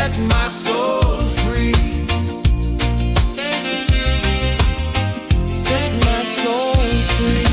set my soul free. Set my soul free.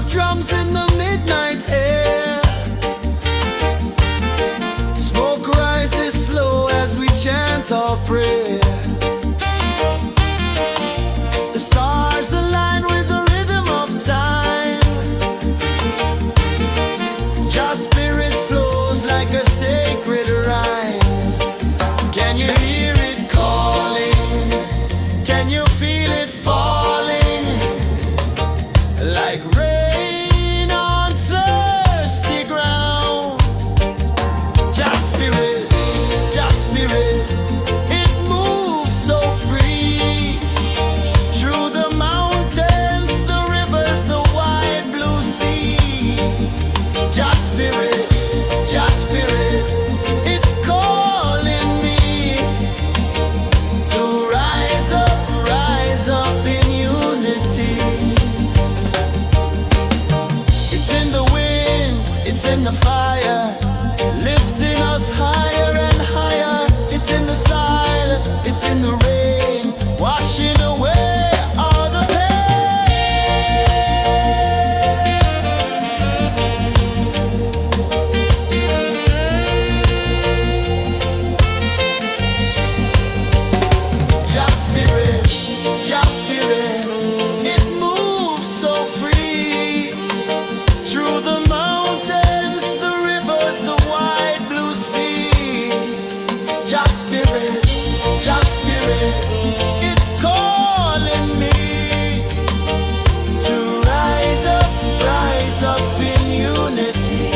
Drums in the midnight air. Smoke rises slow as we chant our prayer. The stars align with the rhythm of time. Just spirit flows like a sacred rhyme. Can you hear it calling? Can you feel it falling? Like rain in the fire, lifting us higher and higher. It's in the silence, it's in the rain, washing away all the just spirit, it moves so free through the mountains, the rivers, the wide blue sea. Just spirit, it's calling me to rise up in unity.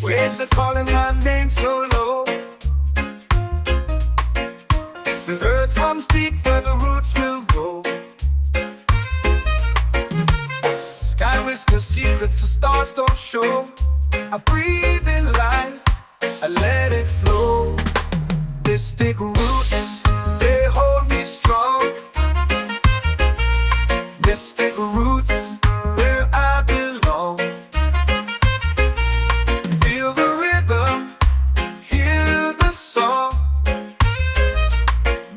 Waves are calling my name so low. The earth runs deep where the roots will go. Sky whispers secrets the stars don't show. I breathe in life, let it flow. Mystic roots, they hold me strong. Mystic roots, where I belong. Feel the rhythm, hear the song.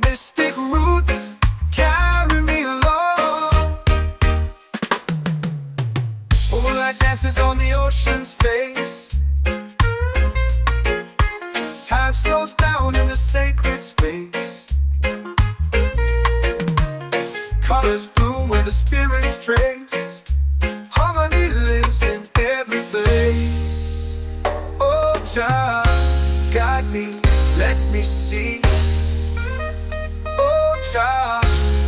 Mystic roots, carry me along. Moonlight dances on the ocean's face. Time slows down in the sacred space. Colors bloom where the spirits trace. Harmony lives in every place. Oh, Jah, guide me, let me see. Oh, Jah,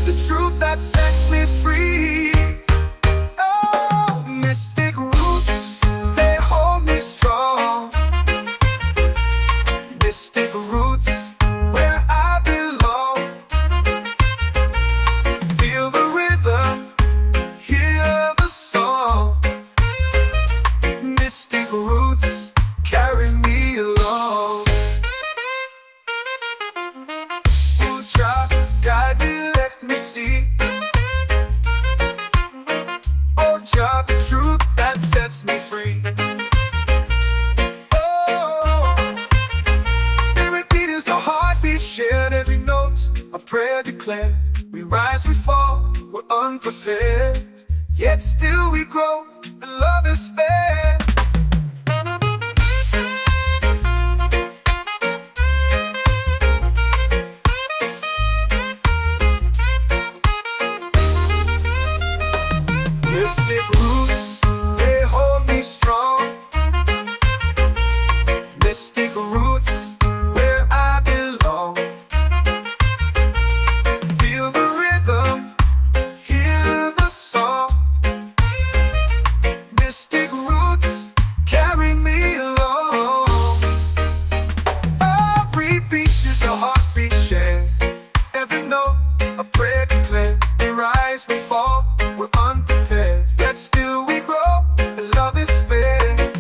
the truth that sets me free. Oh, mystic roots, they hold me strong. Mystic roots, where I belong. Feel the rhythm, hear the song. Mystic roots, carry me along. Oh, Jah, guide me, let me see. Oh, Jah, the truth that sets me free. Shared every note, a prayer declared. We rise, we fall, we're unprepared. Yet still we grow, and love is spared. Mystic roots, they hold me strong. Mystic roots, where I belong. Feel the rhythm, hear the song. Mystic roots, carry me along. Every beat is a heartbeat shared. Every note, a prayer declared. We rise, we fall, we're unprepared. Yet still we grow, and love is spared.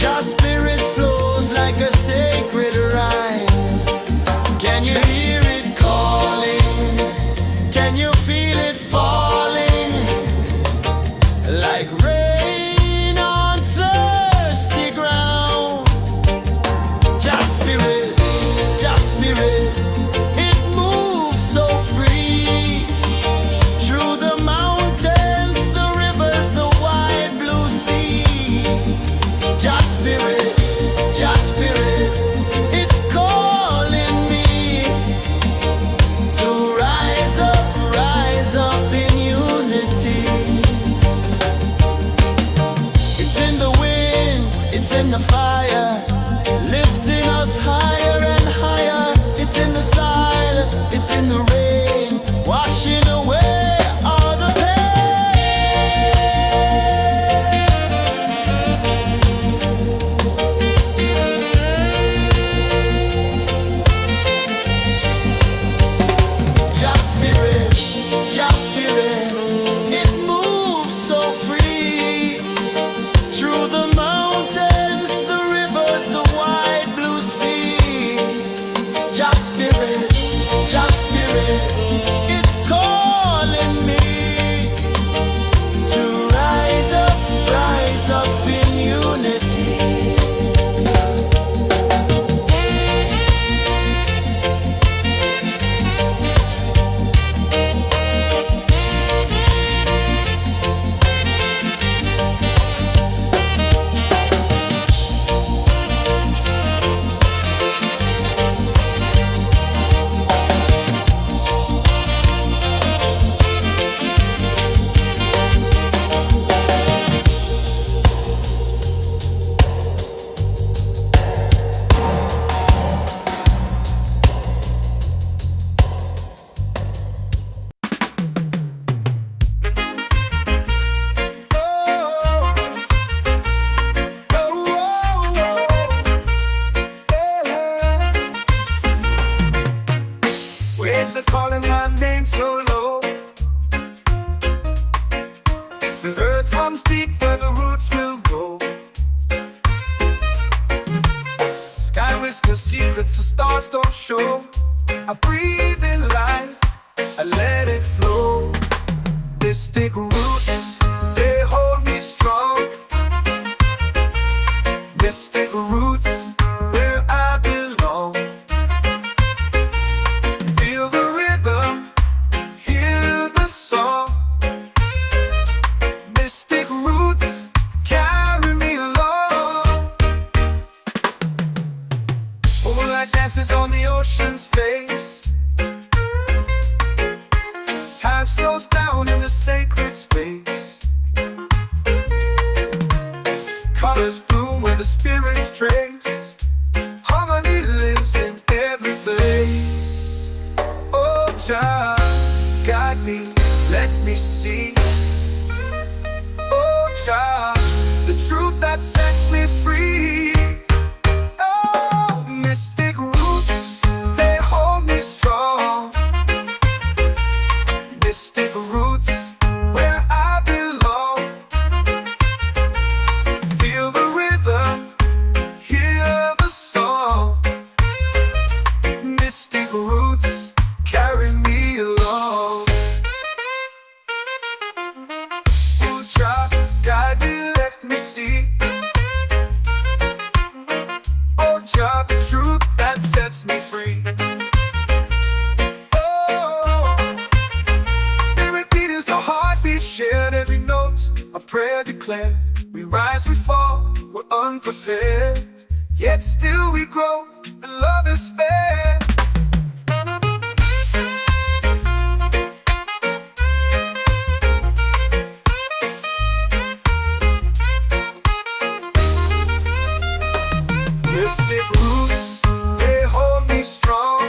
Your spirit flows like a sacred rhyme. Can you hear it calling? Can you feel it falling? Like rain on thirsty ground. Just spirit, it moves so free. Through the mountains, the rivers, the wide blue sea. Just spirit, it's calling me to rise up in unity. It's in the wind, it's in the fire, lifting us higher and higher. It's in the silence, it's in the rain, washing away all the Just spirit, it moves so free. Through the mountains, the rivers, the wide blue sea. Just spirit, it's calling me to rise up in unity. Waves are calling my name so low. The earth hums deep where the roots will go. Sky whispers secrets the stars don't show. I breathe in life, I let it flow. Mystic roots, they hold me strong. Mystic roots, where I belong. Feel the rhythm, hear the song. Mystic roots, carry me along. Moonlight dances on the ocean's face. Time slows down in the sacred space. Colors bloom where the spirits trace. Harmony lives in every place. Oh, child, guide me, let me see. Oh, child, the truth that sets me free. Oh, mystic roots, they hold me strong. Mystic roots, where I belong. Feel the rhythm, hear the song. Mystic roots, carry me along. Oh, child, guide me, let me see. Oh, child, the truth that sets me free. Shared every note, a prayer declared. We rise, we fall, we're unprepared. Yet still we grow, and love is spared. Mystic roots, they hold me strong.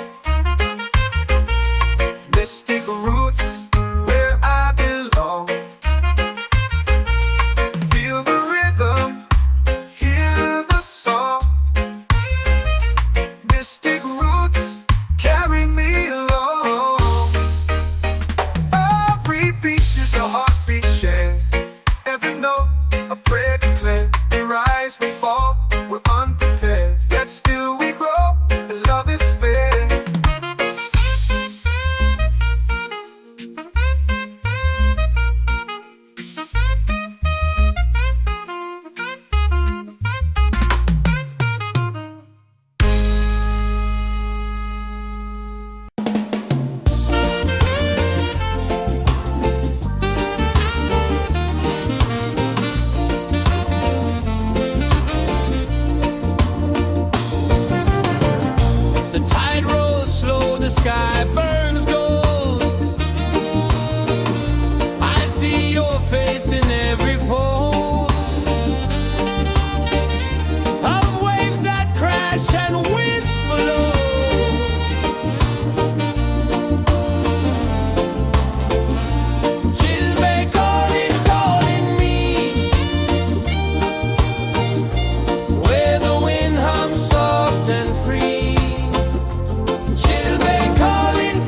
Mystic roots, where I belong. Feel the rhythm, hear the song. Mystic roots, carry me along. Every beat is a heartbeat shared. Every note, a prayer declared. We rise, we fall, sky burns gold. I see your face in every fold of waves that crash and whisper low. She'll be calling, calling me where the wind hums soft and free. She'll be calling,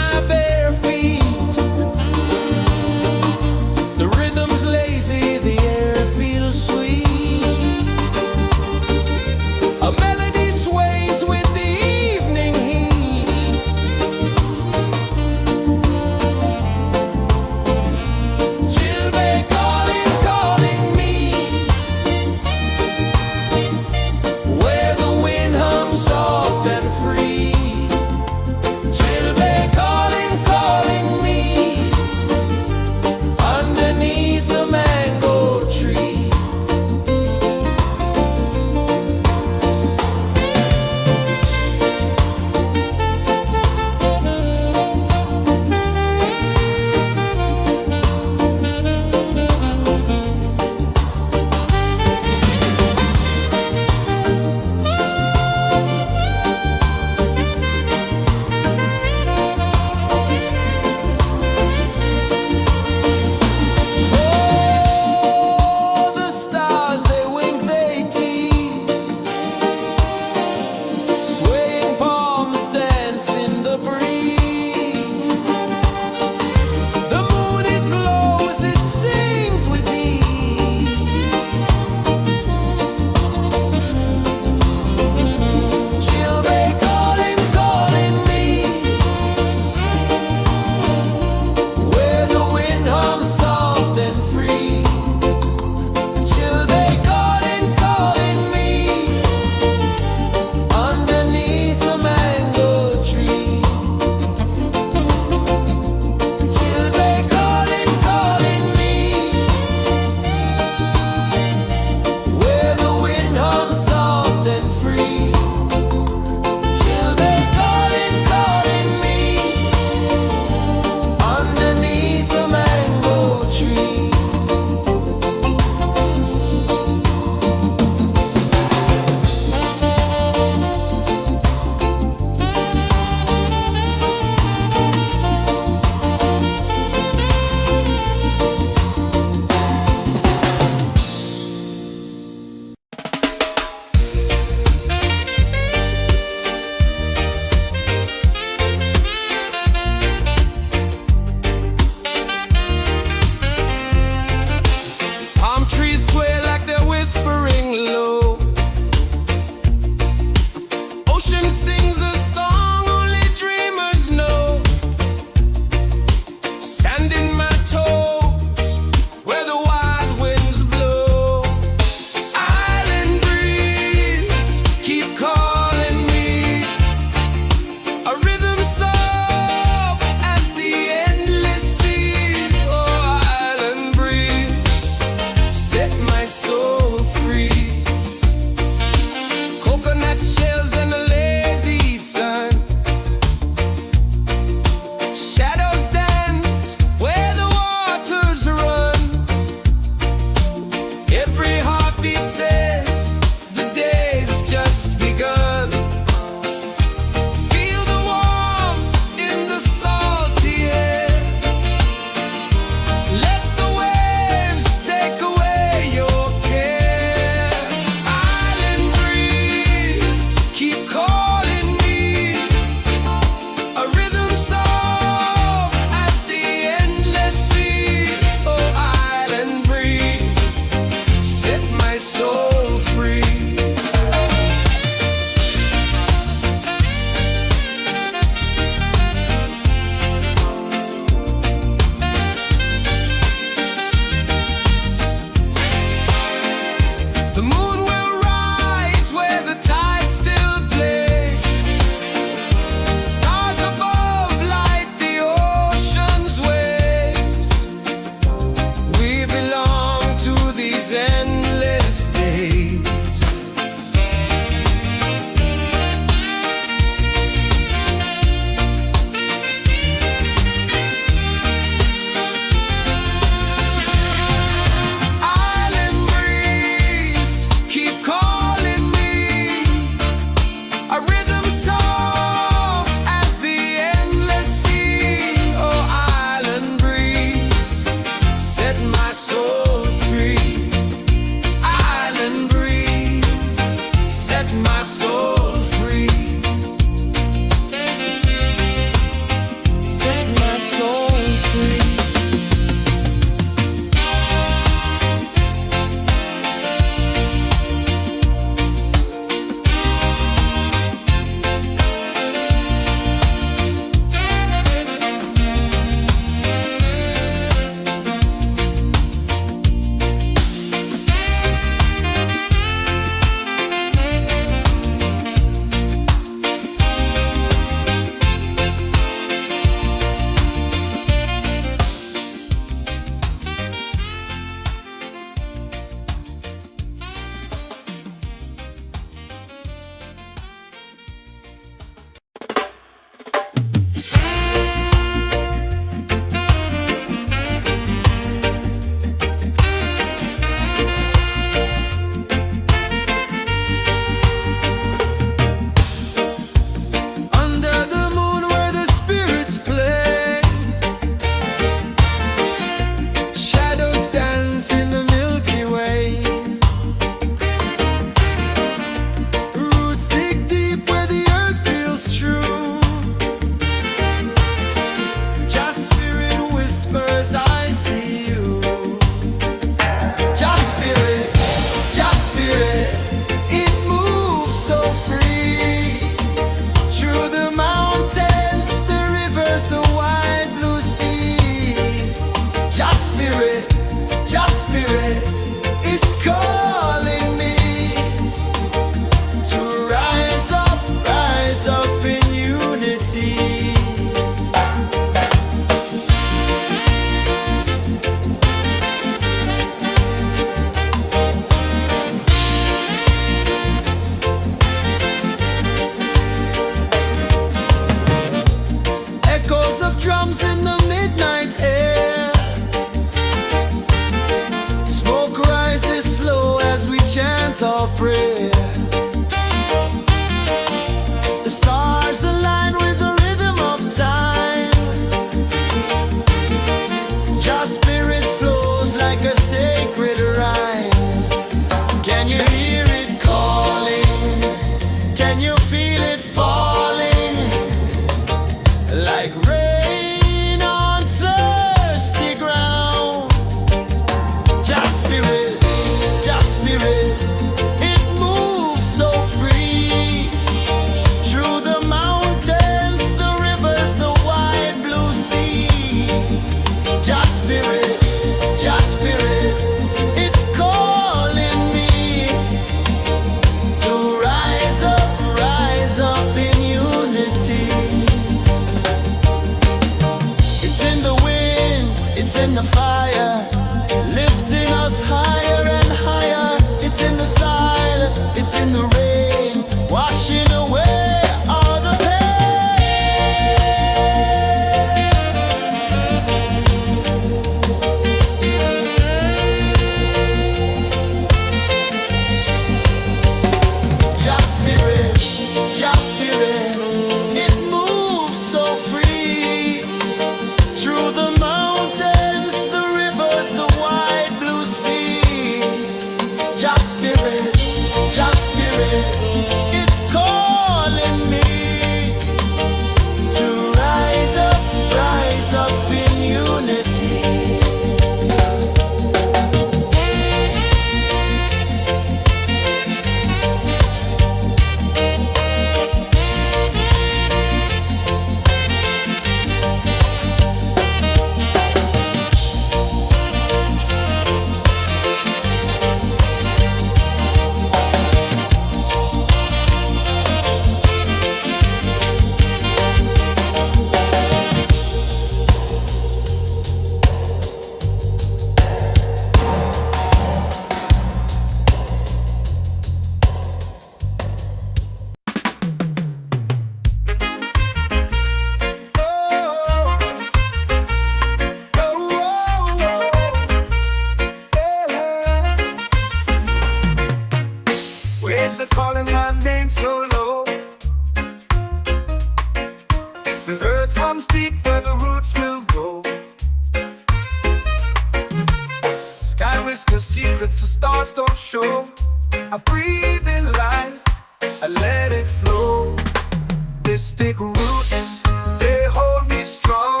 Mystic roots, they hold me strong.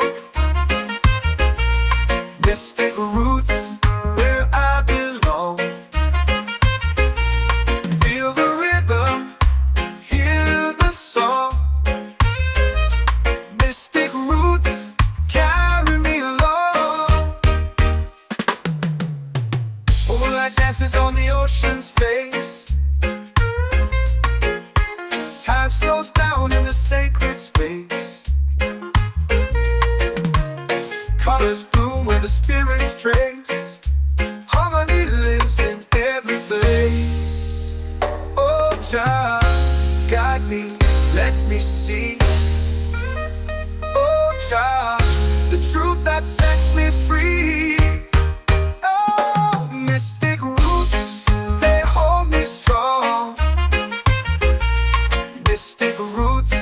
Mystic roots, where I belong. Feel the rhythm, hear the song. Mystic roots, carry me along. Moonlight dances on the ocean's face. Time slows down in the sacred space. Colors bloom where the spirits trace. Harmony lives in every place. Oh, child, guide me, let me see. Oh, child, the truth that sets me free. Oh, mystic roots, they hold me strong. Mystic roots,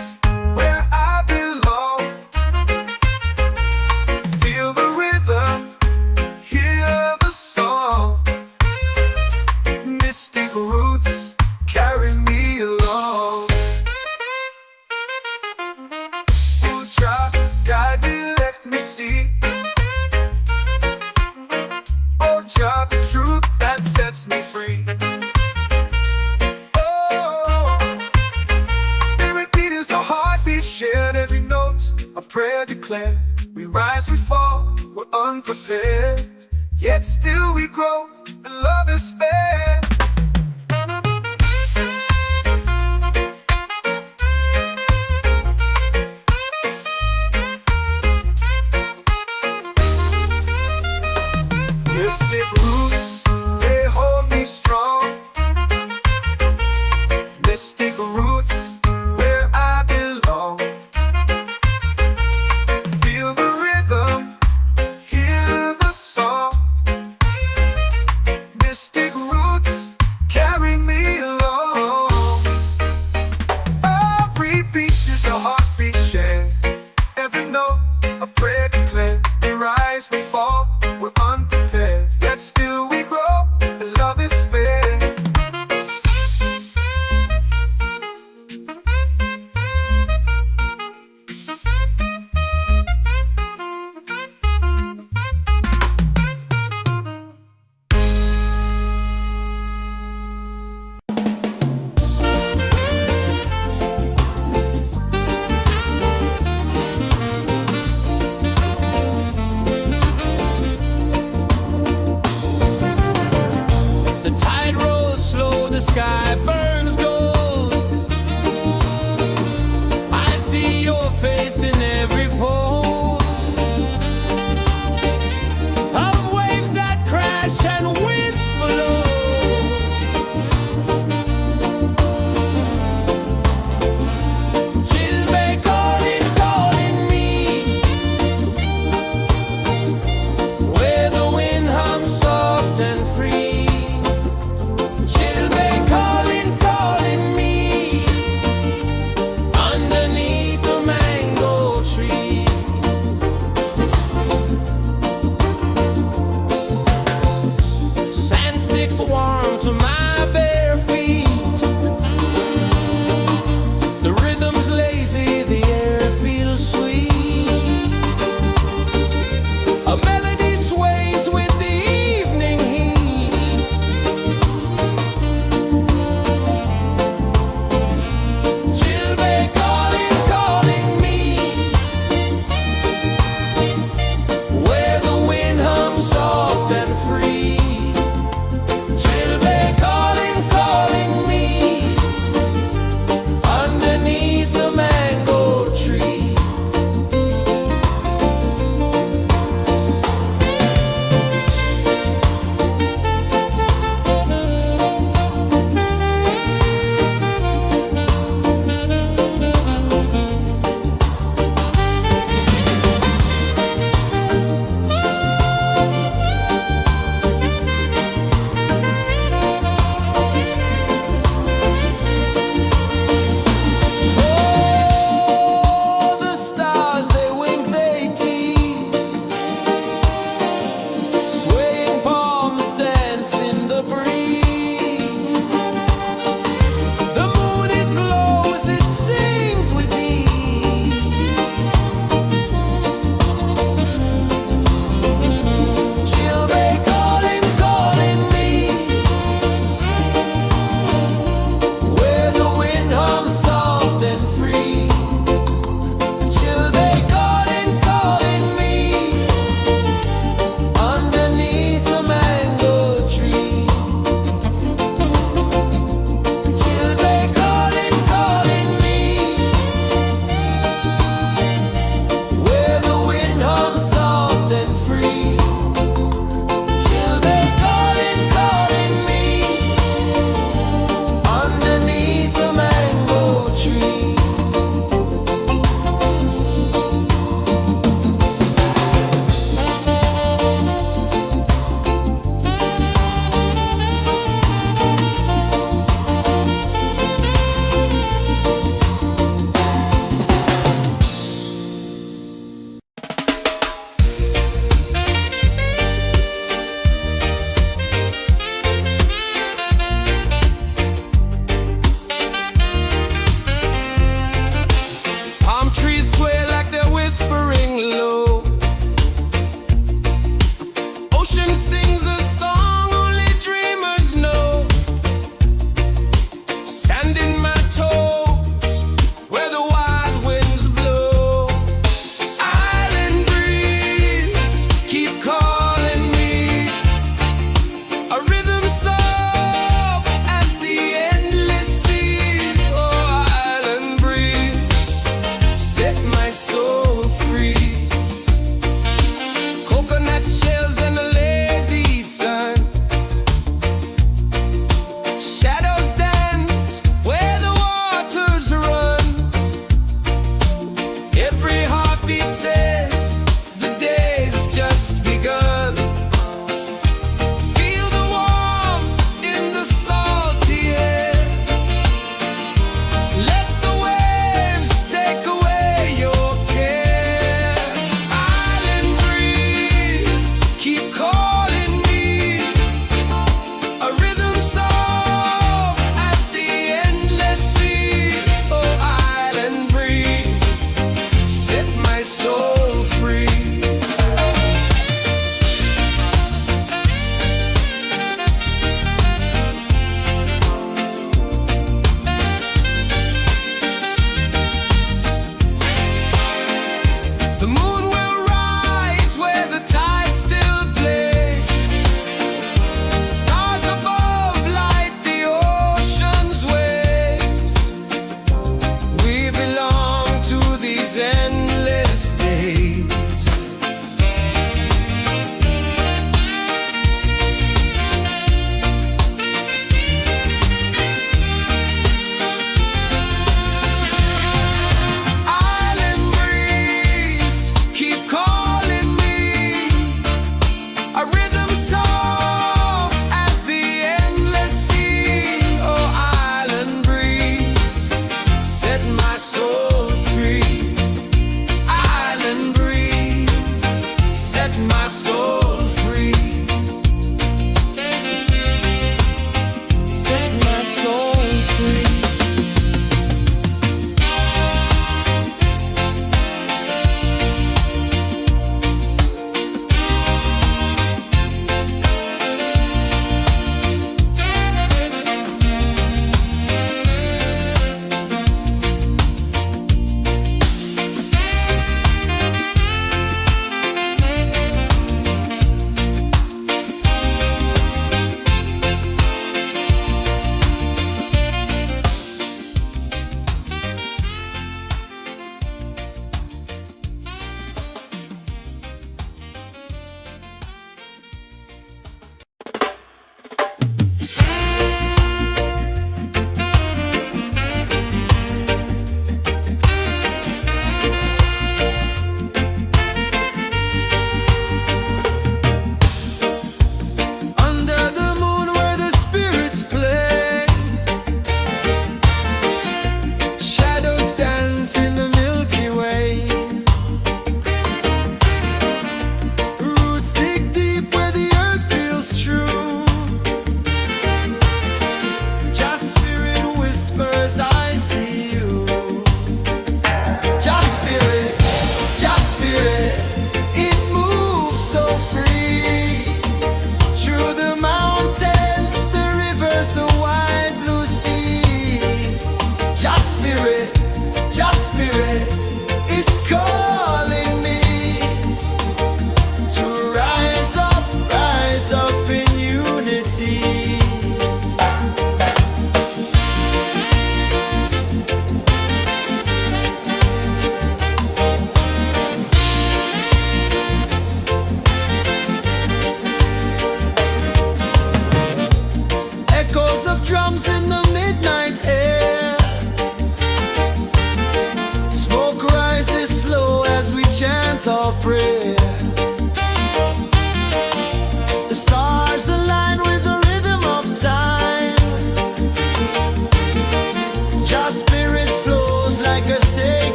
where I belong. Feel the rhythm, hear the song. Mystic roots, carry me along. Oh, try, guide me, let me see. Oh, Jah, the truth that sets me free. Shared every note, a prayer declared. We rise, we fall, we're unprepared. Yet still we grow, and love is spared. Mystic roots, they hold me strong. Mystic roots, where I belong. Feel the rhythm, hear the song. Mystic roots, carry me along. Every beat is a heartbeat shared. Every note, a prayer declared. We rise, we fall, we're unprepared. Yet still we grow, and love is spared.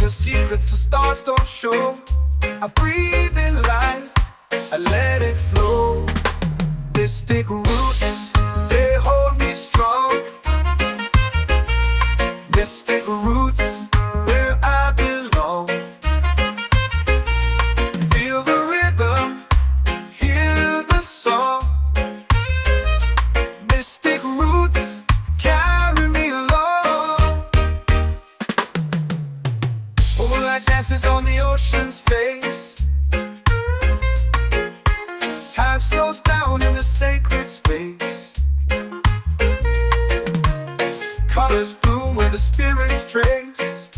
The secrets the stars don't show. I breathe in life, I let it flow. Mystic roots, they hold me strong. Mystic roots, where I belong. Feel the rhythm, hear the song. Mystic roots, carry me along. Moonlight dances on the ocean's face. Time slows down in the sacred space. Colors bloom where the spirits trace.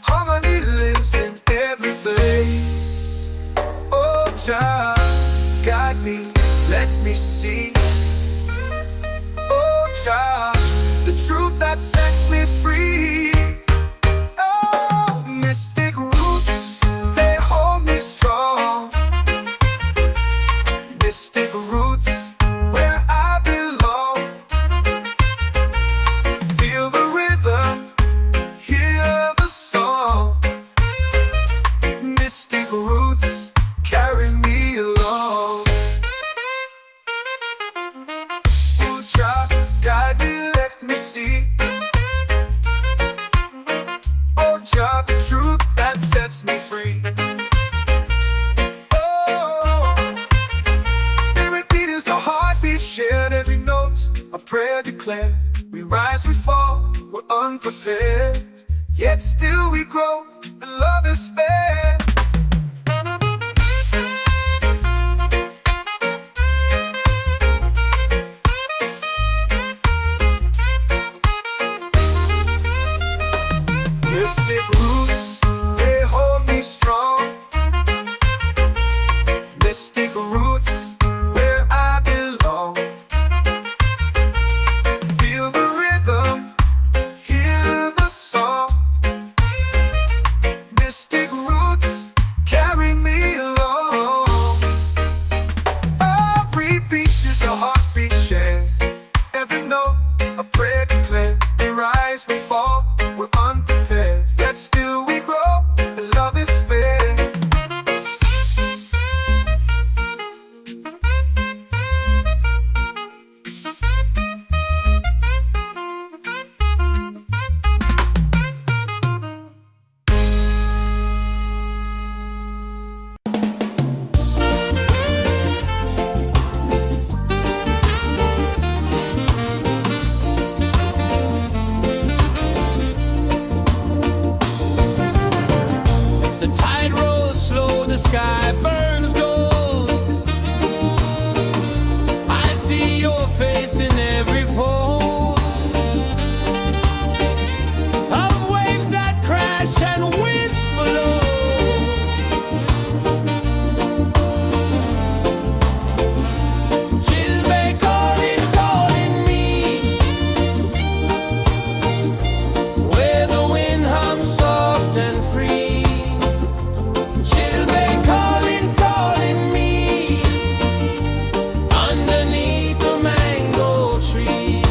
Harmony lives in every face. Oh, Jah, guide me, let me see. Oh, Jah, the truth that sets me free. Oh, mystic roots, they hold me strong. Mystic roots, where I belong. Feel the rhythm, hear the song. Mystic roots, carry me along. Oh, Jah, guide me, let me see. Oh, Jah, the truth that sets me free. Oh, spirit beat is a heartbeat shared, every note a prayer declared. We rise, we fall, we're unprepared, yet still we grow, and love is spared. Mystic roots, they hold me strong. Mystic roots, where I belong. Feel the rhythm, hear the song. Mystic roots, carry me along. Every beat is a heartbeat shared, every note a prayer declared. We rise, we fall, we're unprepared, yet still we grow, and love is spared. The tide rolls slow, the sky burns gold. I see your face in every fold of waves that crash and whisper low. She'll be calling, calling me, where the wind hums soft and free. She'll be calling, calling me, underneath the mango tree.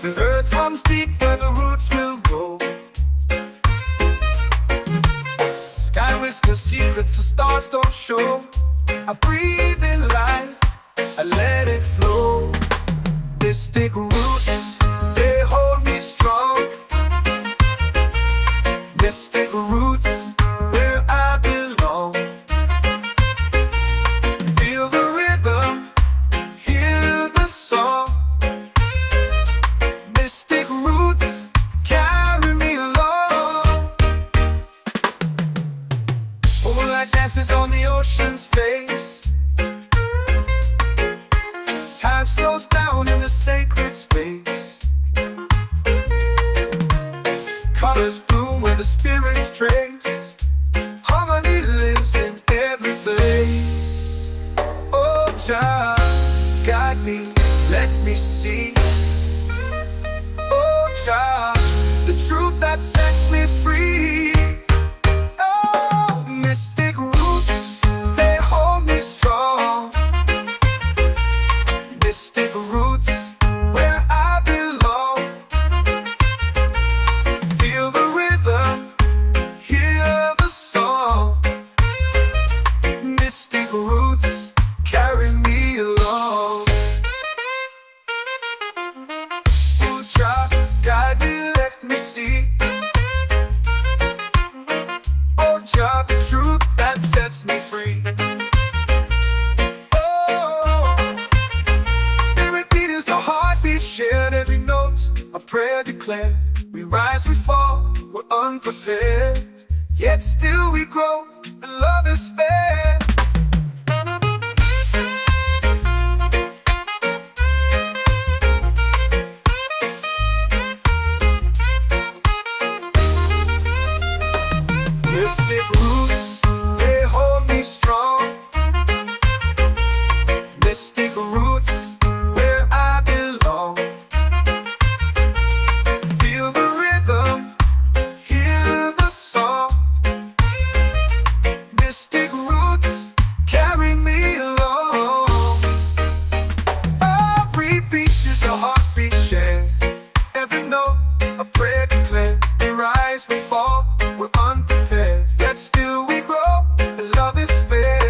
The earth comes deep where the roots will grow. Sky whispers secrets the stars don't show. I breathe in life, I let it flow. Mystic roots, they hold me strong. Mystic roots, where I belong. Feel the rhythm, hear the song. Mystic roots, carry me along. Moonlight dances on the ocean's face. Time slows down in the sacred space. Colors bloom where the spirits trace. Harmony lives in every place. Oh, child, guide me, let me see. Oh, child, the truth that sets me free. Oh, mystic roots, they hold me strong. Mystic roots, where I belong. Feel the rhythm, hear the song. Mystic roots, carry me along. Oh, child, guide me, let me see. Oh, child, the truth that sets me free. A heartbeat shared, every note a prayer declared. We rise, we fall, we're unprepared, yet still we grow, and love is spared. Mystic roots, they hold me strong. Mystic roots, where I belong. Feel the rhythm, hear the song. Mystic roots, carry me along. Every beat is a heartbeat shared. Every note a prayer declared. We rise, we fall, we're unprepared, yet still we grow, and love is spared.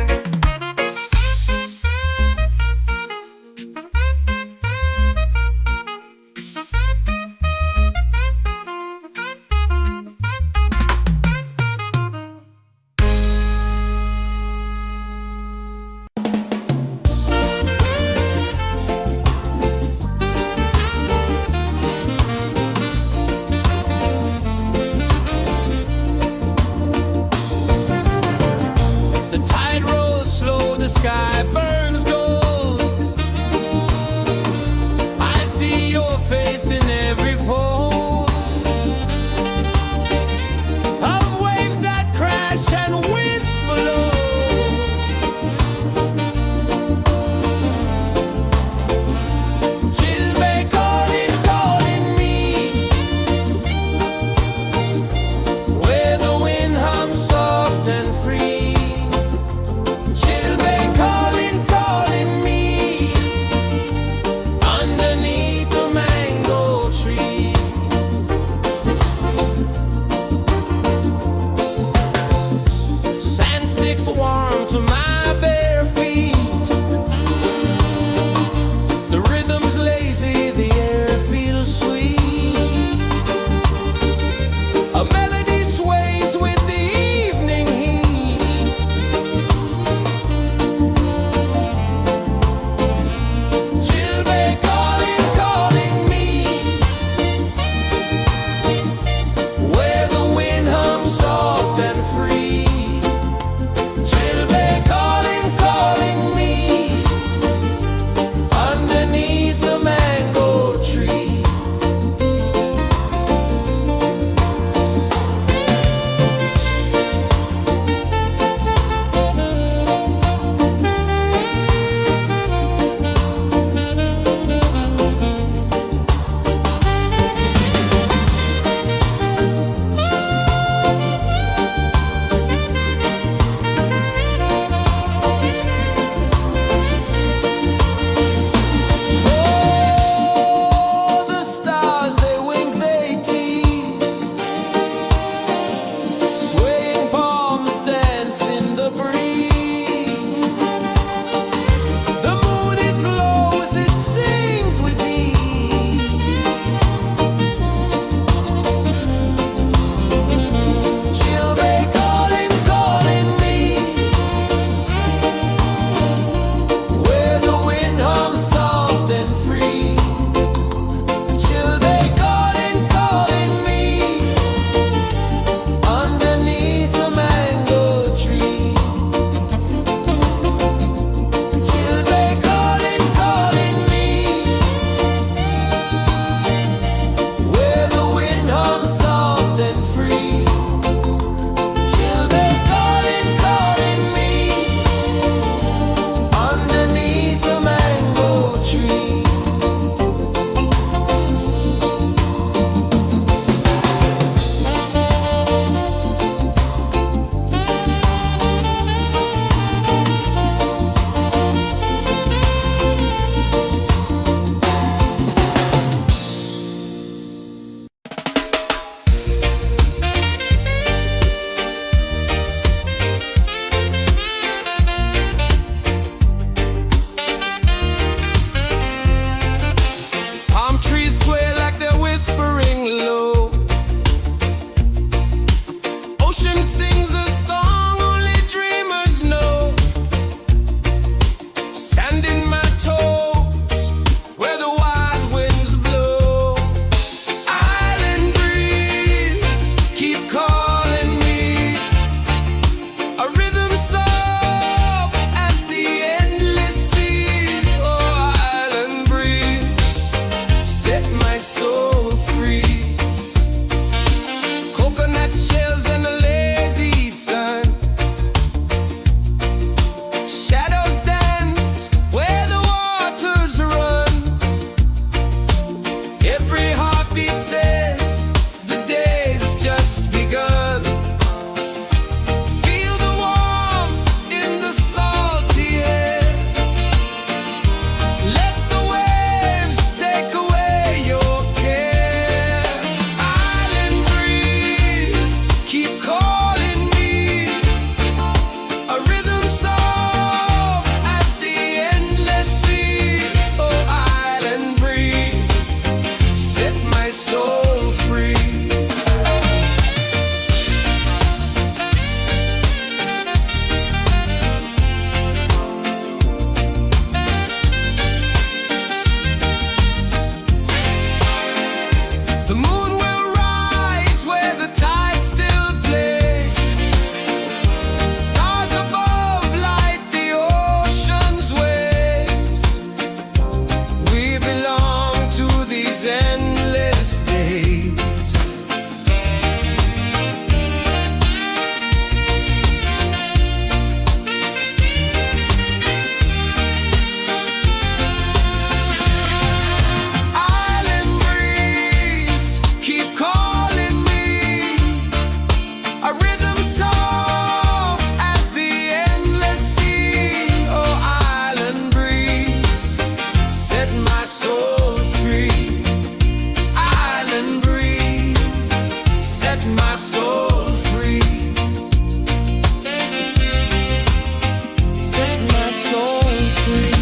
my soul free. Coconut shells and a lazy sun, shadows dance where the waters run. Every heartbeat says the day's just begun. Feel the warmth in the salty air. Let the waves take away your care. Island breeze, keep calling me. A rhythm soft as the endless sea. Oh, island breeze, set my soul free. The moon will rise where the tide still plays. Stars above light the ocean's waves. We belong to these endless days. Island breeze, keep calling me. A rhythm soft as the endless sea. Oh, island breeze, set my soul free. Island breeze, set my soul free. Set my soul free.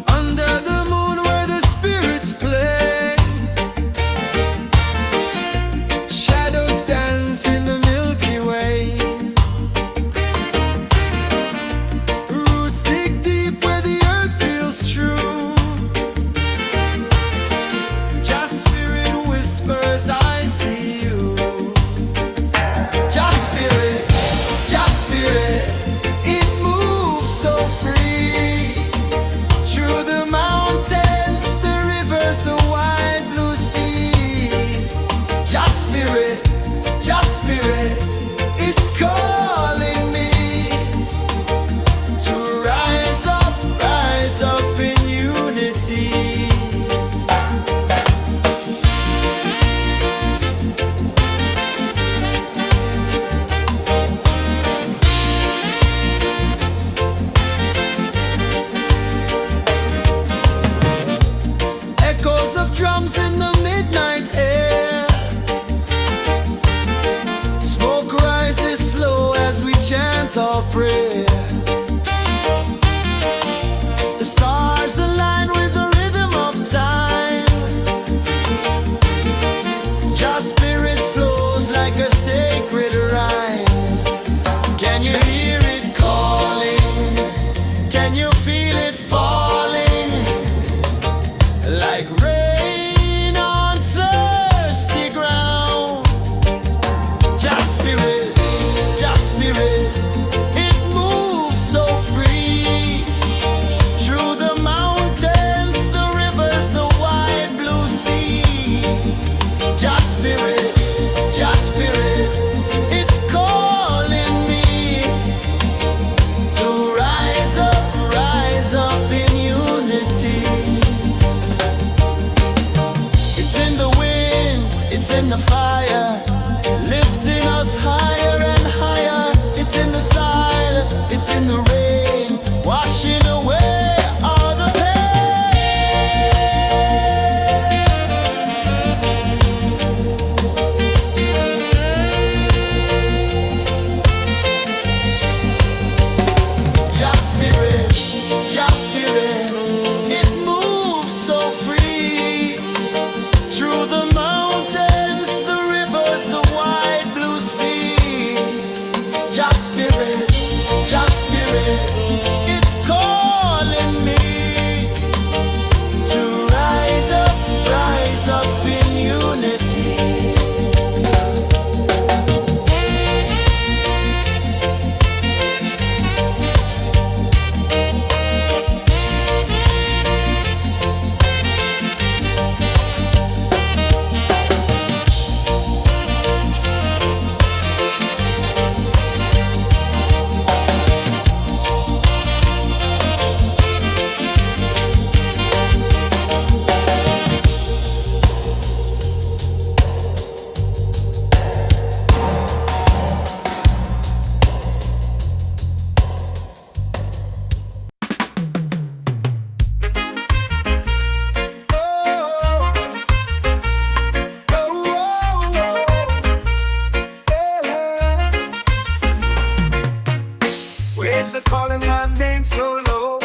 Under the moon where the spirits play, shadows dance in the Milky Way. Roots dig deep where the earth feels true. Just spirit whispers, I see you. Just spirit, it moves so free. Through the mountains, the rivers, the wide blue sea. Just spirit, it's calling me to rise up in unity. Echoes of drums in the midnight air. Smoke rises slow as we chant our prayer. The stars align with the rhythm of time. Just spirit flows like a sacred rhyme. Can you hear it calling? Can you feel it falling? Like rain on thirsty ground. Just spirit, it are calling my name so low.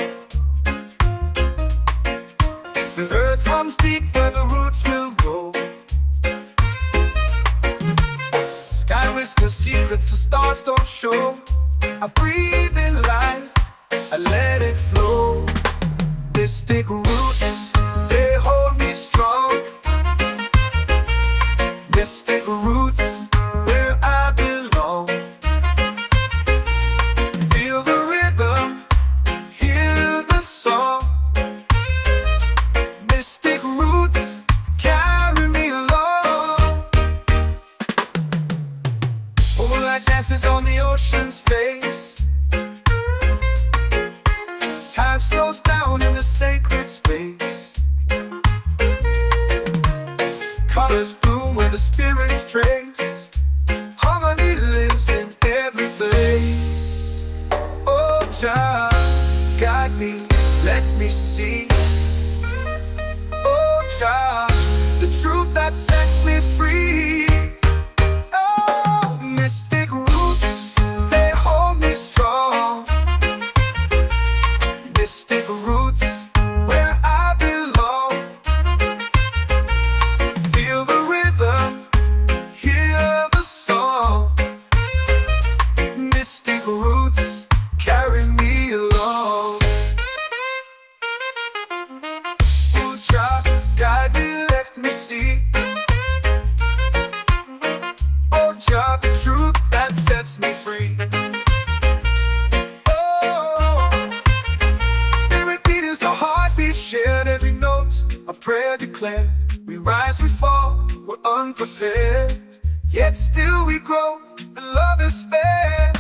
The earth runs deep where the roots will grow. Sky whispers secrets the stars don't show. I breathe in life, I let it flow. Mystic roots, they hold me strong. Mystic roots, where I belong. Feel the rhythm, hear the song. Mystic roots, carry me along. Moonlight dances on the ocean's face. Time slows down in the sacred space. Colors bloom where the spirits trace. Harmony lives in every place. Oh, Jah, guide me, let me see. Oh, Jah, the truth that sets me free. Oh, mystic roots, they hold me strong. Mystic roots, where I belong. Feel the rhythm, hear the song. Mystic roots, carry me along. Oh, Jah, guide me, let me see. Oh, Jah, the truth that sets me free. Shared every note, a prayer declared. We rise, we fall, we're unprepared. Yet still we grow, and love is fair.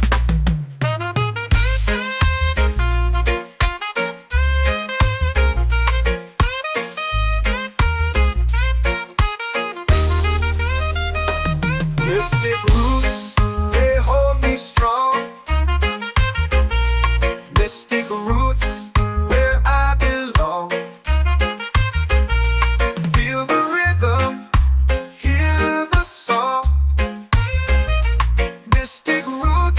Mystic roots, they hold me strong. Mystic roots, where I belong. Feel the rhythm, hear the song. Mystic roots,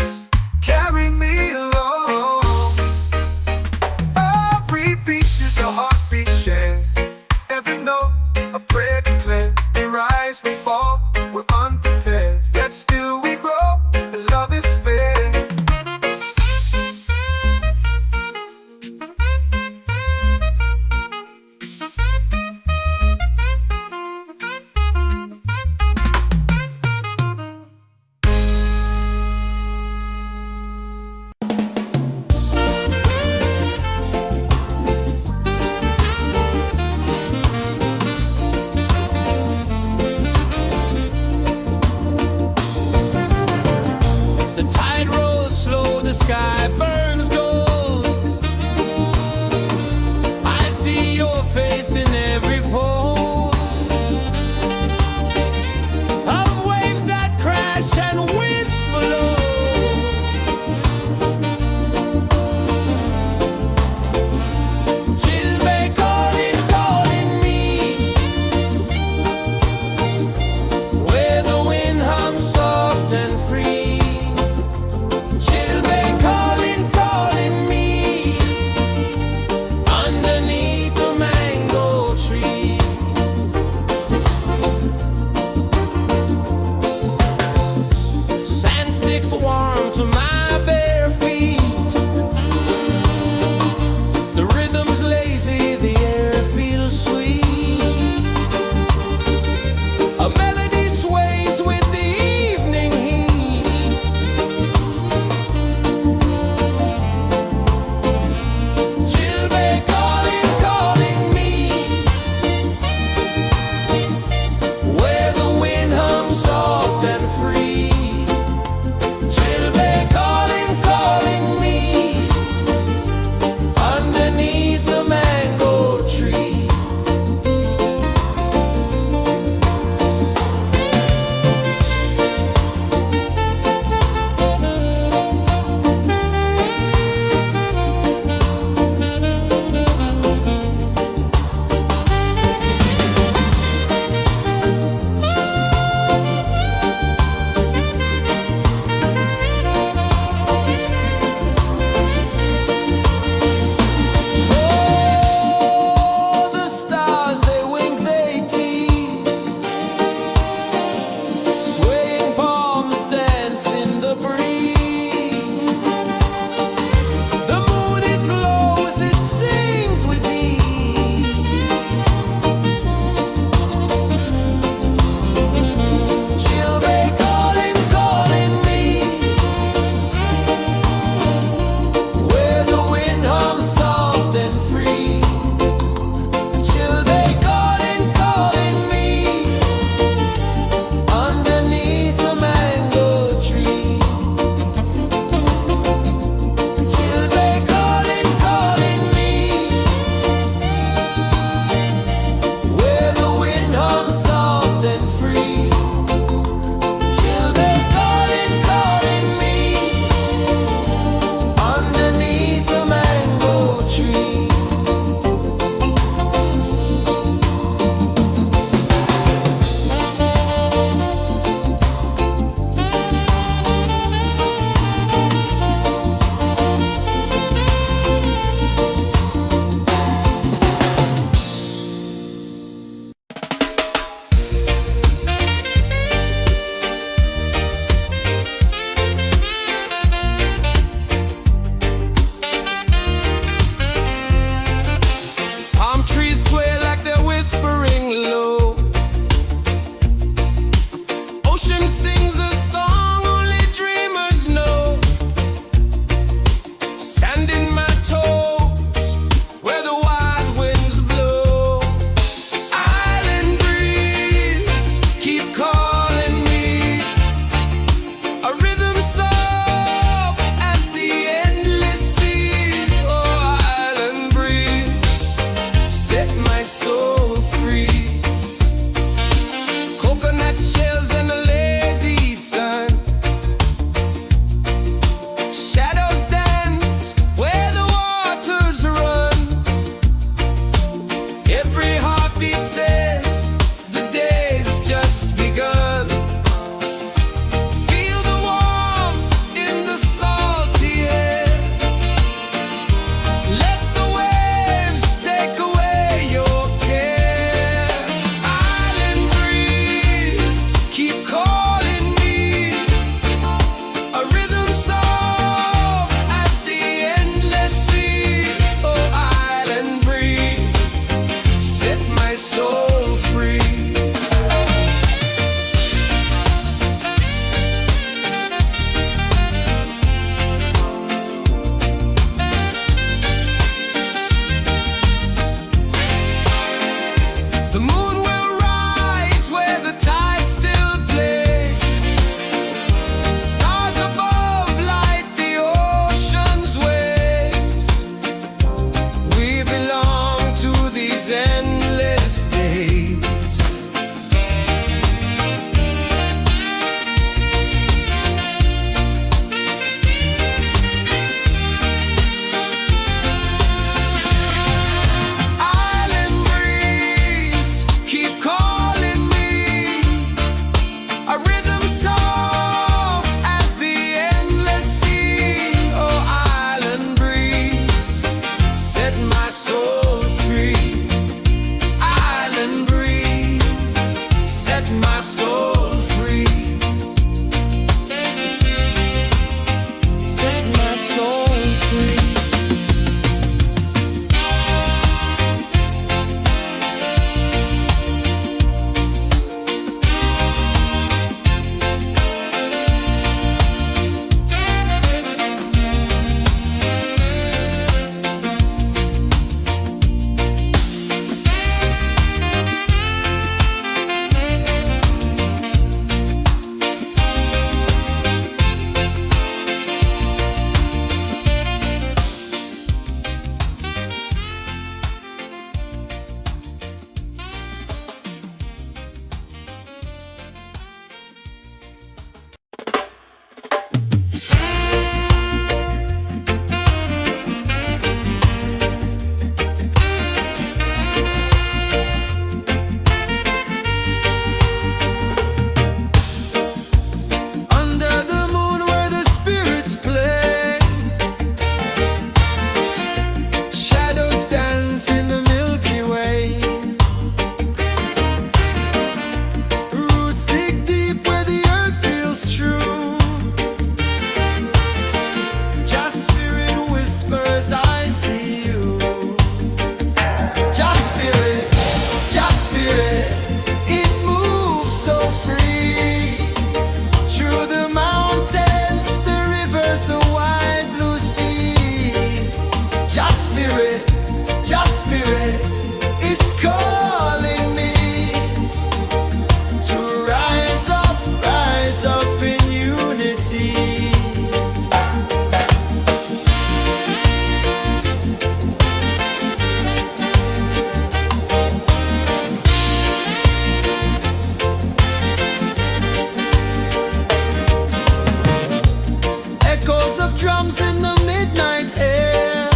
drums in the midnight air.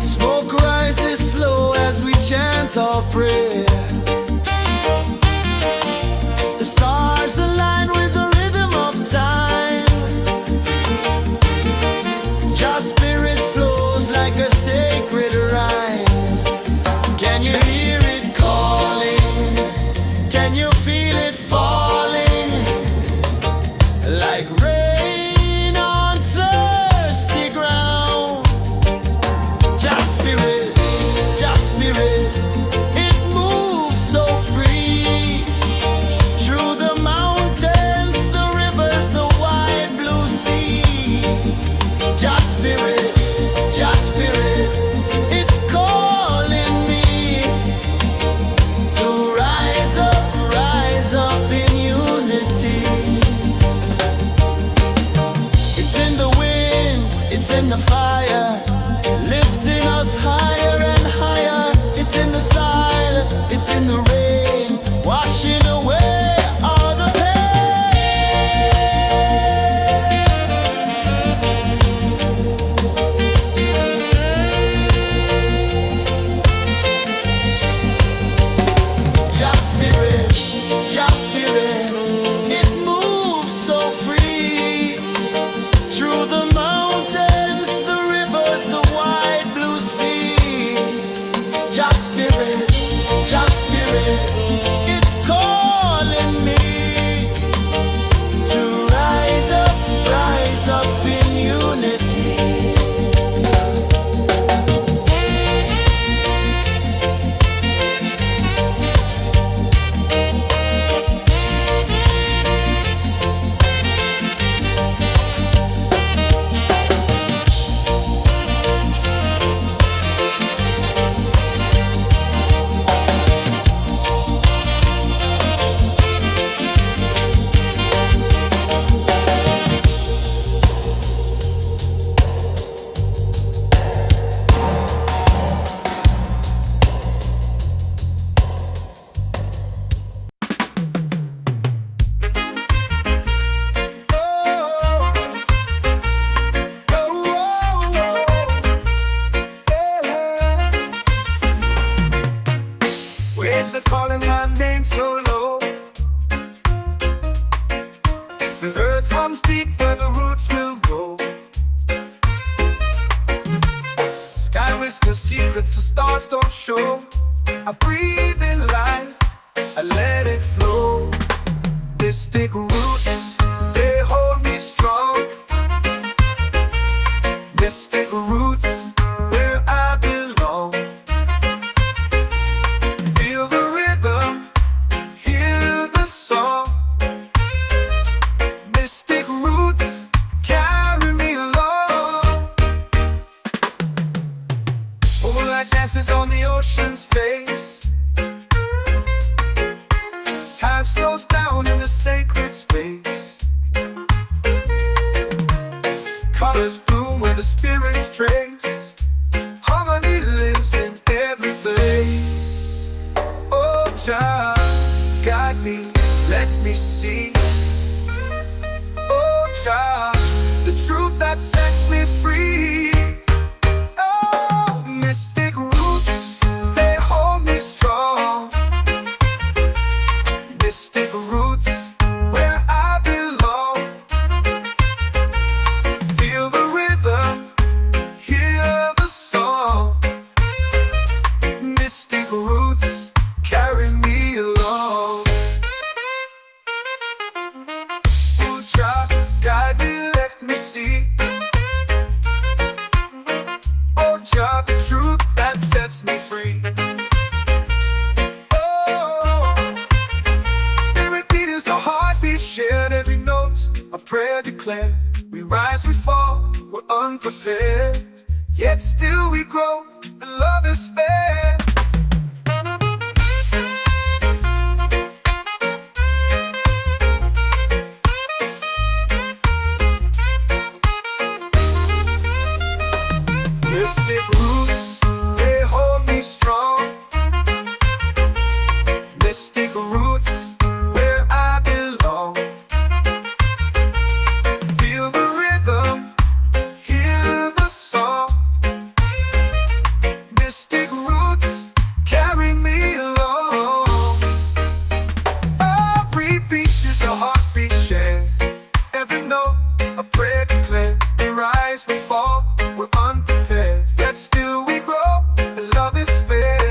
Smoke rises slow as we chant our prayer. The stars align with the rhythm of time. Just spirit flows like a sacred rhyme. Can you hear it calling? Can you feel it falling? Like rain on thirsty ground. Just spirit, it moves so free. Through the mountains, the rivers, the wide blue sea. Just spirit, it's calling me to rise up in unity. It's in the wind, it's in the fire, lifting us higher and higher. It's in the silence, it's in the rain, washing away all the Just spirit, it moves so free. Through the mountains, the rivers, the wide blue sea. Just spirit, it's calling me to rise up in unity. Waves are calling my name so low. The earth hums deep where the roots will go. Sky whispers secrets the stars don't show. I breathe in life, I let it flow. Mystic roots, they hold me strong. Mystic roots, where I belong. Feel the rhythm, hear the song. Mystic roots, carry me along. Moonlight dances on the ocean's face. Time slows down in the sacred space. Colors bloom where the spirits trace. Harmony lives in every place. Oh, child, guide me, let me see. Oh, child, the truth that sets me free. Oh, mystic roots, they hold me strong. Mystic roots, where I belong. Feel the rhythm, hear the song. Mystic roots, carry me along. Oh, child, guide me, let me see. Oh, child, the truth that sets me free. Oh, spirit beat is a heartbeat, shared every note, a prayer declared. We rise, we fall, we're unprepared, yet still we grow, and love is fair. Mystic roots, they hold me strong. Mystic roots, where I belong. Feel the know, a prayer declared. We rise, we fall, we're unprepared. Yet still we grow, and love is spared.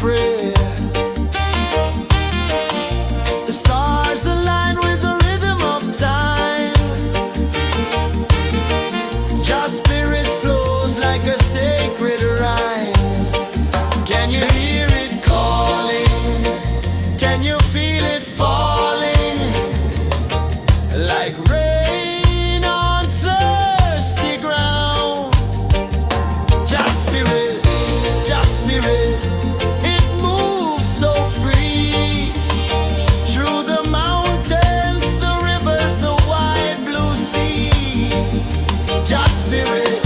prayer. The stars align with the rhythm of time. Your spirit flows like a sacred rhyme. Can you hear it calling? Can you feel it falling? Like rain on thirsty ground. Just spirit, it moves so free. Through the mountains, the rivers, the wide blue sea. Just spirit,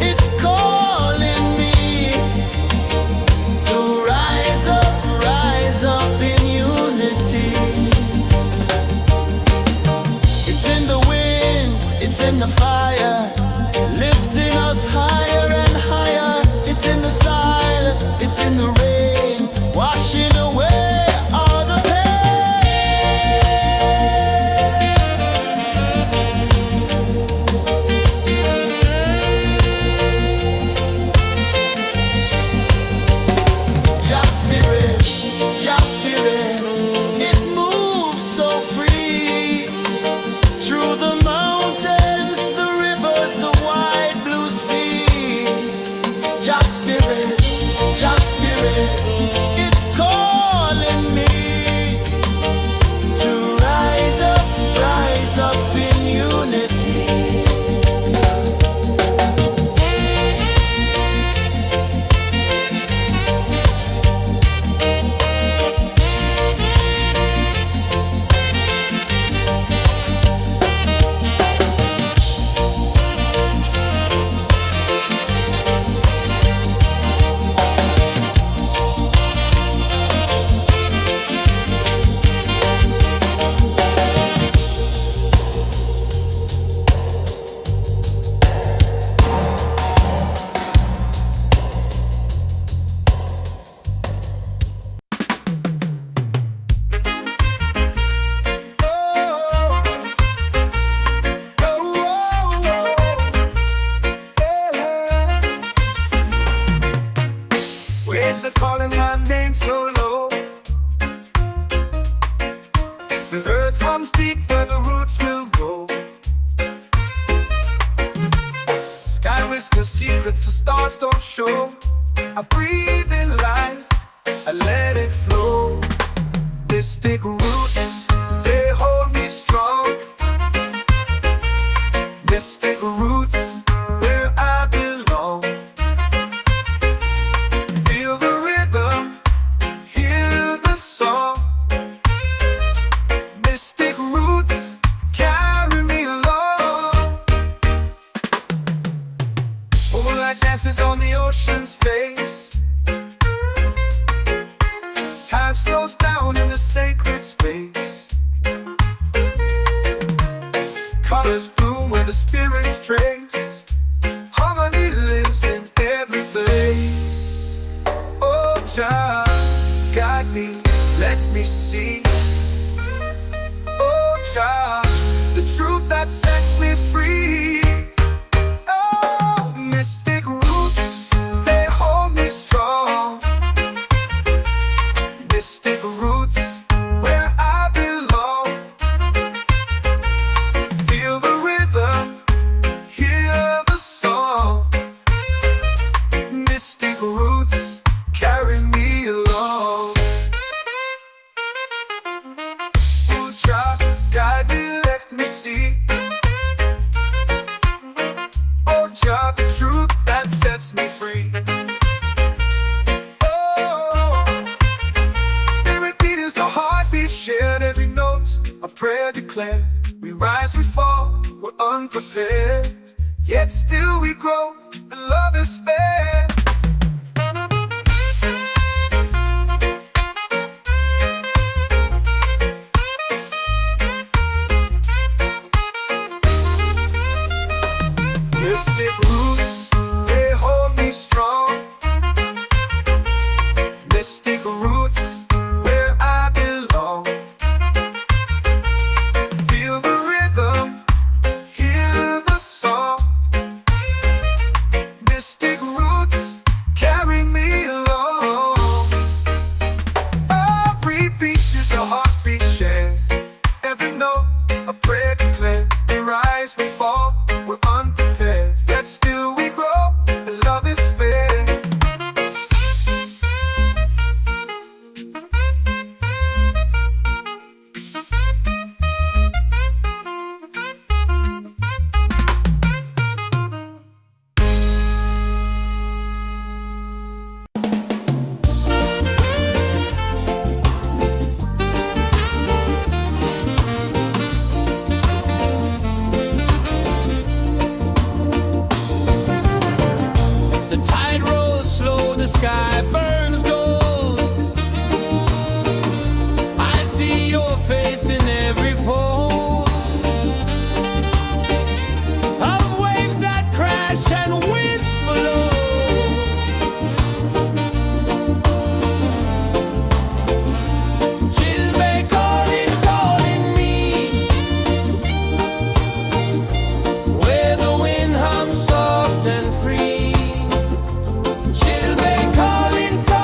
it's calling me to rise up in unity. It's in the wind, it's in the fire, lifting us higher and higher. It's in the silence, it's in the rain, washing away all the Just spirit, it moves so free. Through the mountains, the rivers, the wide blue sea. Just spirit, it's calling me to rise up in unity. Waves are calling my name so low. The earth hums deep where the roots will go. Sky whispers secrets the stars don't show. I breathe in life, I let it flow. Mystic roots, they hold me strong. Mystic roots, where I belong. Feel the rhythm, hear the song. Mystic roots, carry me along. Moonlight dances on the ocean's face. Time slows down in the sacred space. Colors bloom where the spirits trace. Harmony lives in every face. Oh, child, guide me, let me see. Oh, child, the truth that sets me free. Oh, mystic roots, they hold me strong. Mystic roots, where I belong. Feel the rhythm, hear the song. Mystic roots, carry me along. Oh, child, guide me, let me see. Oh, child, the truth that sets me free. Oh, spirit beat is a heartbeat shared, every note a prayer declared. We rise, we fall, we're unprepared, yet still we grow, and love is spared. Mystic roots, they hold me strong. Mystic roots, where I belong. Feel the rhythm, hear the song. Mystic roots. sky burns gold. I see your face in every fold of waves that crash and whisper low. She'll be calling, calling me where the wind hums soft and free. She'll be calling, calling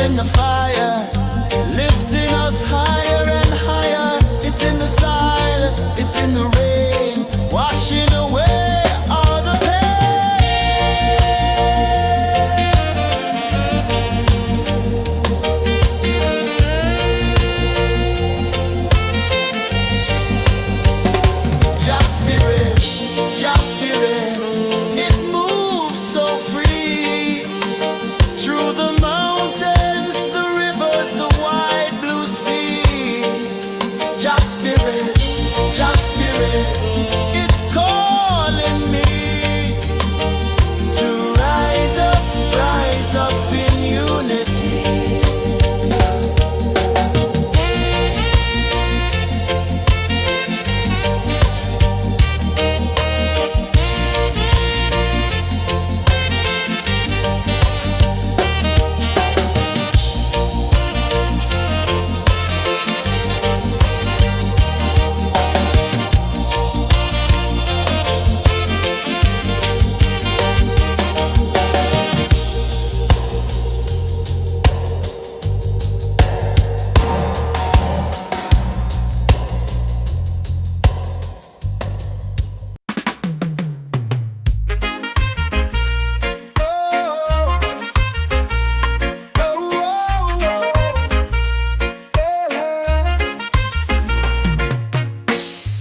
in the fire, lifting us higher and higher. It's in the silence, it's in the rain, washing away all the pain. Just spirit, just spirit, it moves so free through the mountains, the rivers, the wide blue sea. Just spirit, it's calling me to rise up in unity.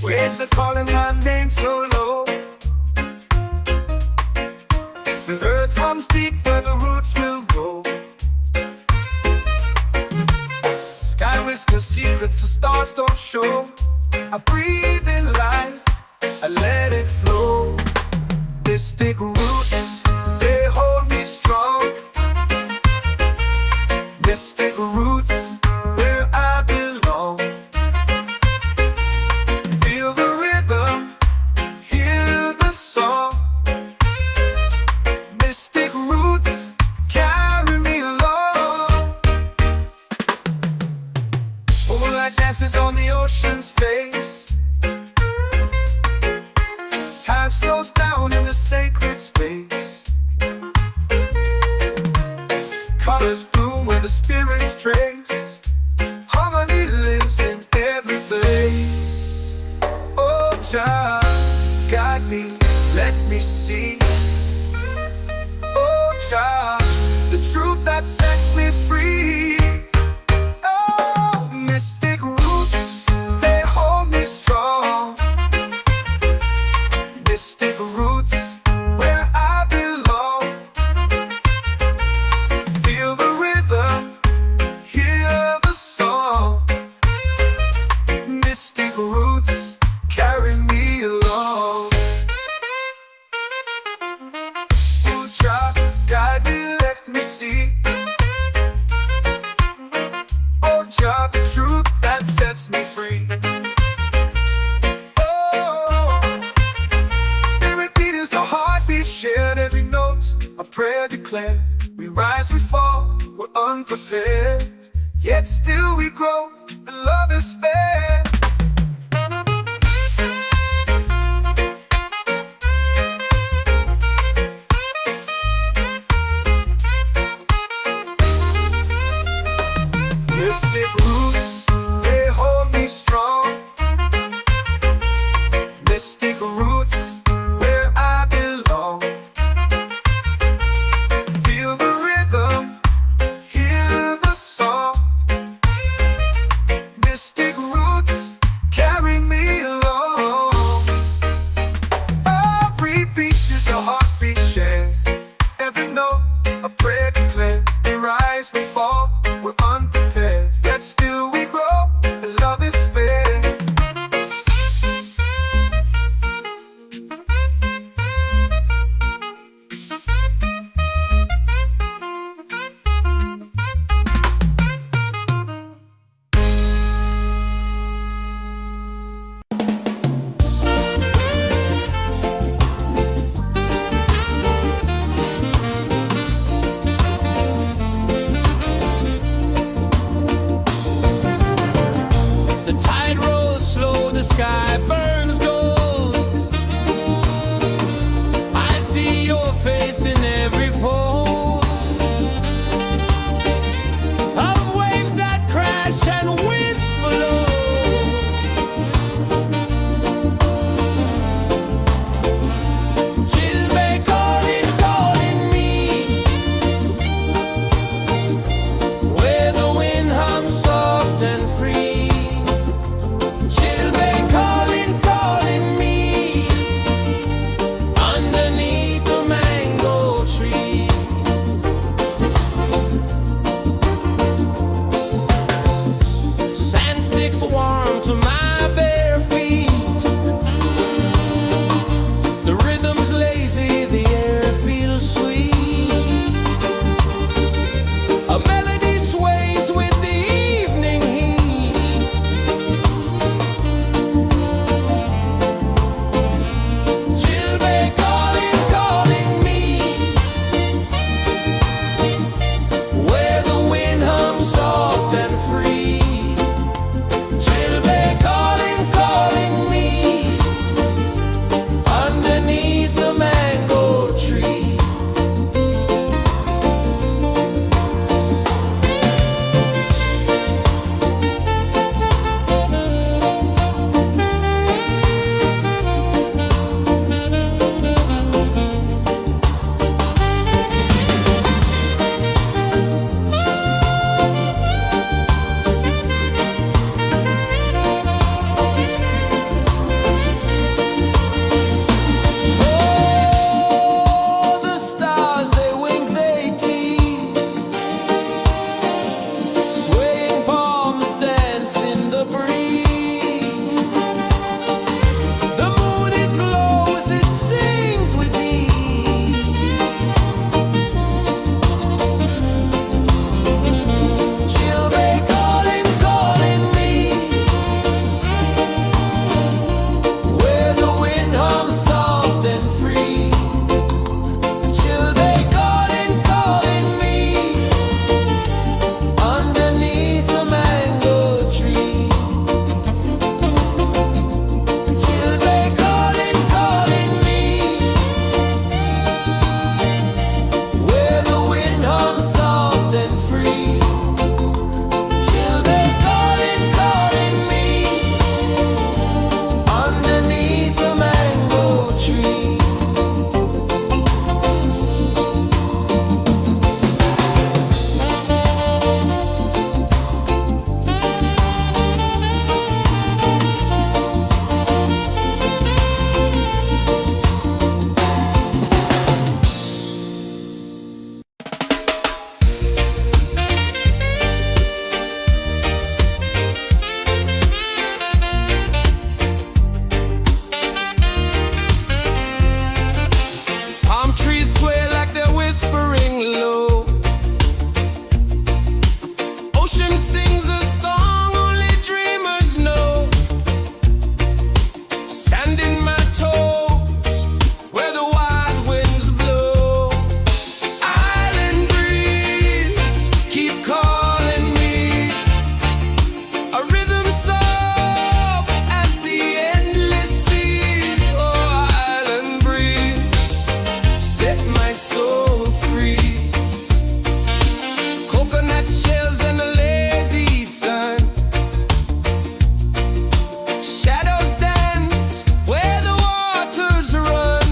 Waves are calling my name so low. The earth hums deep where the roots will go. Sky whispers secrets the stars don't show. I breathe in life, I let it flow. Mystic roots, they hold me strong. Mystic roots, where I belong. Feel the rhythm, hear the song. Mystic roots, carry me along. Moonlight dances on the ocean's face. Time slows down in the sacred space. Colors bloom where the spirits trace. Harmony lives in every place. Oh, Jah, guide me, let me see. Oh, Jah, the truth that sets me free. Oh, mystic roots, they hold me strong. Mystic roots, where I belong. Feel the rhythm, hear the song. Mystic roots, carry me along. Oh, Jah, guide me, let me see. Oh, Jah, the truth that sets me free. Oh, every beat is a heartbeat shared, every note a prayer declared. We rise, we fall, we're unprepared, yet still we grow, and love is spared. Mystic roots, they hold me strong. Mystic roots, where I belong. Feel the rhythm, hear the song. Mystic roots, carry me along. Every beat is a heartbeat shared, every note a prayer declared. We rise, we fall, we're unprepared, yet still free. Children calling me underneath the mango tree. Palm trees sway like they're whispering low. Ocean sings a song only dreamers know. Sand in my toes where the wild winds blow. Island breeze keep calling me. A rhythm soft as the endless sea. Oh, island breeze, set my soul free. Coconut shells and a lazy sun. Shadows dance where the waters run.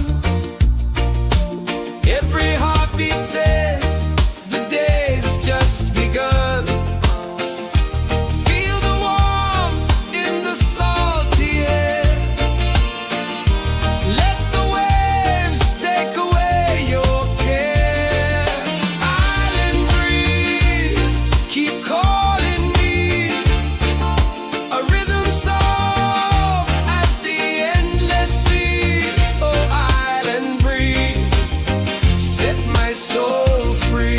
Every heartbeat says the day's just begun. Feel the warmth in the salty air. Let the waves take away your care. Island breeze, keep calling me. A rhythm soft as the endless sea. Oh, island breeze, set my soul free.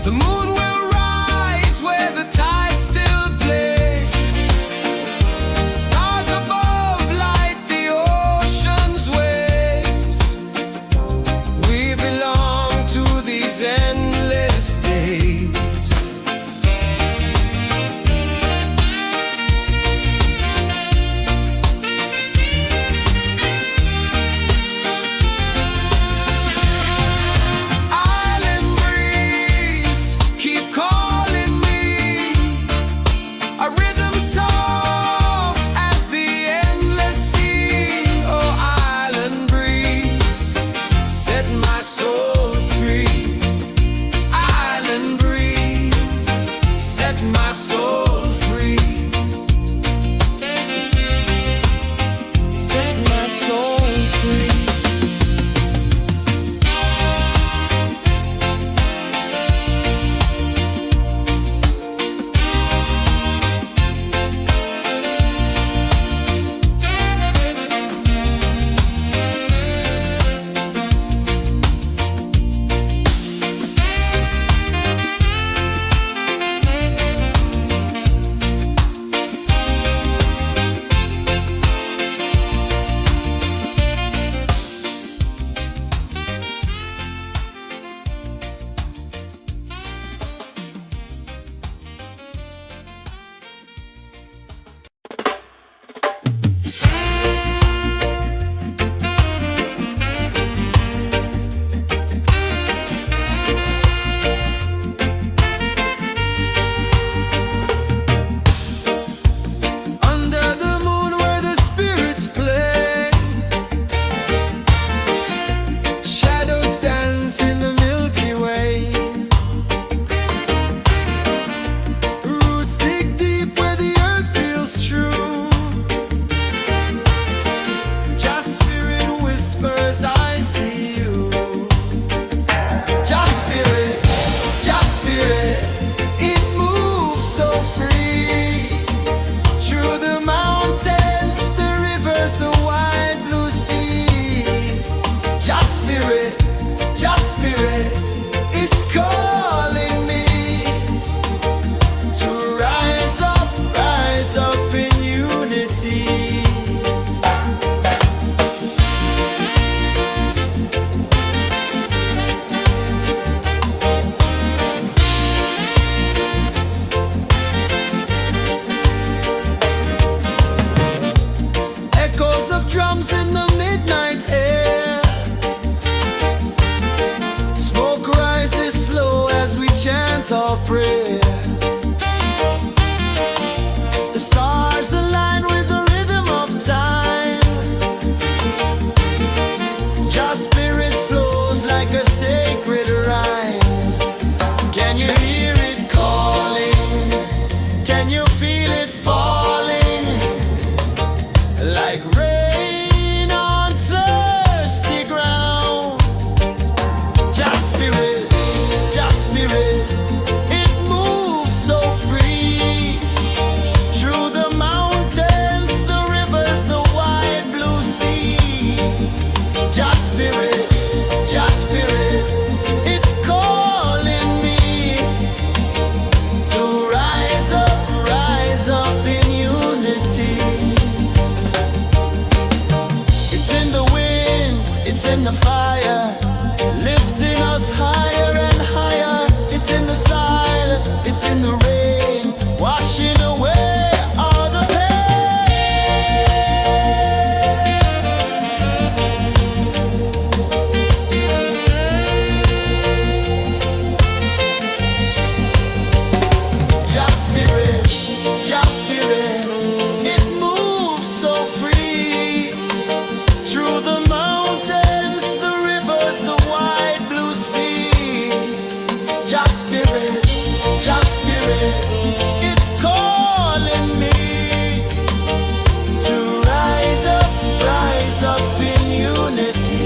The moon will rise where the tide still plays. Stars above light the ocean's waves. We belong to these endless days. Island breeze, keep calling me. A rhythm soft as the endless sea. Oh, island breeze, set my soul free. Island breeze, set my soul free. Set my soul free. Can you feel it falling like rain on thirsty ground? Just spirit, it moves so free through the mountains, the rivers, the wide blue sea. Just spirit, it's calling me to rise up in unity. It's in the wind, it's in the fire, lifting us higher and higher. It's in the silence, it's in the rain, washing away all the pain. Just spirit, it moves so free through the mountains, the rivers, the wide blue sea. Just spirit, it's calling me to rise up in unity.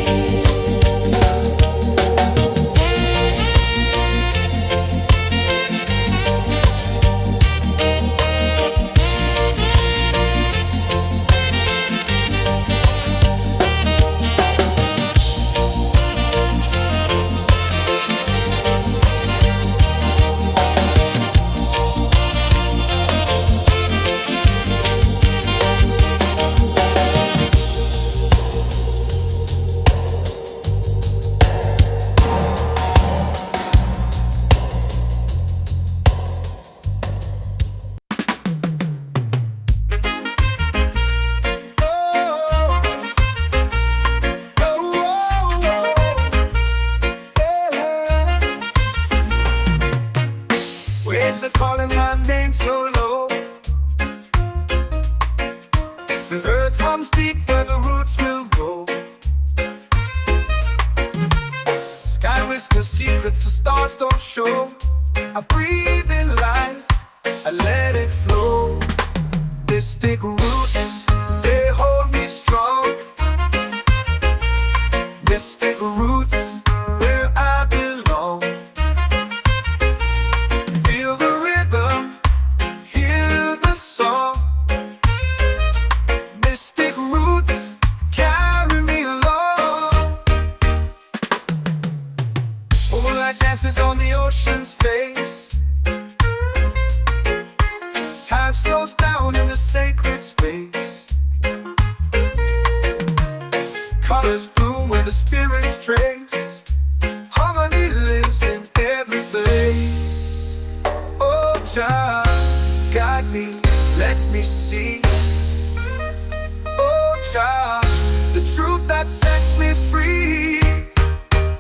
Waves are calling my name so low. The earth hums deep where the roots will grow. Sky whispers secrets the stars don't show. I breathe in life, I let it flow. Mystic roots, they hold me strong. Mystic roots, where I belong. Feel the rhythm, hear the song. Mystic roots, carry me along. Moonlight dances on the ocean's face. Time slows down in the sacred space. Colors bloom where the spirits trace. Harmony lives in every place. Oh, child, guide me, let me see. Oh, child, the truth that sets me free.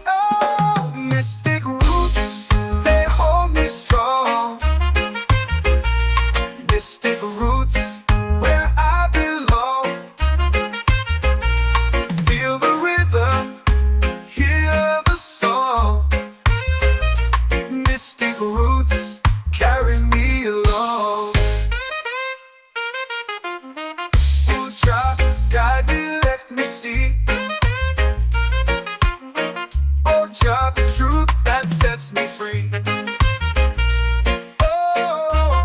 Oh, mystic roots, they hold me strong. Mystic roots, where I belong. Feel the rhythm, hear the song. Mystic roots, carry me along. Oh, child, guide me, let me see. Oh, child, the truth that sets me free. Oh,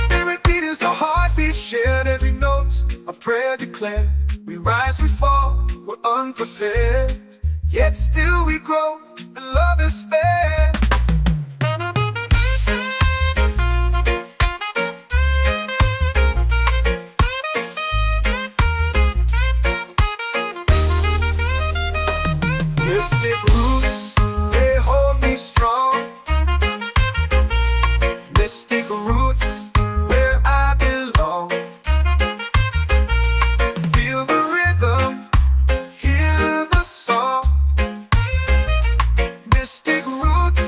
spirit beat is a heartbeat, shared every note, a prayer declared. We rise, we fall, we're unprepared, yet still we grow, and love is spared. Mystic roots, they hold me strong. Mystic roots, where I belong. Feel the rhythm, hear the song. Mystic roots,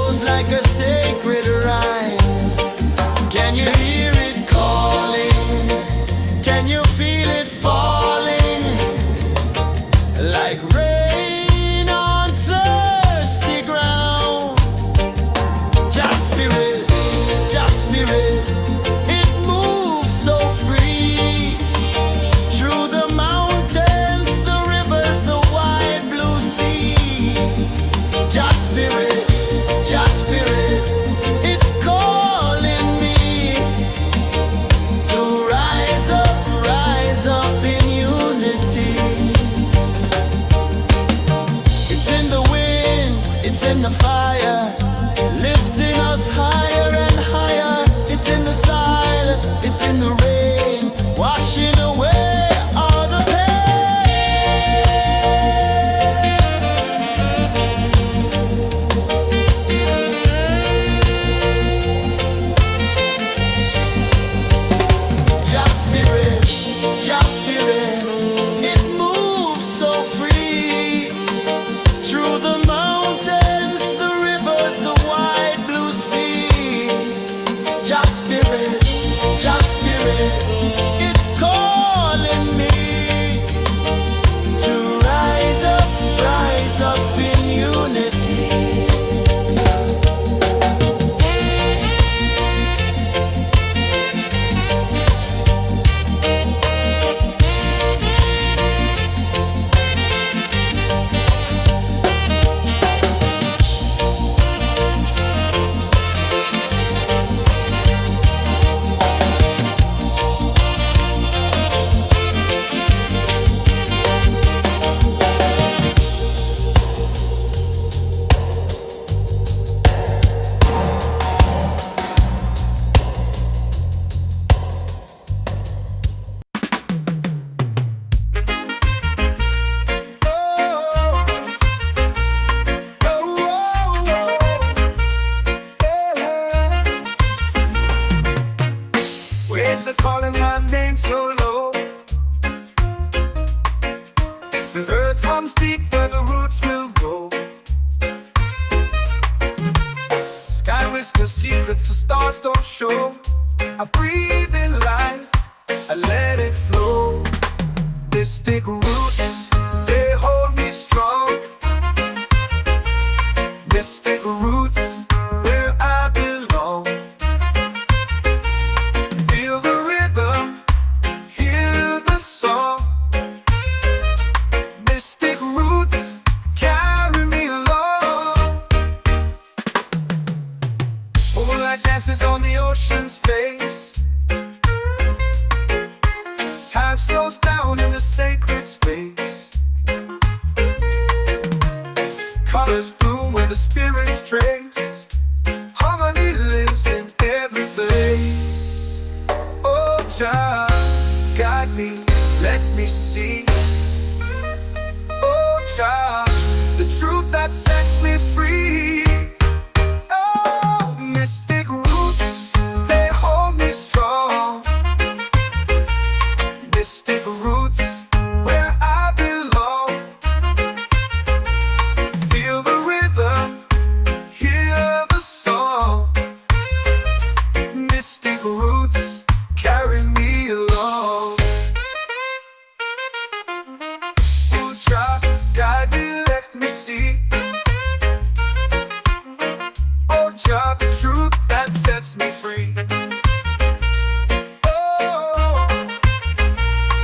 flows like a sacred rhyme. Can you hear it calling? Can you feel it falling? Like rain on thirsty ground. Just spirit, it moves so free. Through the mountains, the rivers, the wide blue sea. Just spirit, it's calling me to rise up in unity. It's in the wind, it's in the fire, lifting us higher and higher. It's in the silence, it's in the rain, washing away all the Just spirit, it moves so free. Through the mountains, the rivers, the wide blue sea. Just spirit, it's calling me to rise up in unity. Waves are calling my name so low. The earth hums deep where the roots will go. Sky whispers secrets the stars don't show. I breathe in life, I let it flow. Mystic roots, they hold me strong. Mystic roots, where I belong. Feel the rhythm, hear the song. Mystic roots, carry me along. Moonlight dances on the ocean's face. Time slows down in the sacred space. Colors bloom where the spirits trace. Harmony lives in every face. Oh, Jah, guide me, let me see. Oh, Jah, the truth that sets me free. Oh, mystic roots, they hold me strong. Mystic roots, where I belong. Feel the rhythm, hear the song. Mystic roots, carry me along. Oh, Jah, guide me, let me see. Oh, Jah, the truth that sets me free. Oh,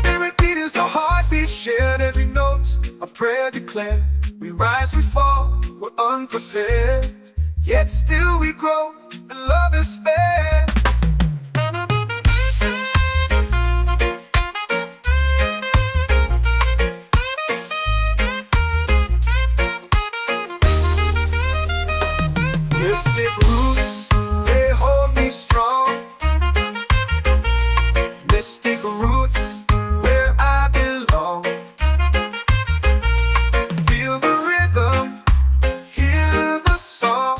spirit beat is a heartbeat, shared every note, a prayer declared. We rise, we fall, we're unprepared, yet still we grow, and love is spared. Mystic roots, they hold me strong. Mystic roots, where I belong. Feel the rhythm, hear the song.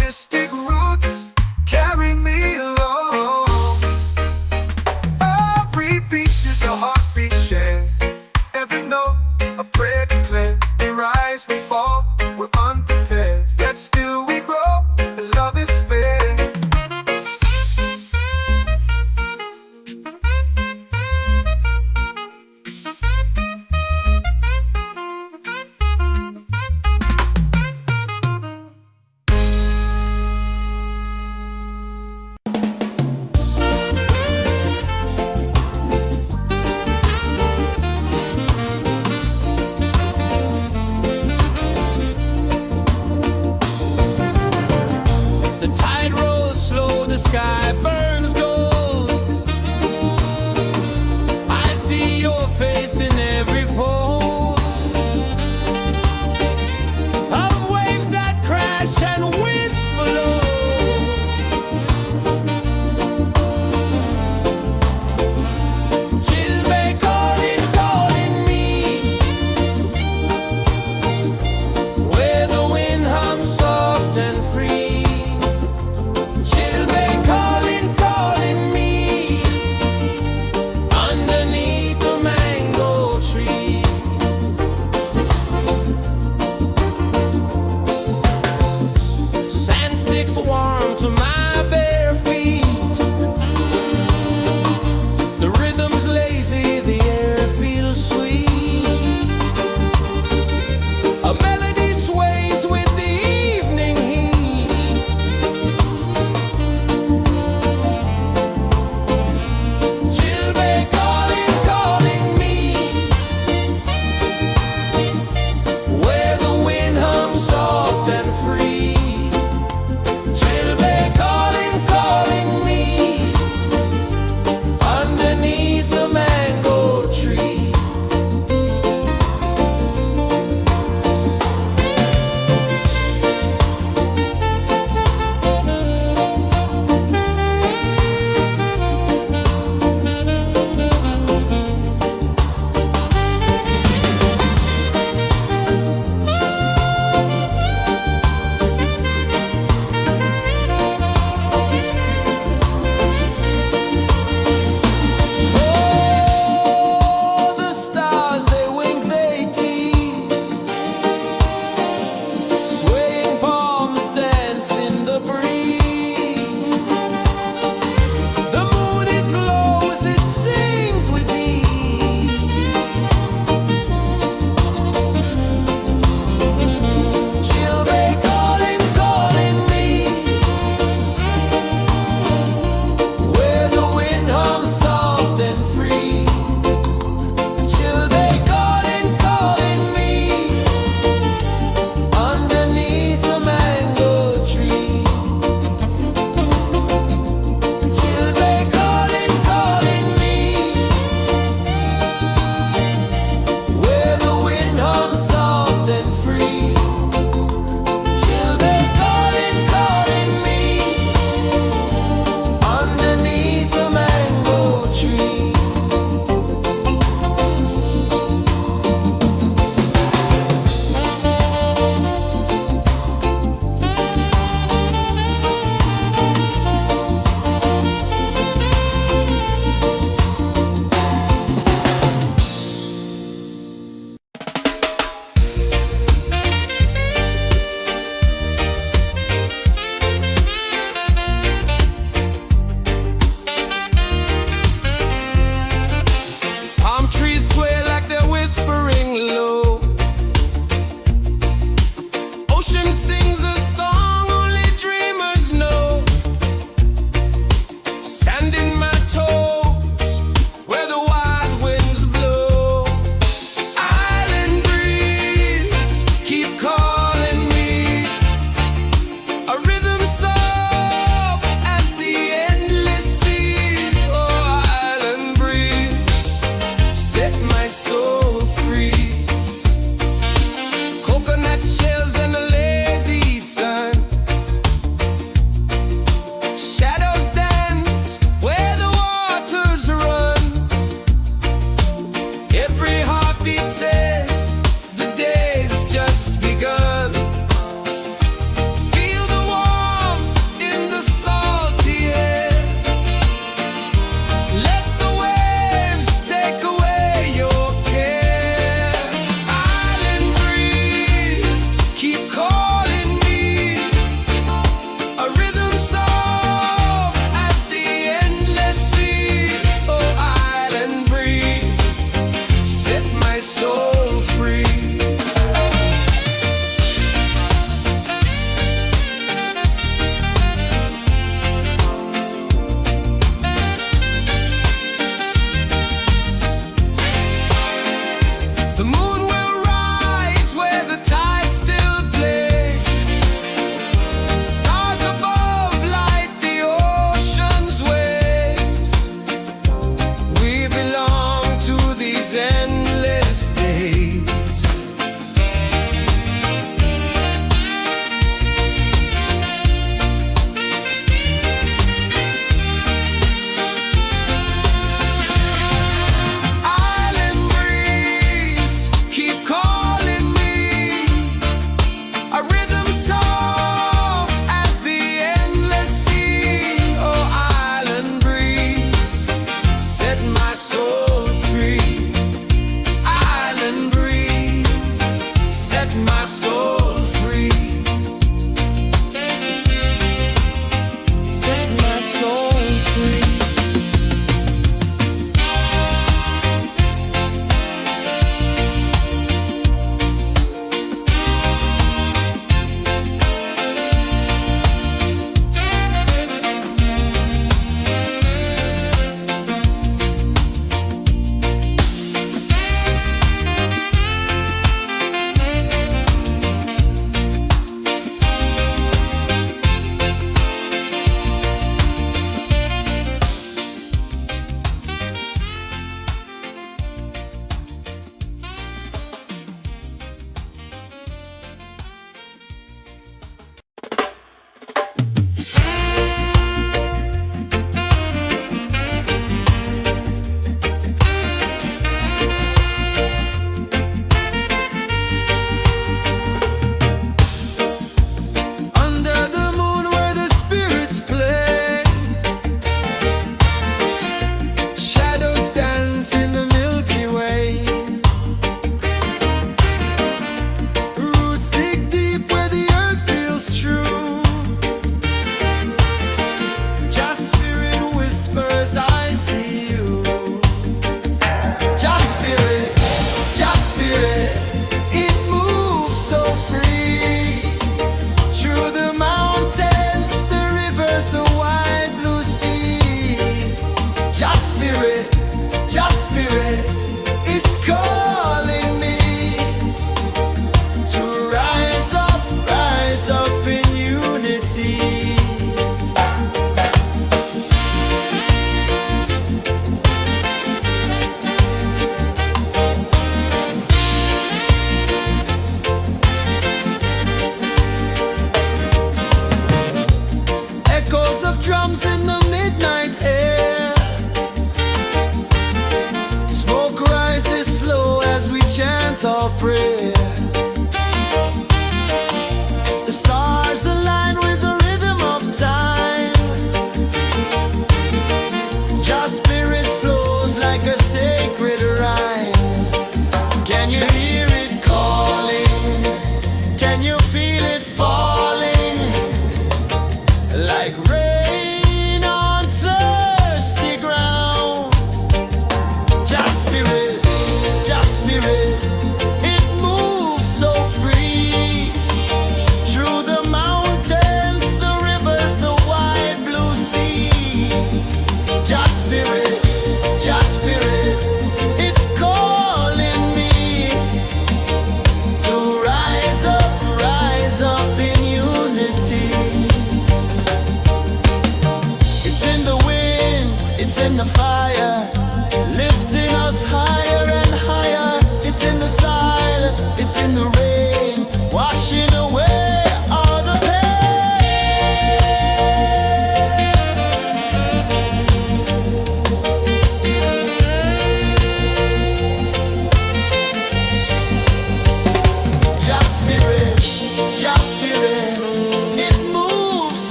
Mystic roots.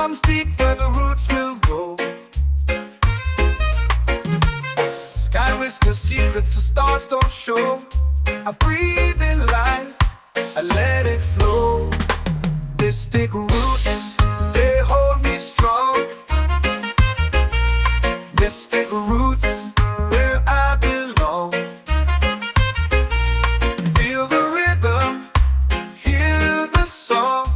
comes deep where the roots will go. Sky whispers secrets the stars don't show. I breathe in life, I let it flow. Mystic roots, they hold me strong. Mystic roots, where I belong. Feel the rhythm, hear the song.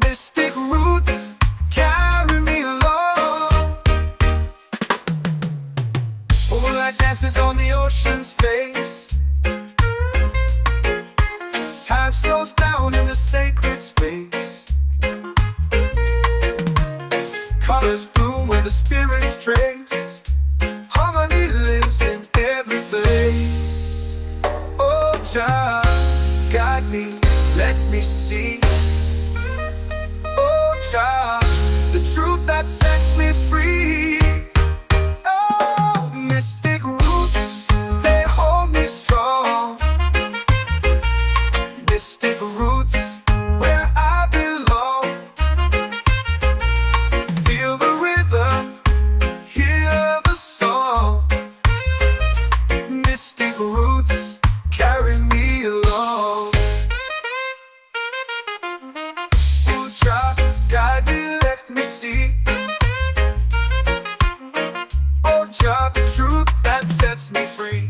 Mystic roots, carry me along. Moonlight dances on the ocean's face. Time slows down in the sacred space. Colors bloom where the spirits trace. Harmony lives in every place. Oh, child, guide me, let me see. Oh, child, the truth that sets me free. Oh, mystic roots, they hold me strong. Mystic roots, where I belong. Feel the rhythm, hear the song. Mystic roots, carry me along. Oh, child, guide me, let me see. Oh, child, the truth that sets me free.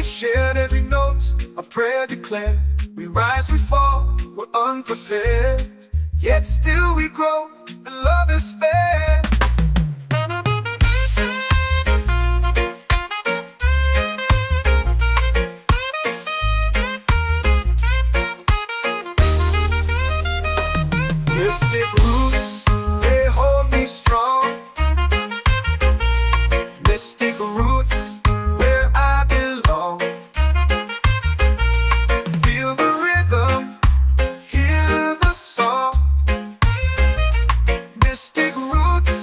Shared every note, a prayer declared. We rise, we fall, we're unprepared. Yet still we grow, and love is spared. Mystic roots, they hold me strong. Mystic roots, where I belong. Feel the rhythm, hear the song. Mystic roots,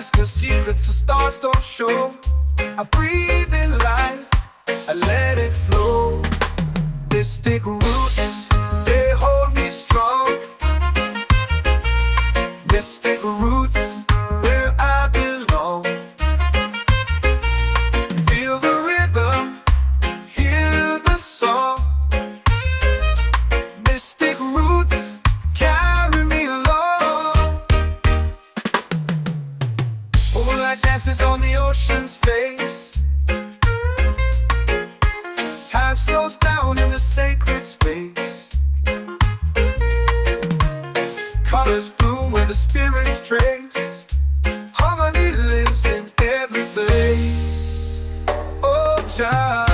whisper secrets the stars don't show. I breathe in life, I let it flow. Mystic roots, they hold me strong. Mystic roots, where I belong. Feel the rhythm, hear the song. Mystic roots, carry me along. Moonlight dances on the ocean's face. Time slows down in the sacred space. Colors bloom where the spirits trace. Harmony lives in every place. Oh, Jah,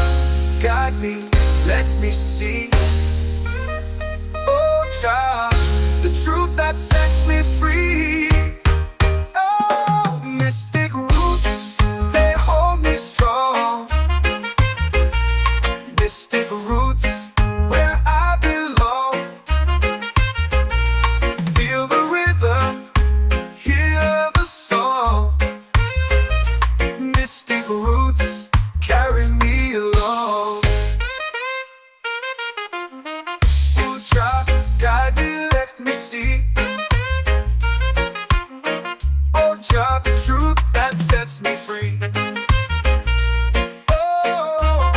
guide me, let me see. Oh, Jah, the truth that sets me free. Oh, mystic roots, they hold me strong. Mystic roots, where I belong. Feel the rhythm, hear the song. Mystic roots, carry me along. Oh, Jah, guide me, let me see. Oh, Jah, the truth that sets me free. Oh,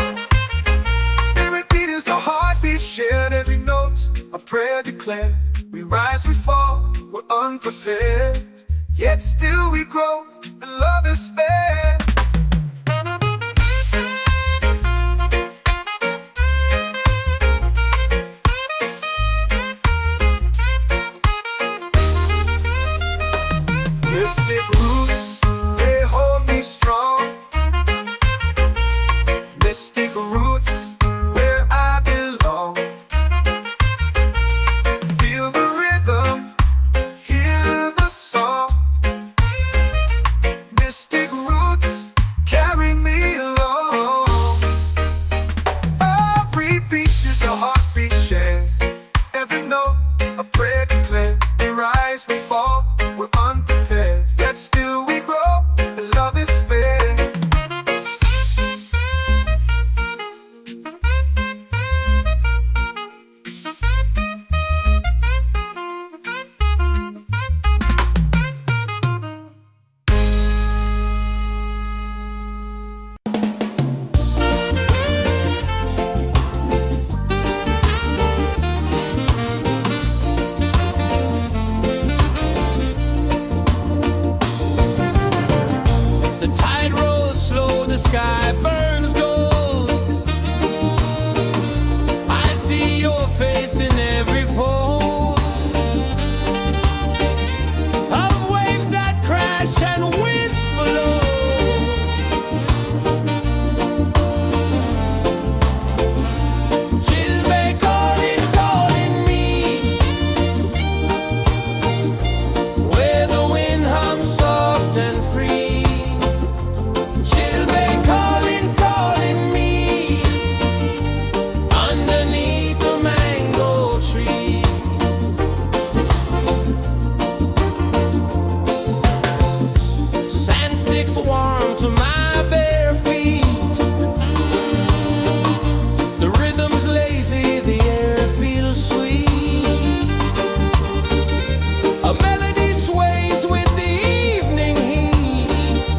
every beat is a heartbeat shared, every note a prayer declared. We rise, we fall, we're unprepared, yet still we grow, and love is spared. Mystic roots, they hold me strong. Mystic roots, where I belong. Feel the rhythm, hear the song. Mystic roots, carry me along. Every beat is a heartbeat shared, every note a prayer declared. We rise, we fall, we're unprepared, yet still we grow, and love is spared. The tide rolls slow, the sky burns gold. I see your face in every fold of waves that crash and whisper low. She'll be calling, calling me, where the wind hums soft and free. She'll be calling, calling me, underneath the mango tree. Sand sticks warm to my bare feet. The rhythm's lazy, the air feels sweet. A melody sways with the evening heat.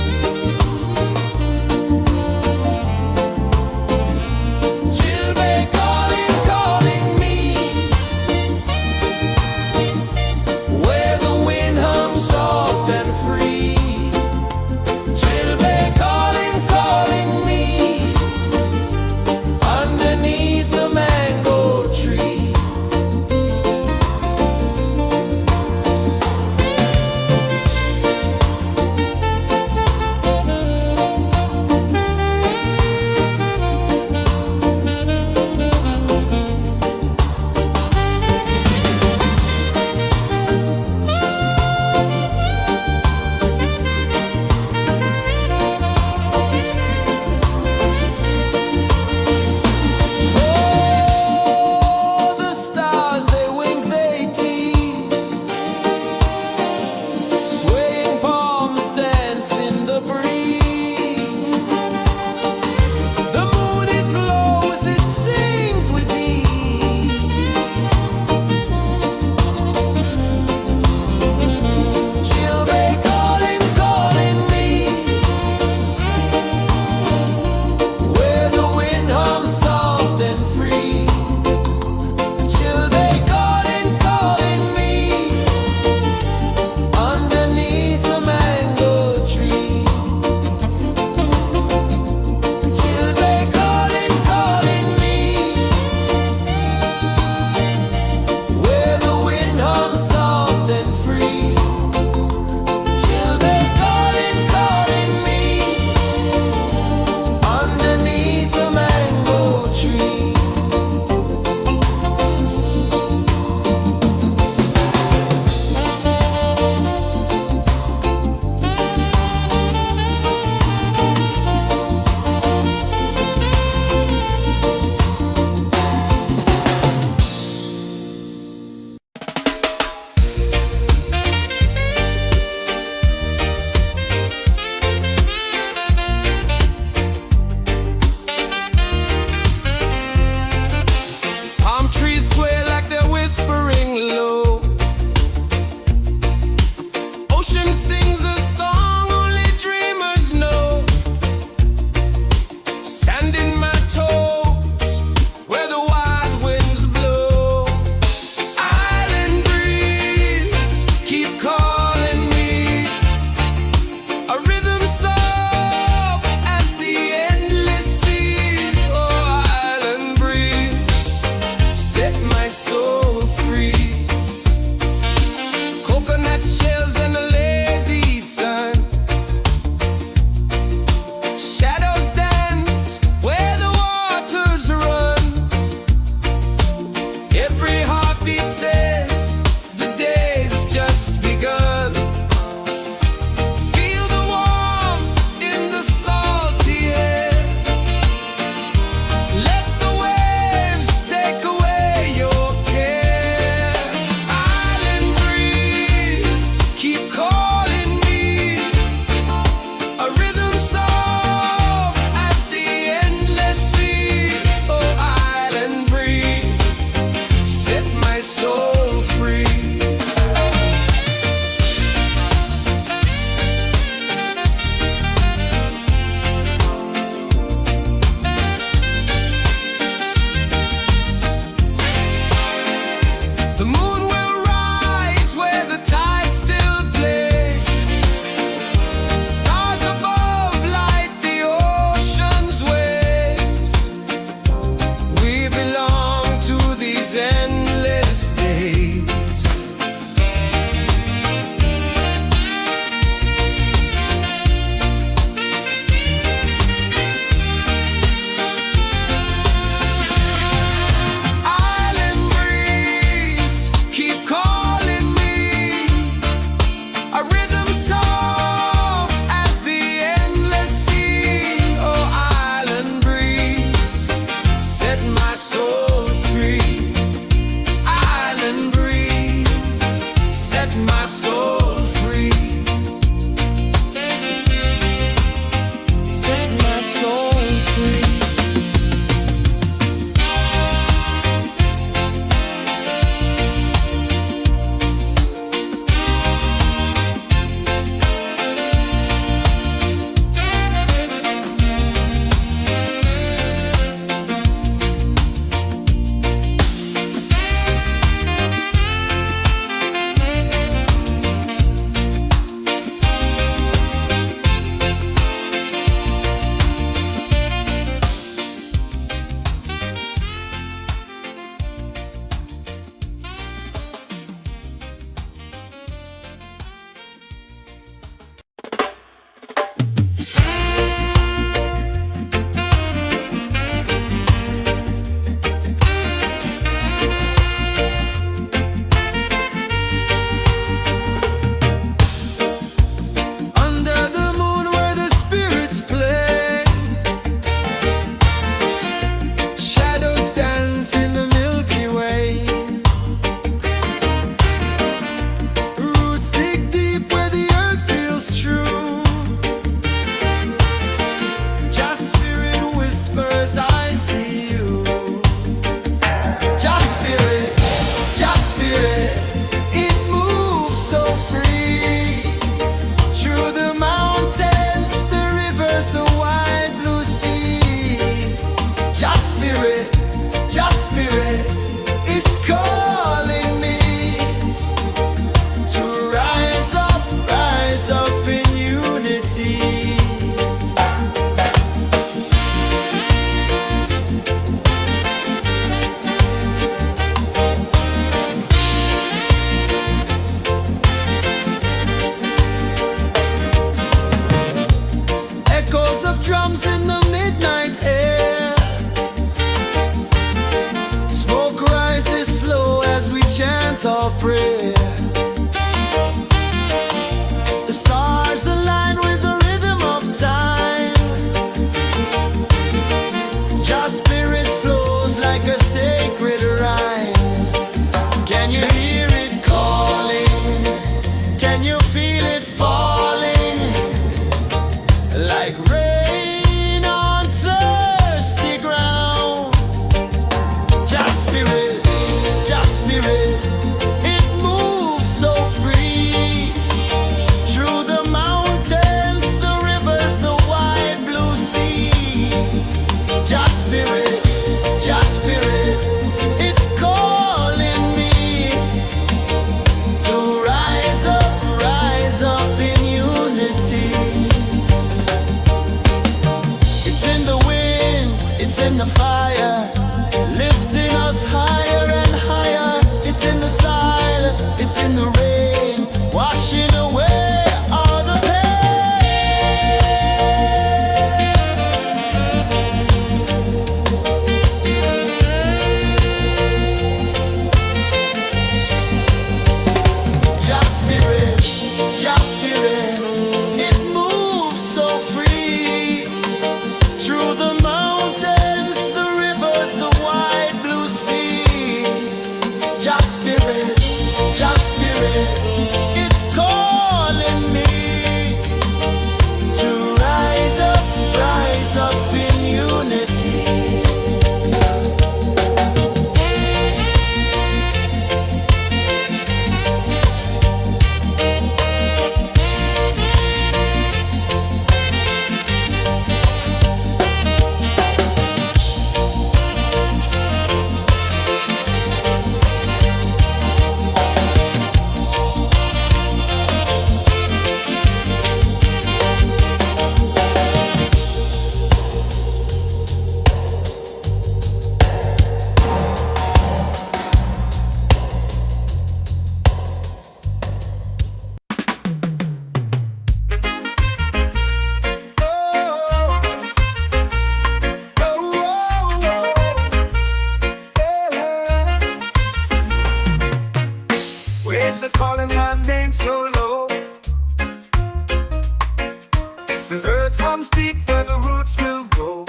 The earth hums deep where the roots will grow.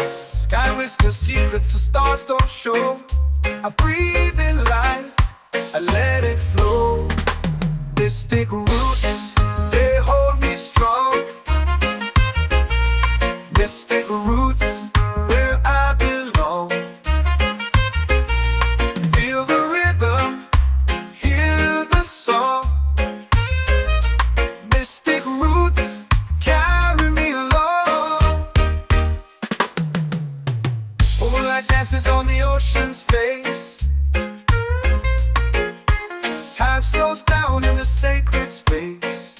Sky whispers secrets the stars don't show. I breathe in life, I let it flow. Mystic roots, they hold me strong. Mystic roots, where I belong. Feel the rhythm, hear the song. Mystic roots, carry me along. Moonlight dances on the ocean's face. Time slows down in the sacred space.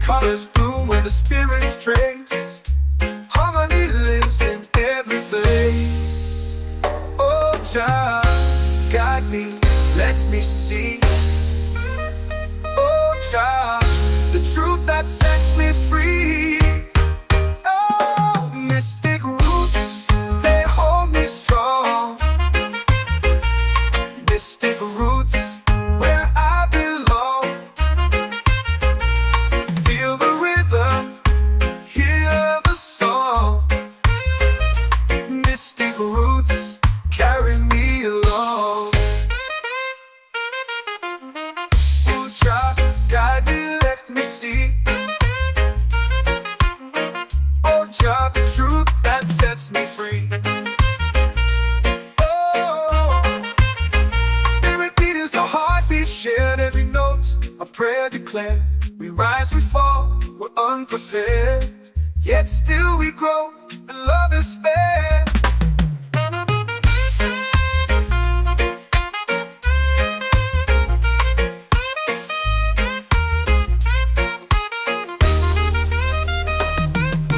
Colors bloom where the spirits trace. Harmony lives in every place. Oh, Jah, guide me, let me see. Oh, Jah, the truth that sets me free. Oh, mystic roots, they hold me strong. Mystic roots, where I belong. Feel the rhythm, hear the song. Mystic roots, carry me along. Oh, Jah, guide me, let me see. Oh, Jah, the truth that sets me free. Shared every note, a prayer declared. We rise, we fall, we're unprepared. Yet still we grow, and love is spared.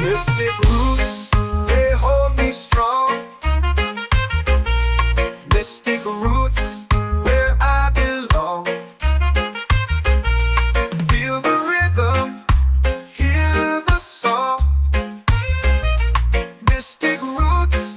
Mystic roots, they hold me strong. Mystic roots, where I belong. Feel the rhythm, hear the song. Mystic roots,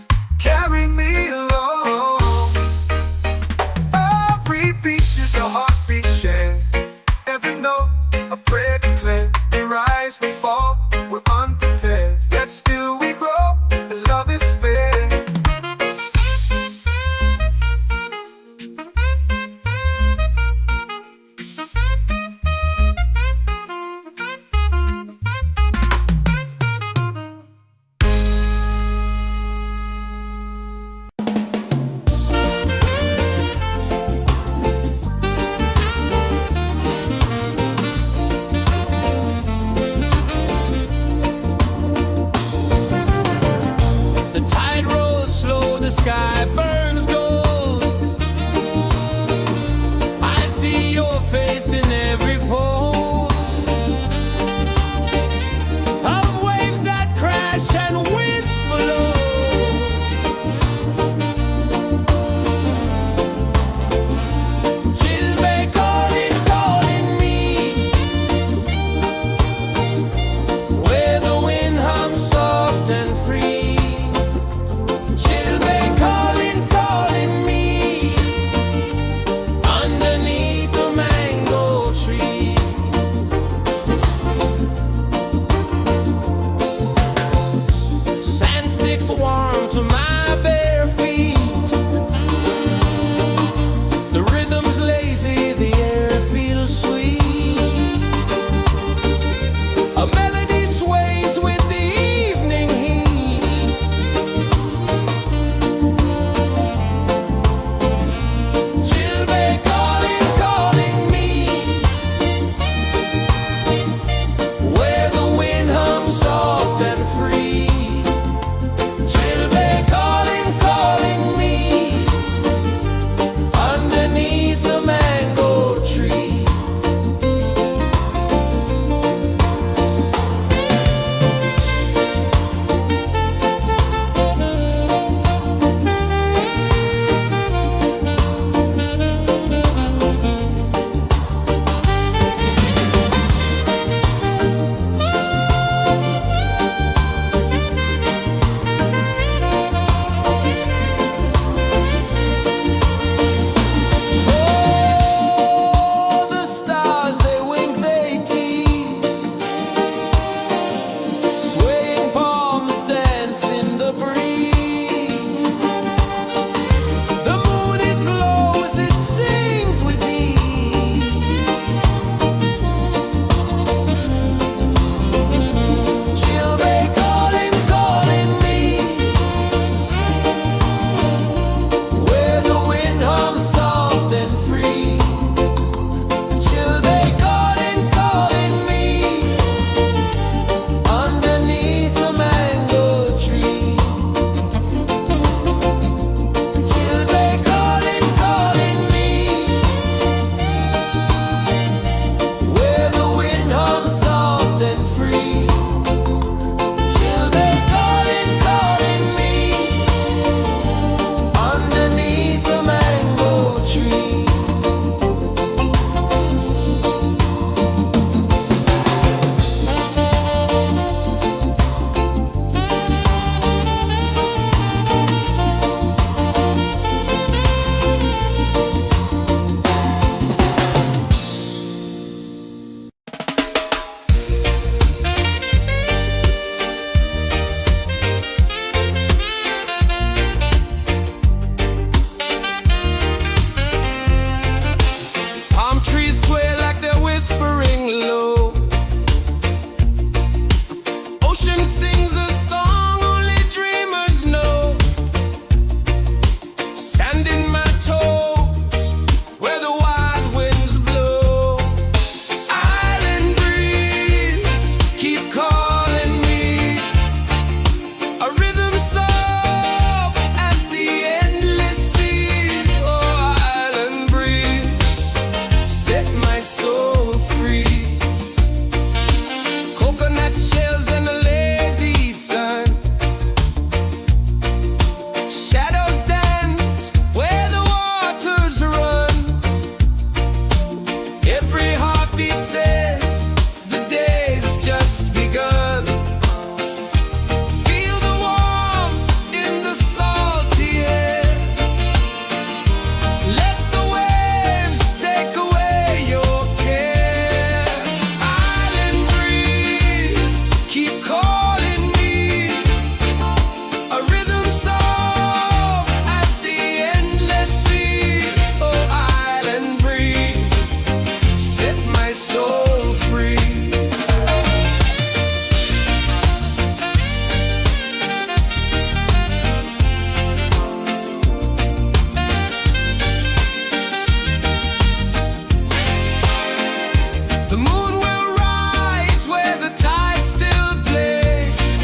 The moon will rise where the tide still plays.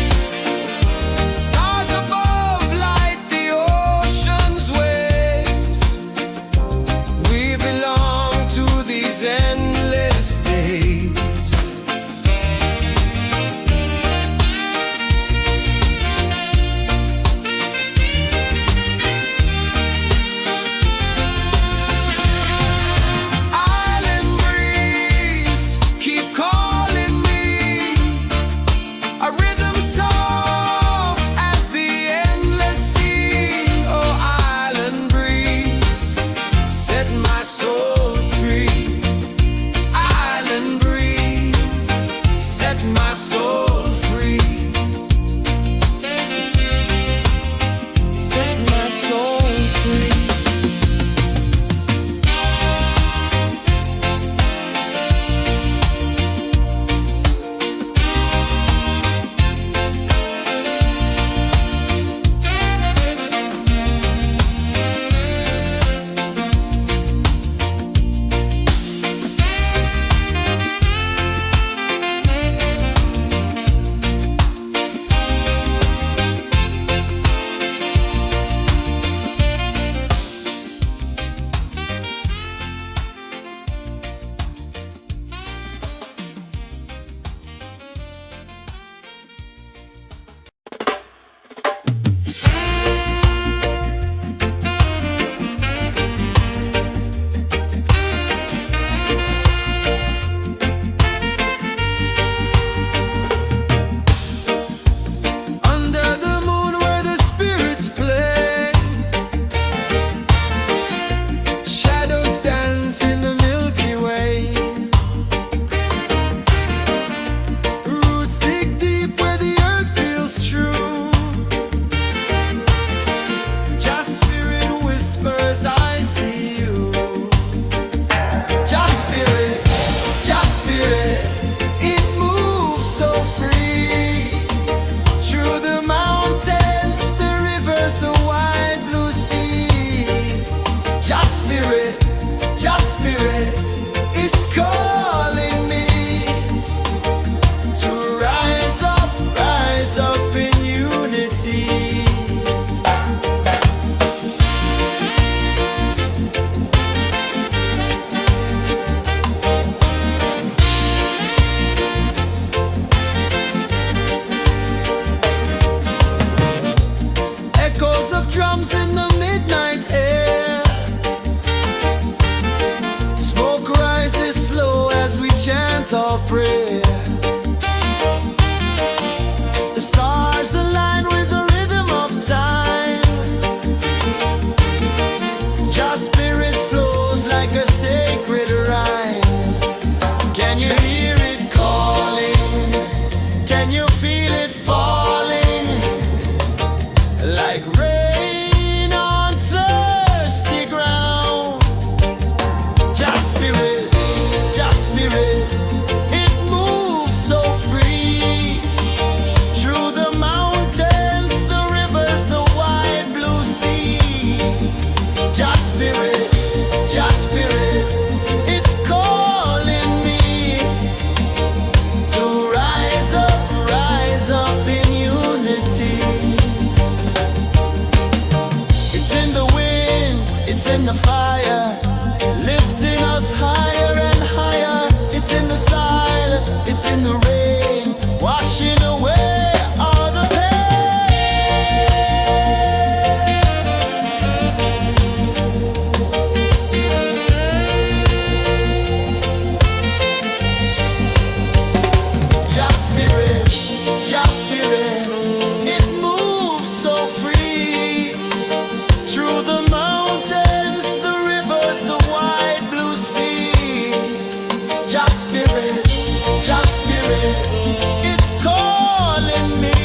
Stars above light the ocean's waves. We belong to these endless days. Our prayer. The stars align with the rhythm of time. Your spirit flows like a sacred rhyme. Can you hear it calling? Can you feel it falling? Like rain on thirsty ground. Your spirit, your spirit. In the fire, lifting us higher and higher. It's in the silence, it's in the rain, washing away all the Just spirit, just spirit, it moves so free through the mountains, the rivers, the wide blue sea. Just spirit, it's calling me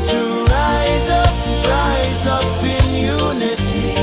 to rise up in unity.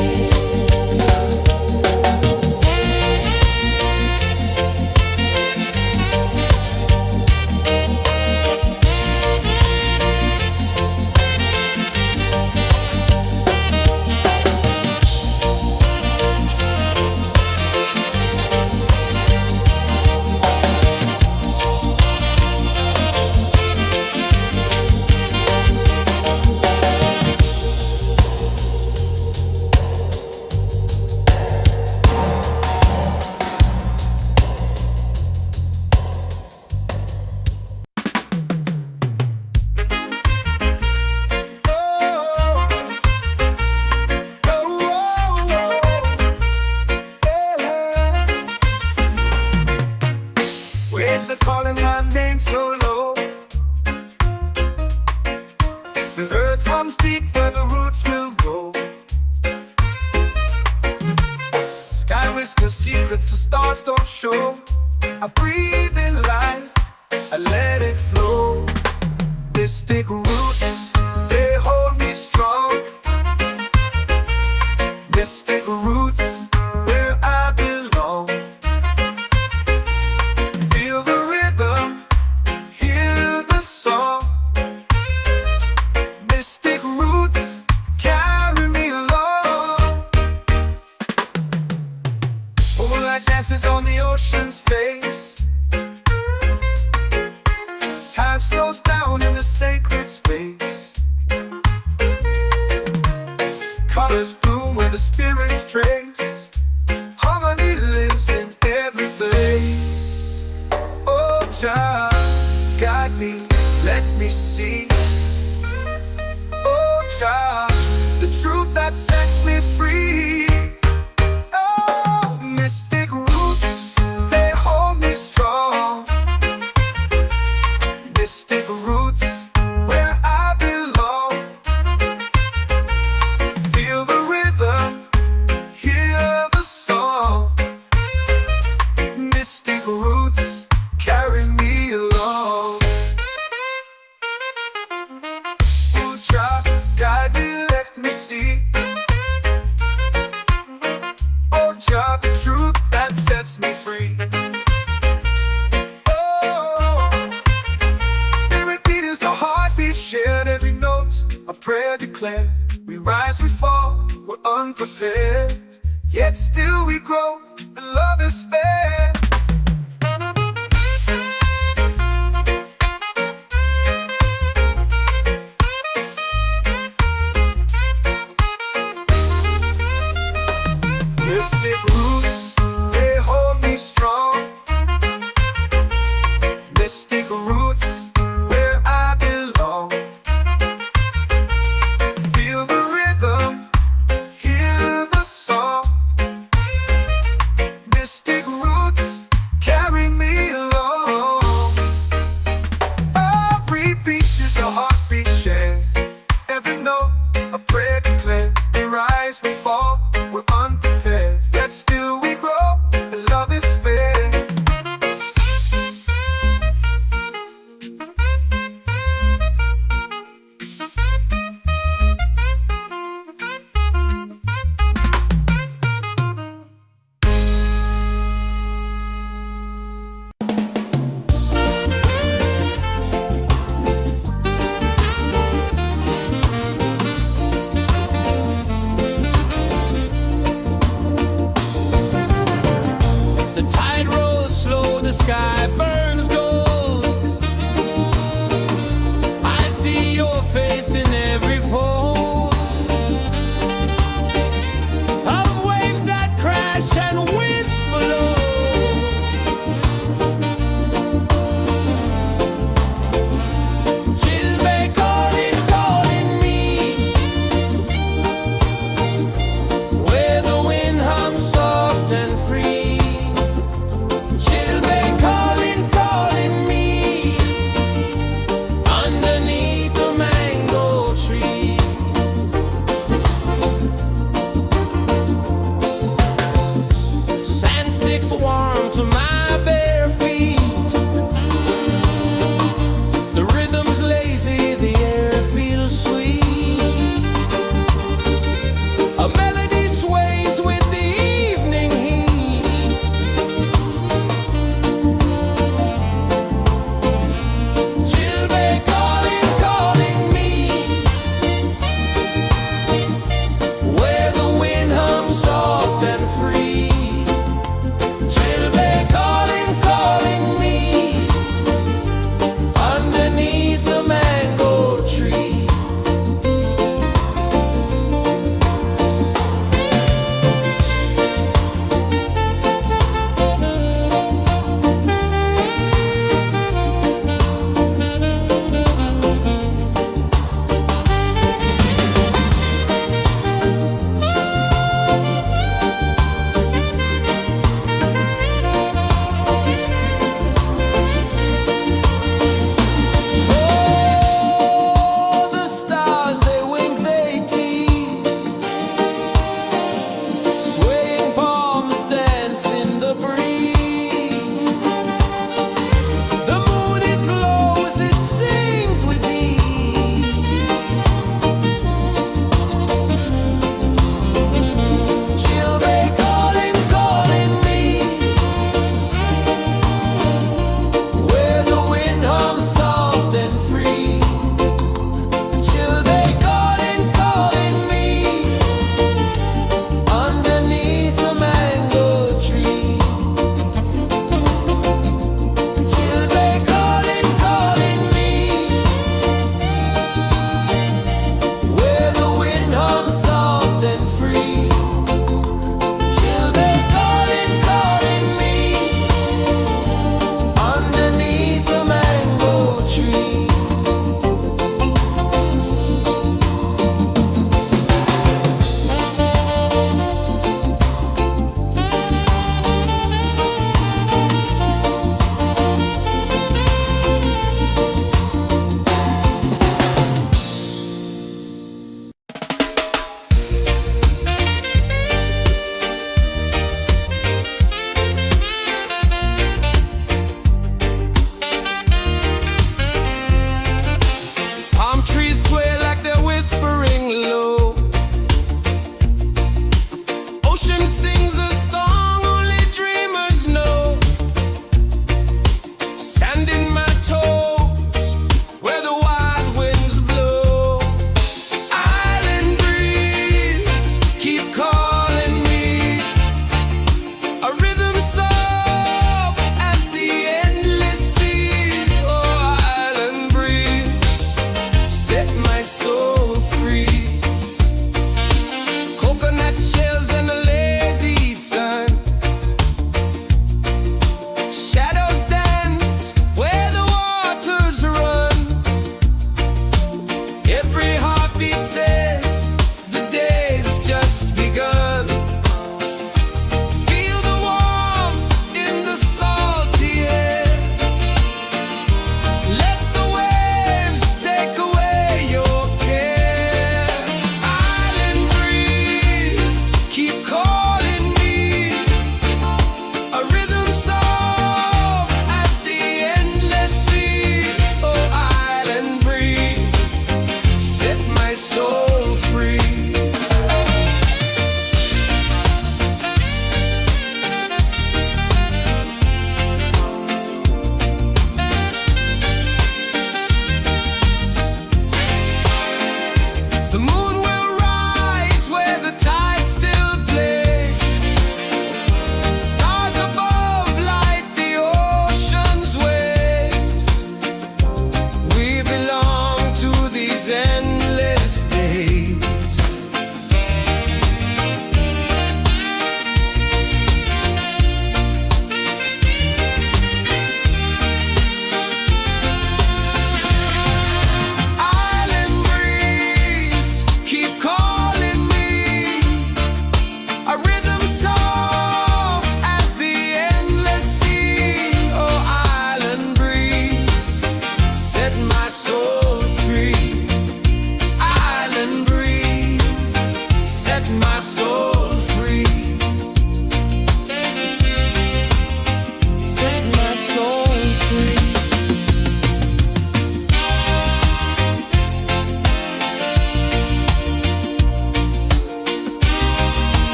waves are calling my name so low. The earth comes deep where the roots will go. Sky whispers secrets the stars don't show. I breathe in life, I let it flow. Mystic roots, they hold me strong. Mystic roots, where I belong. Feel the rhythm, hear the song. Mystic roots, carry me along. Moonlight dances on the ocean's face. Time slows down in the sacred space. Colors bloom where the spirits trace. Harmony lives in every place. Oh, child, guide me, let me see. Oh, child, the truth that sets me free. Oh, mystic roots, they hold me strong. Mystic roots, where I belong. Feel the rhythm, hear the song. Mystic roots, carry me along. Oh, child, guide me, let me see. Oh, child, the truth that sets me free. Shared every note, a prayer declared. We rise, we fall, we're unprepared. Yet still we grow, and love is spared. Mystic roots, they hold me strong. Mystic roots, where I belong. Feel the rhythm, hear the song. Mystic roots, carry me along. Every beat is a heartbeat shared. Every note, a prayer declared. We rise, we fall, we're unprepared. Yet still we grow, and love is spared. The tide rolls slow, the sky burns gold. I see your face in every fold of waves that crash and whisper low. Chilbay calling, calling me, where the wind hums soft and free. Chilbay calling,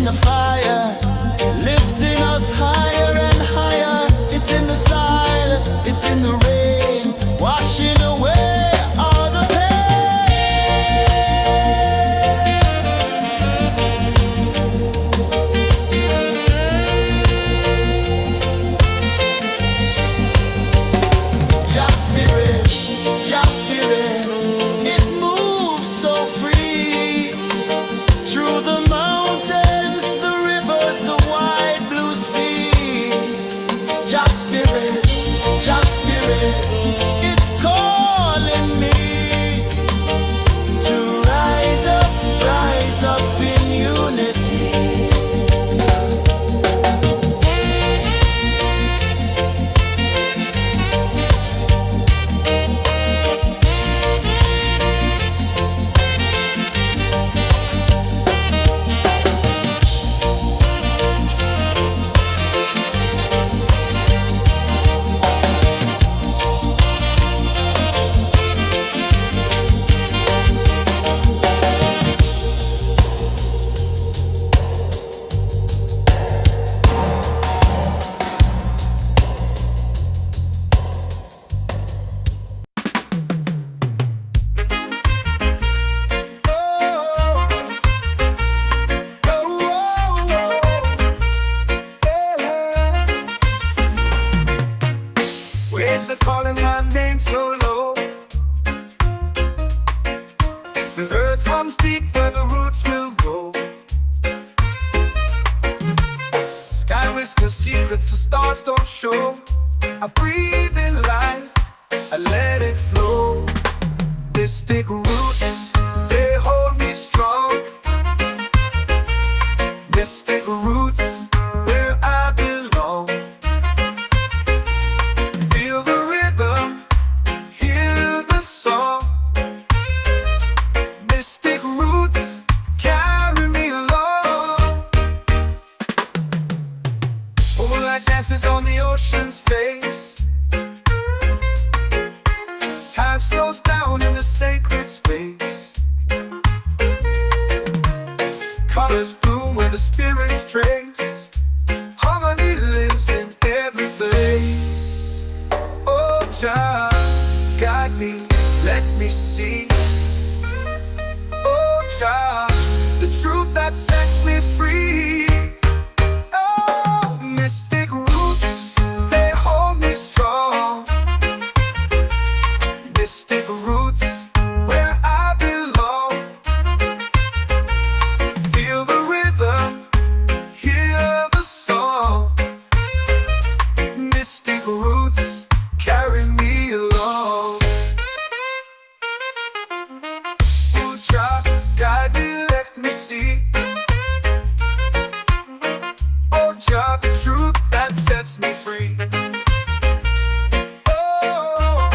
the fire, lifting us higher and higher. It's in the silence, it's in the rain, washing away all the Just spirit, it moves so free through the mountains, the rivers, the wide blue sea. Just spirit, it's calling me to rise up in unity. Waves are calling my name so low. The earth hums deep where the roots will go. Sky whispers secrets the stars don't show. I breathe in life, I let it flow. Mystic roots, they hold me strong. Mystic roots, where I belong. Feel the rhythm, hear the song. Mystic roots, carry me along. Moonlight dances on the ocean's face. Time slows down in the sacred space. Colors bloom where the spirits trace. Harmony lives in every place. Oh, child, guide me, let me see. Oh, child, the truth that sets me free. Oh, mystic roots, they hold me strong. Mystic roots, where I belong. Feel the rhythm, hear the song. Mystic roots, carry me along. Oh, child, guide me, let me see. Oh, child, the truth that sets me free. Oh,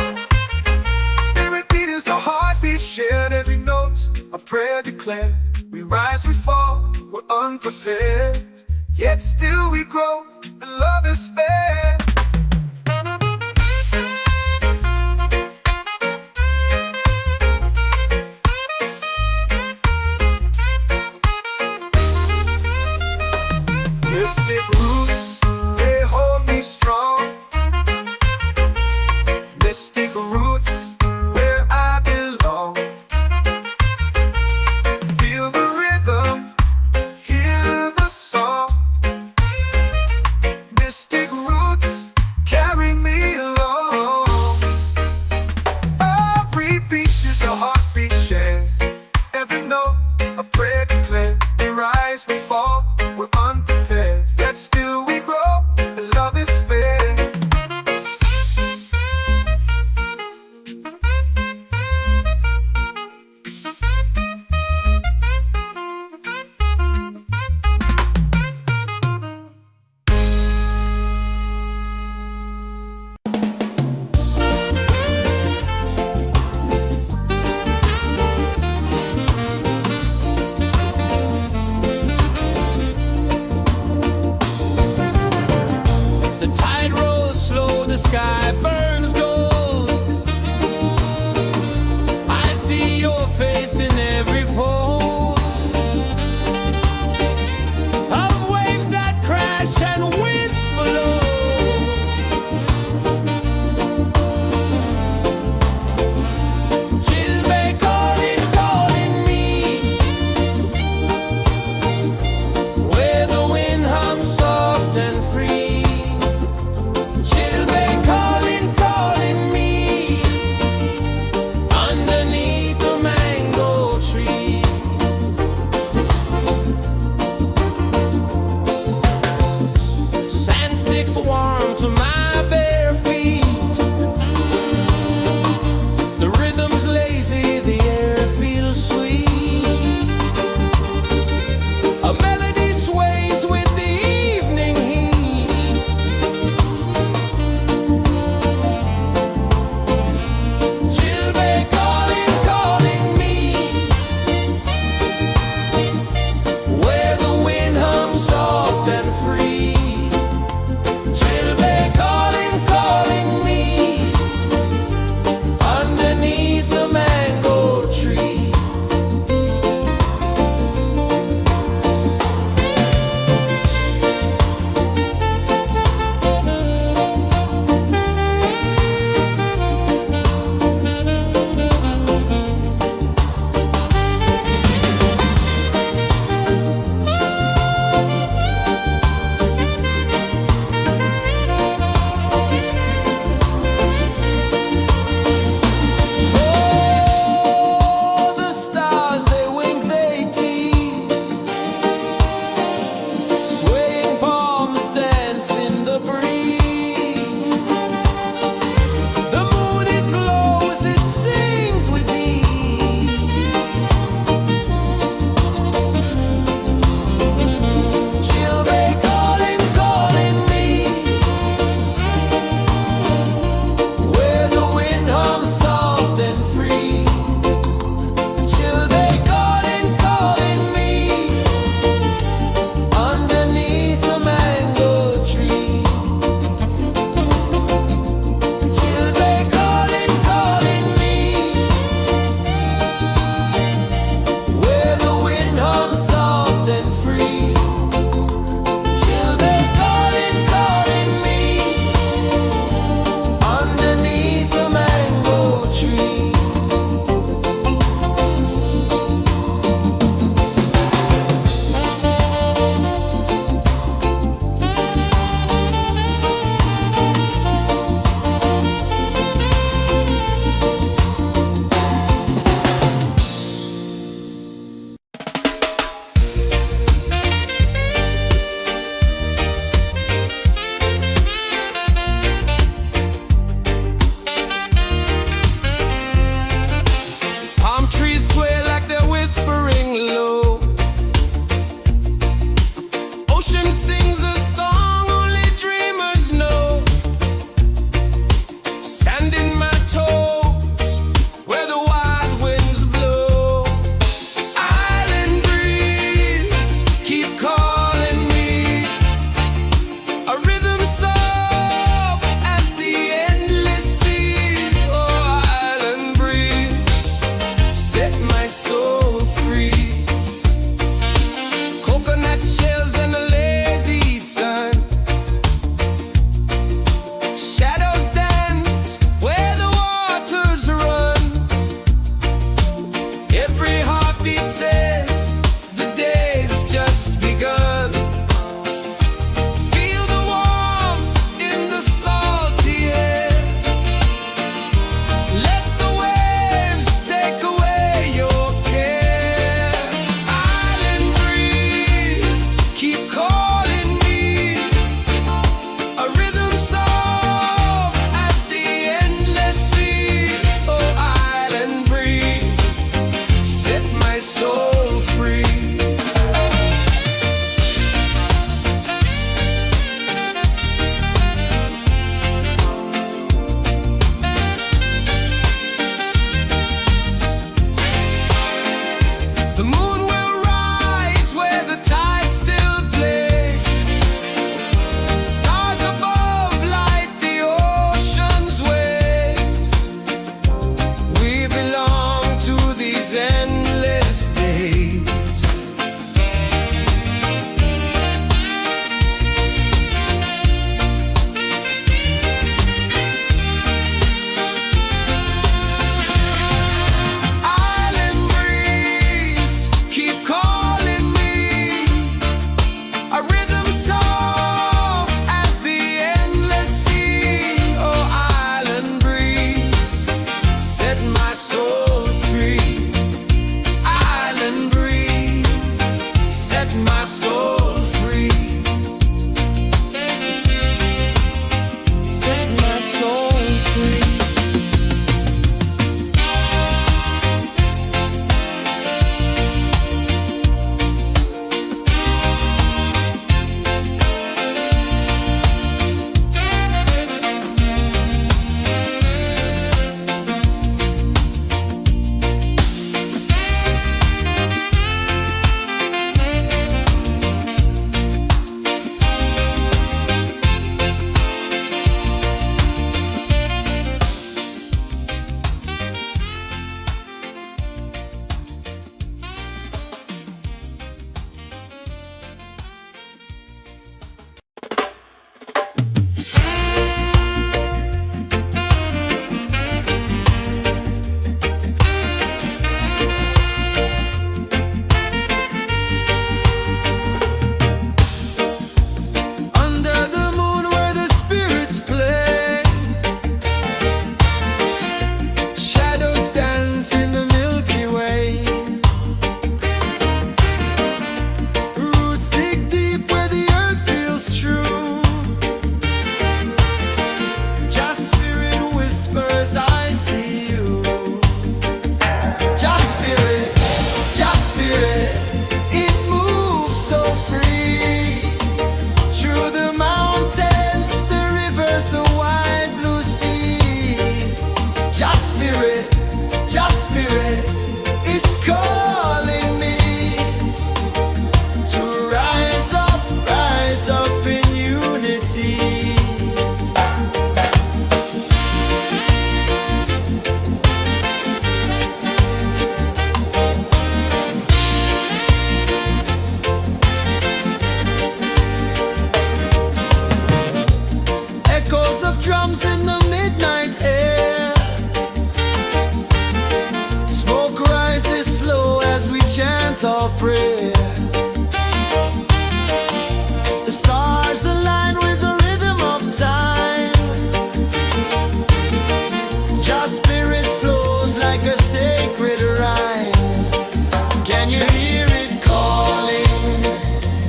every beat is a heartbeat shared, every note a prayer declared. We rise, we fall, we're unprepared, yet still we grow, and love is spared. Mystic roots, they hold me strong. Mystic roots, where I belong. Feel the rhythm, hear the song. Mystic roots, carry me along. Every beat is a heartbeat shared, every note a prayer declared. We rise, we fall, we're unprepared, yet still we grow. The moon will rise where the tide still plays. Stars above light the ocean's waves. We belong to these endless days. Island breeze, keep calling me. A rhythm soft as the endless sea. Oh, island breeze, set my soul free. Island breeze, set my soul free. Set my soul free. Under the moon where the spirits play, shadows dance in the Milky Way. Roots dig deep where the earth feels true. Just spirit whispers, I see you. Just spirit, it moves so free. Through the mountains, the rivers, the wide blue sea. Just spirit, it's calling me to rise up in unity. Echoes of drums in the midnight air. Smoke rises slow as we chant our prayer. The stars align with the rhythm of time. Just spirit flows like a sacred rhyme. Can you hear it calling?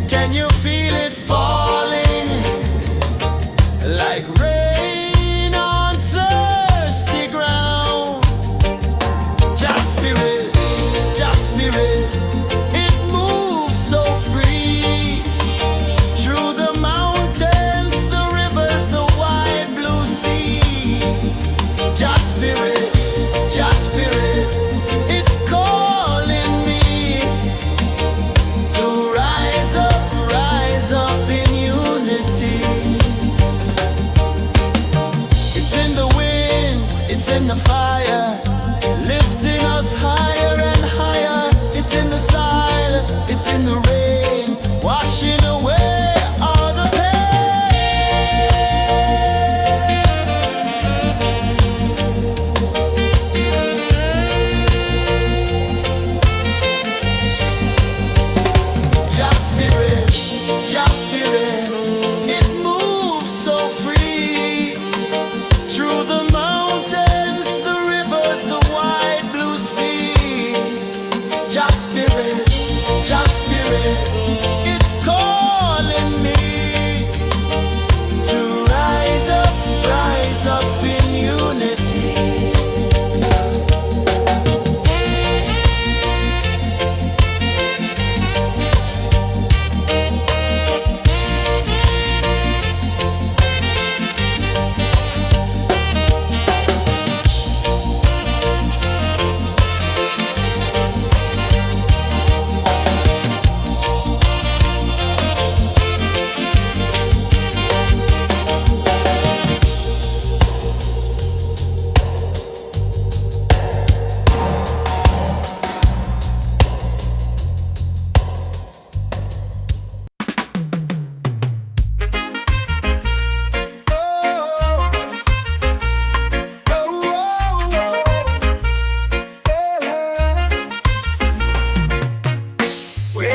Can you feel it falling? Like rain on thirsty ground. Just spirit, it moves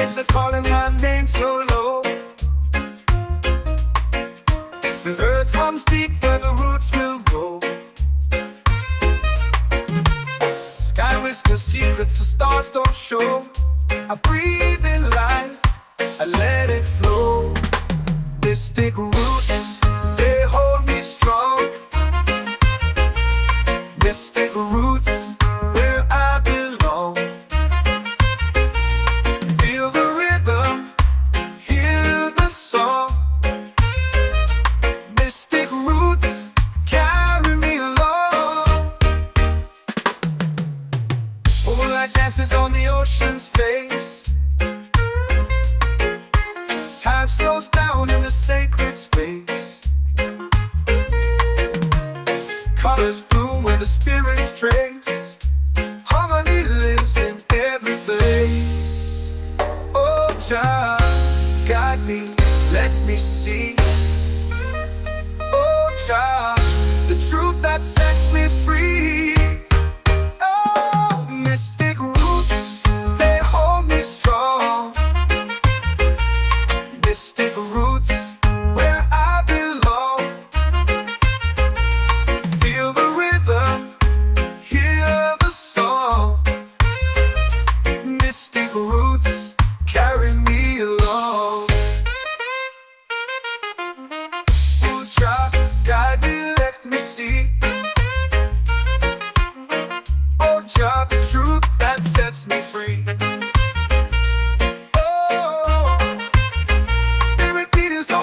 waves are calling my name so low. The earth hums deep where the roots will go. Sky whispers secrets the stars don't show. I breathe in life, I let it flow. Mystic roots, they hold me strong. Mystic roots, where I belong. Feel the rhythm, hear the song. Mystic roots, carry me along. Moonlight dances on the ocean's face. Time slows down in the sacred space. Colors bloom where the spirits trace. Harmony lives in every place. Oh, Jah, guide me, let me see. Oh, Jah, the truth that sets me free. Oh, mystic roots, they hold me strong. Mystic roots, where I belong. Feel the rhythm, hear the song. Mystic roots, carry me along. Oh, Jah, guide me, let me see. Oh, Jah, the truth that sets me free.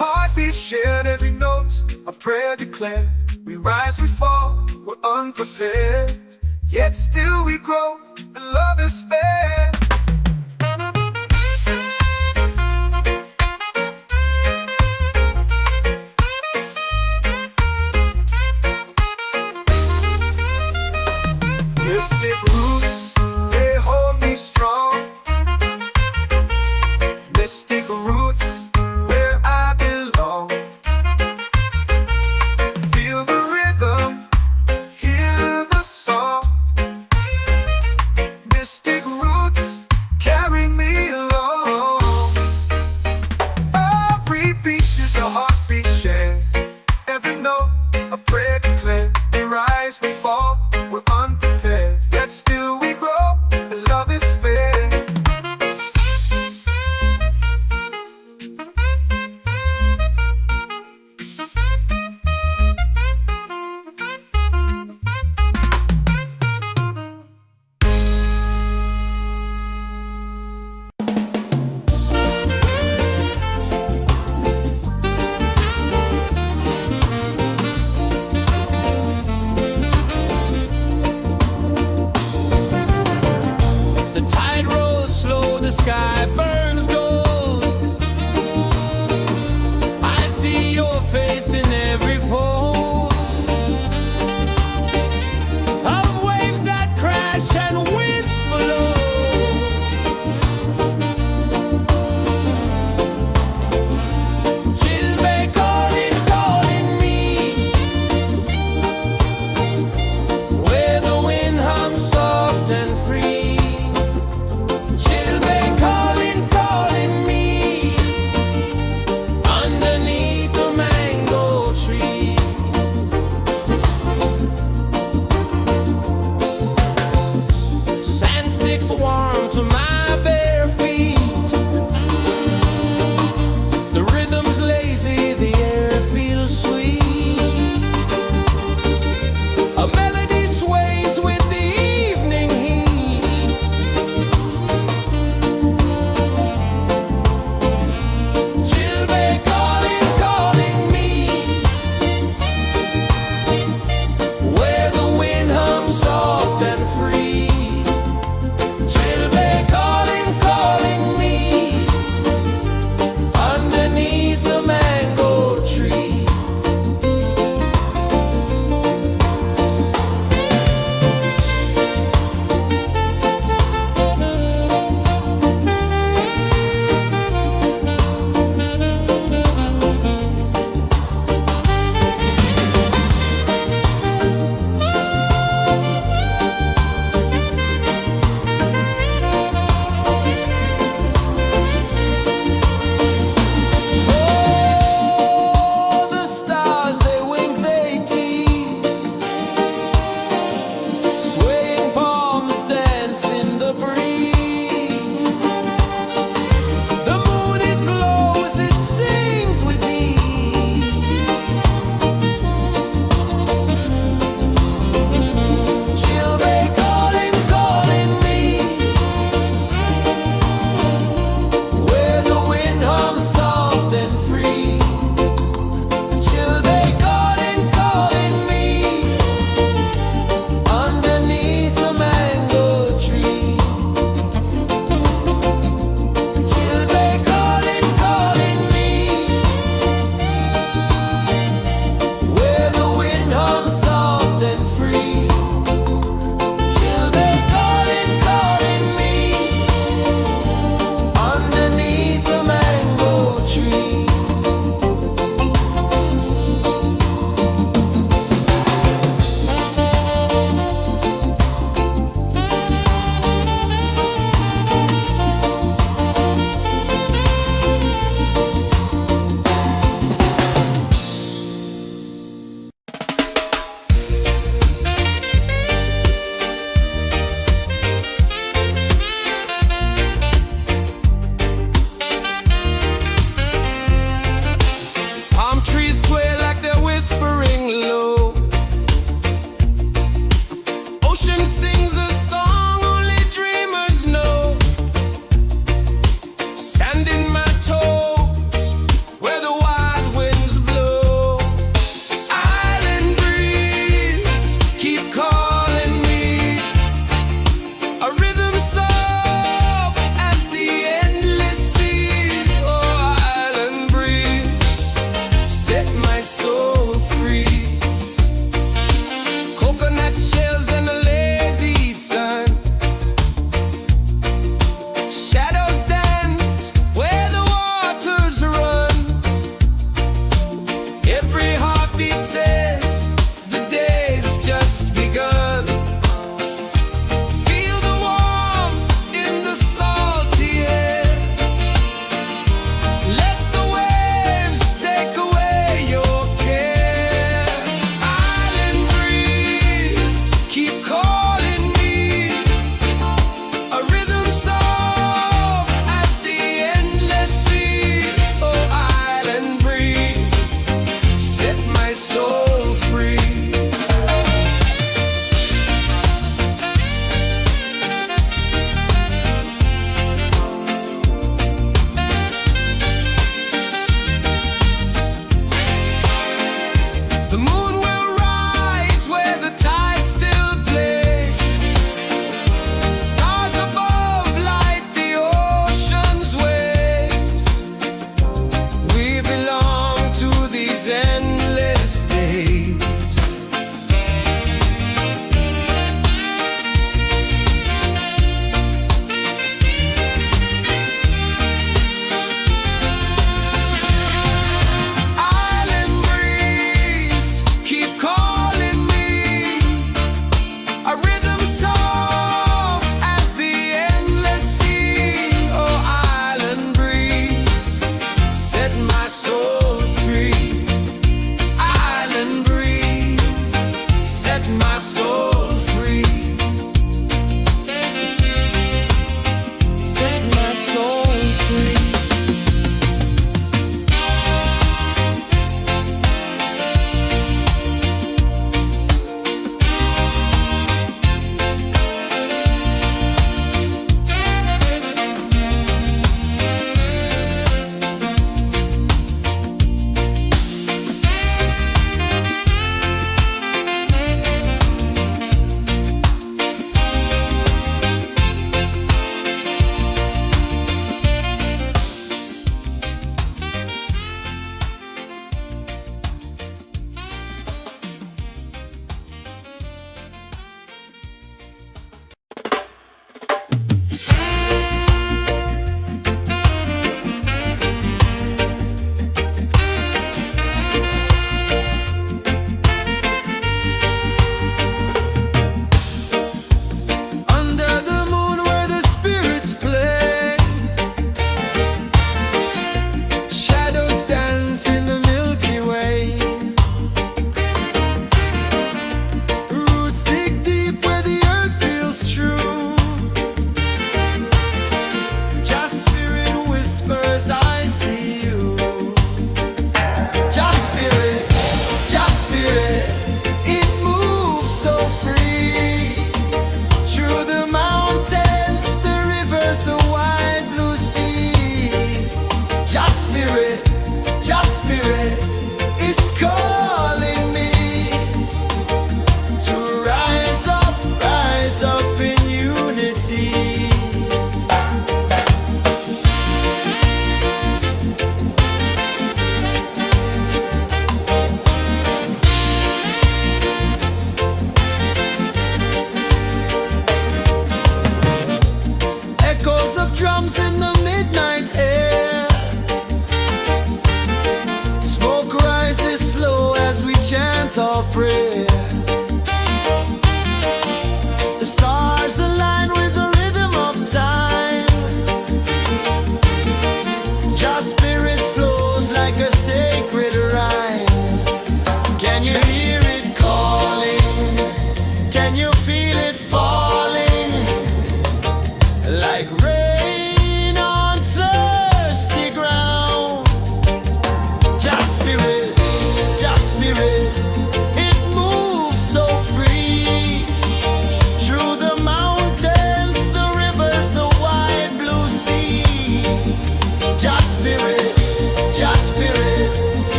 Heartbeat shared, every note a prayer declared. We rise, we fall, we're unprepared, yet still we grow, and love is spared. Mystic roots, they hold me strong. Mystic roots, where I belong. Feel the rhythm, hear the song. Mystic roots.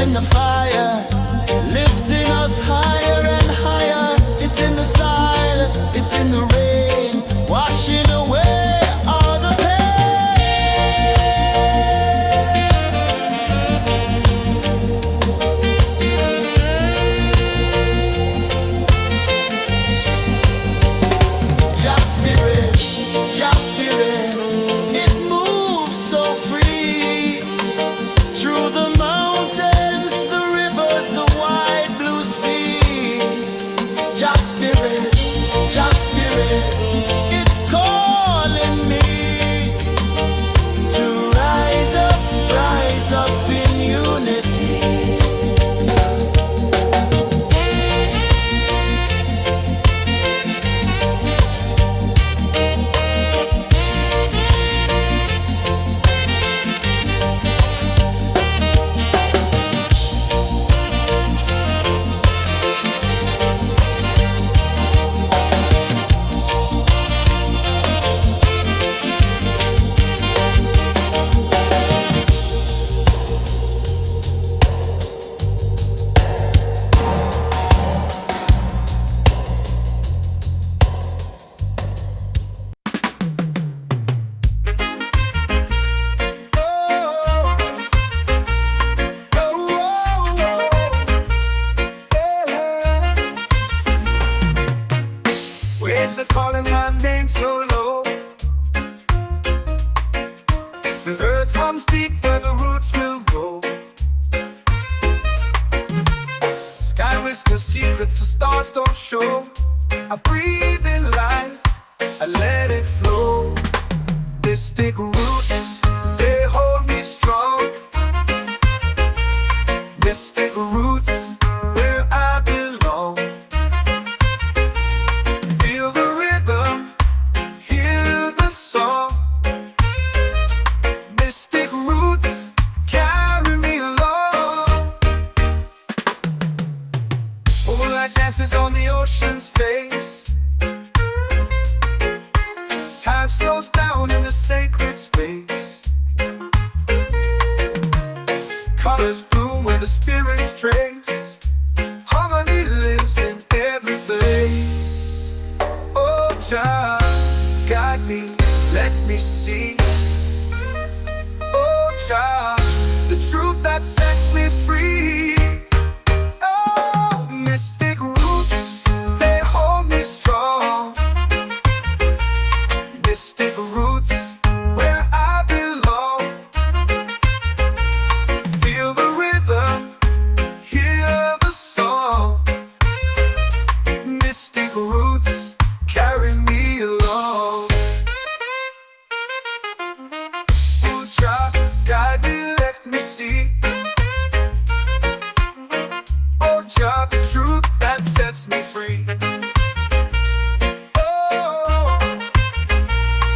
in the fire, lifting us higher and higher. It's in the silence, it's in the rain, washing away all the pain. Just spirit, just spirit, it moves so free through the mountains, the rivers, the wide blue sea. Just spirit, it's calling me to rise up in unity. Waves are calling my name so low. The earth hums deep where the roots will go. Sky whispers secrets the stars don't show. I breathe in life, I let it flow. Mystic roots, they hold me strong. Mystic roots, where I belong. Feel the rhythm, hear the song. Mystic roots, carry me along. Moonlight dances on the ocean's face. Time slows down in the sacred space. Colors bloom where the spirits trace. Harmony lives in every place. Oh, child, guide me, let me see. Oh, child, the truth that sets me free. Oh, mystic roots, they hold me strong. Mystic roots, where I belong. Feel the rhythm, hear the song. Mystic roots, carry me along. Oh, child, guide me, let me see. Oh, child, the truth that sets me free. Oh,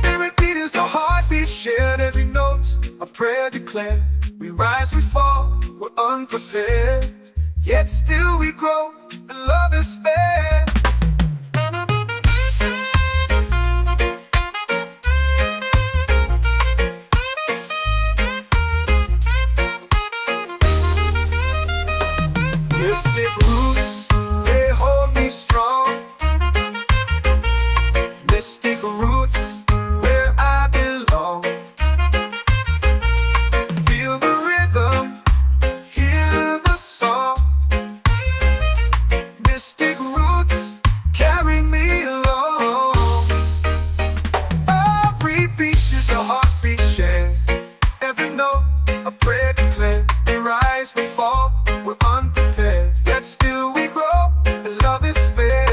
spirit beat is a heartbeat shared, every note a prayer declared. We rise, we fall, we're unprepared, yet still we grow, and love is spared. Mystic roots, they hold me strong. Mystic roots, where I belong. Feel the rhythm, hear the song. Mystic roots, carry me along. Every beat is a heartbeat shared, every note a prayer declared. We rise, we fall, we're unprepared, yet still we grow, and love is spared.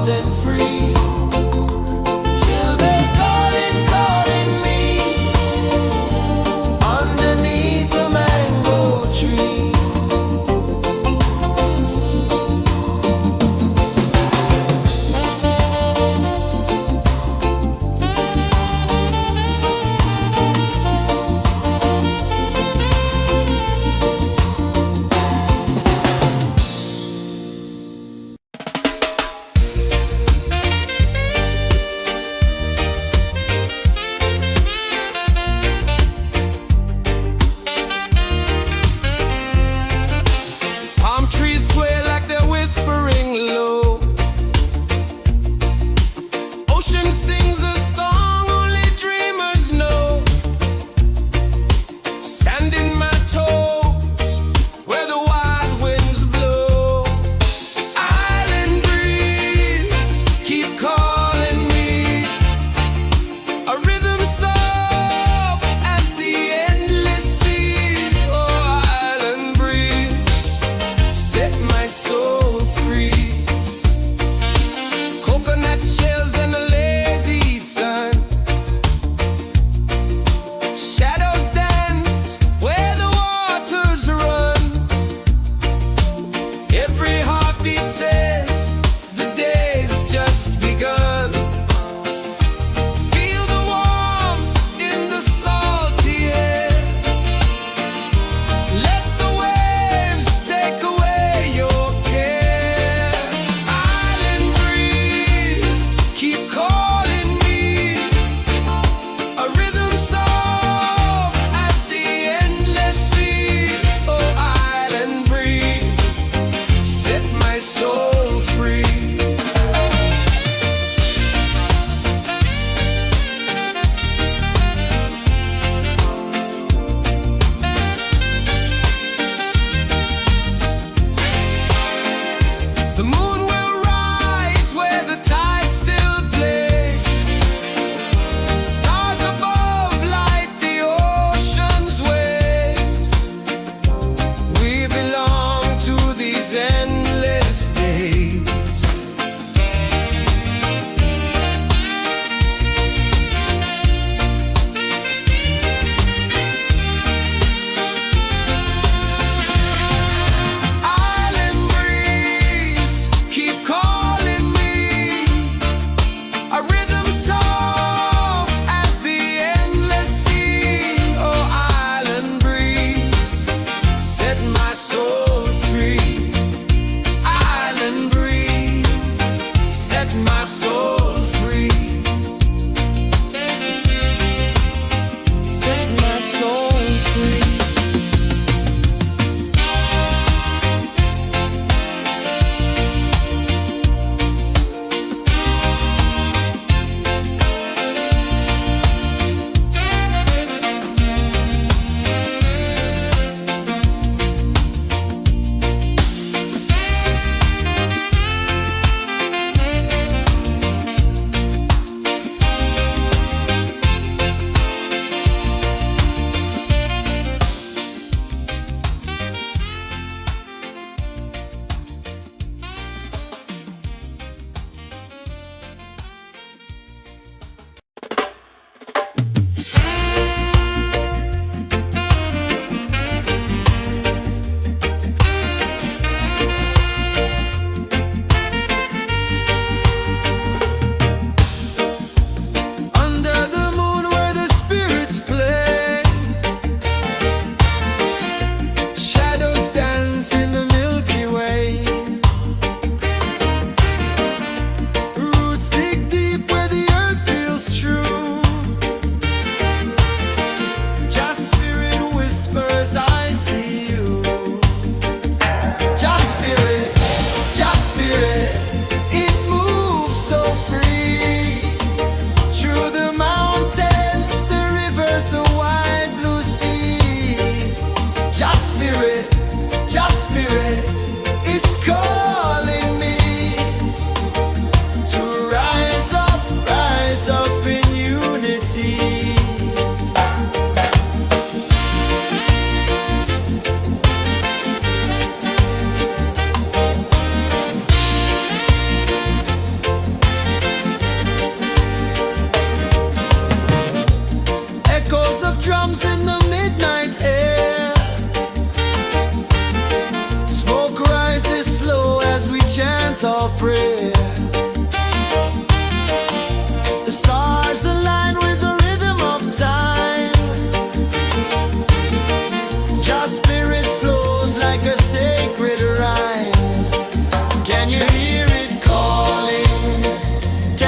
bold and free. Children calling, calling me underneath the mango tree.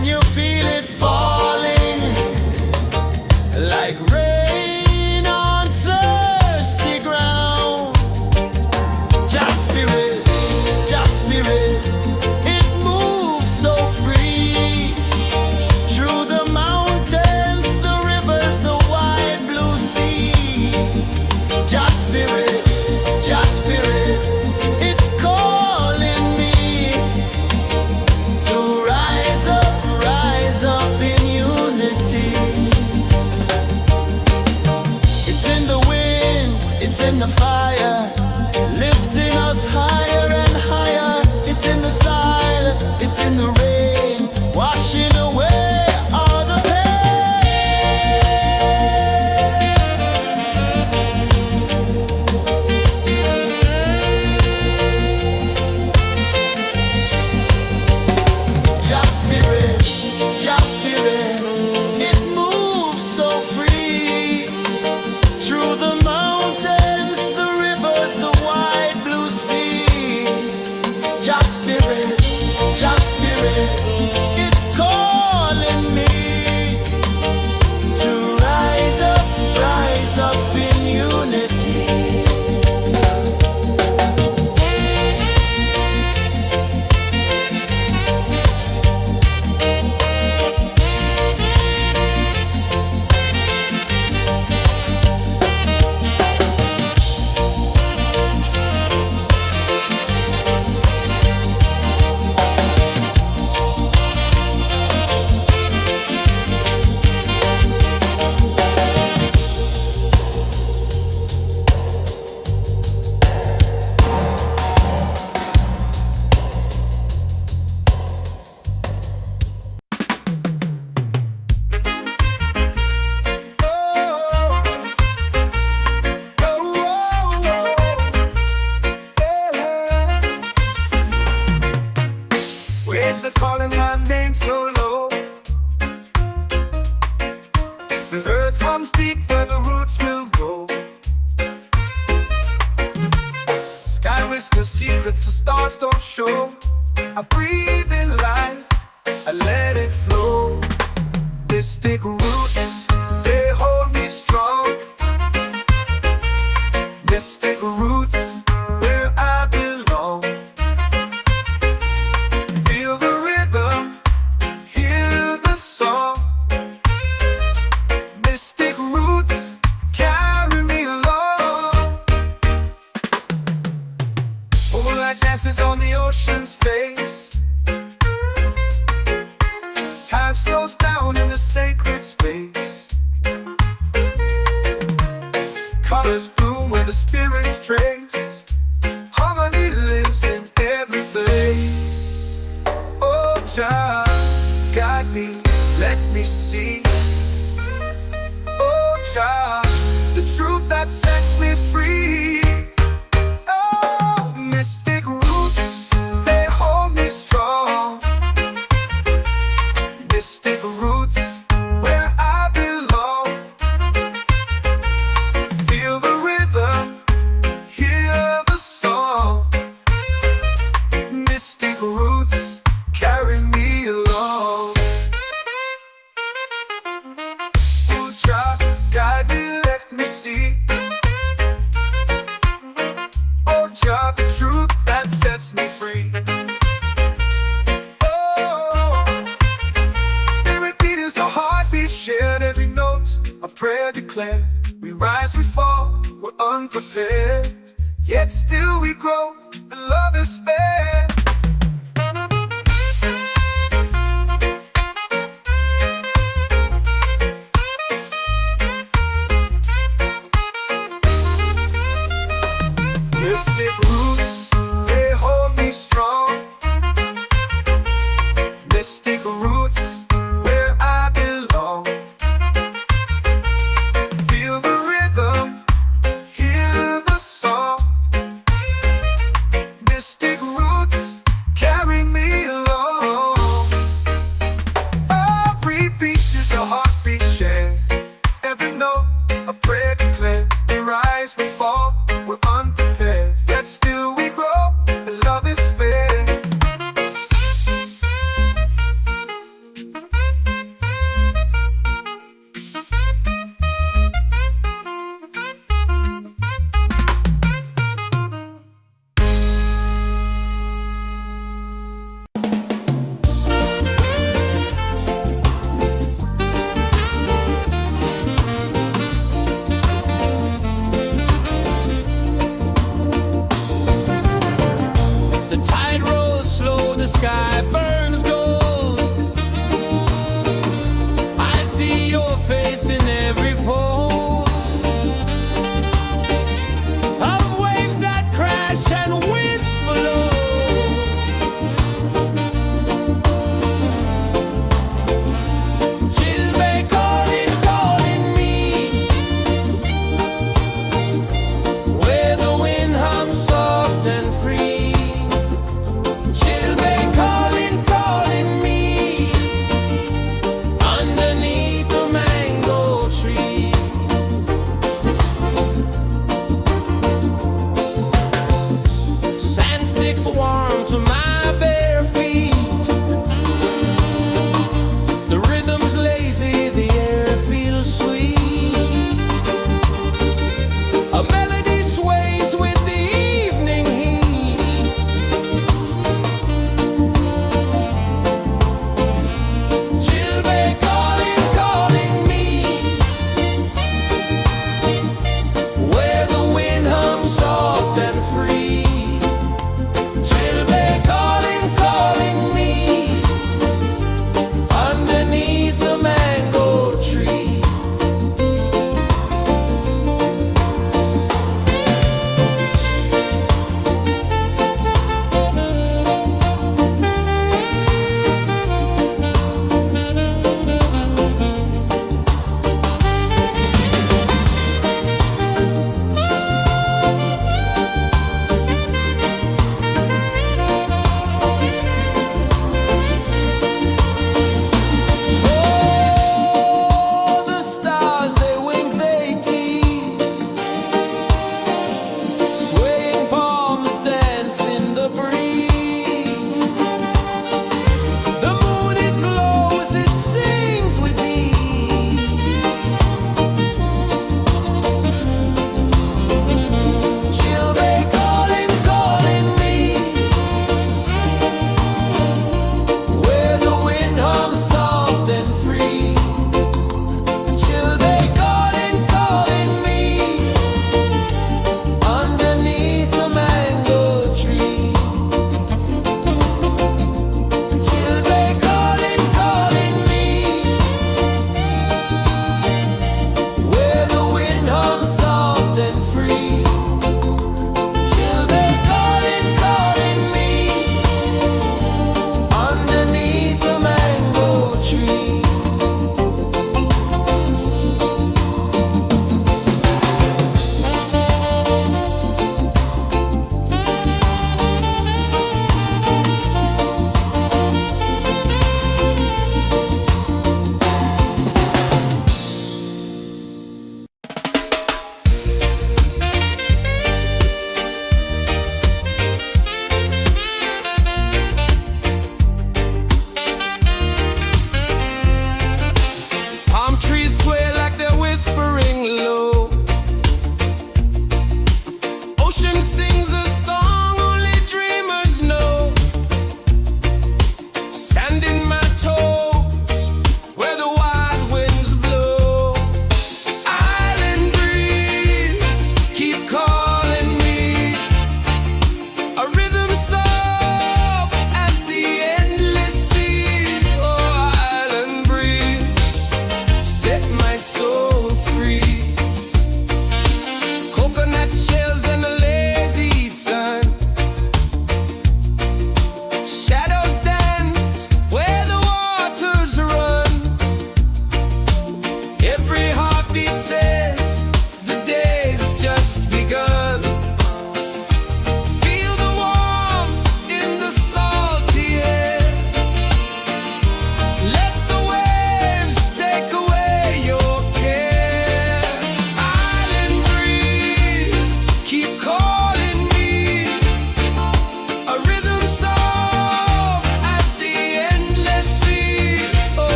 Can you feel it falling like rain on thirsty ground? Just spirit, it moves so free through the mountains, the rivers, the wide blue sea. Just spirit, it's calling me to rise up in unity. It's in the wind, it's in the fire, lifting us higher and higher. It's in the silence, it's in the rain, washing away all the Just spirit, it moves so free through the mountains, the rivers, the wide blue sea. Just spirit, it's calling me to rise up in unity. Waves are calling my name so low. The earth comes deep where the roots will go. Sky whispers secrets the stars don't show. I breathe in life, I let it flow. Mystic roots, they hold me strong. Mystic roots, where I belong. Feel the rhythm, hear the song. Mystic roots, carry me along. Moonlight dances on the ocean's face. Time slows down in the sacred space. Colors bloom where the spirits trace. Harmony lives in every place. Oh, child, guide me, let me see. Oh, child, the truth that sets me free. Oh, mystic roots, they hold me strong. Mystic roots, where I belong. Feel the rhythm, hear the song. Mystic roots, carry me along. Oh, child, guide me, let me see. Oh, child, the truth that sets me free. Oh, every beat is a heartbeat shared, every note a prayer declared. We rise, we fall, we're unprepared, yet still we grow, and love is spared. Mystic roots, they hold me strong. Mystic roots, where I belong. Feel the rhythm, hear the song. Mystic roots,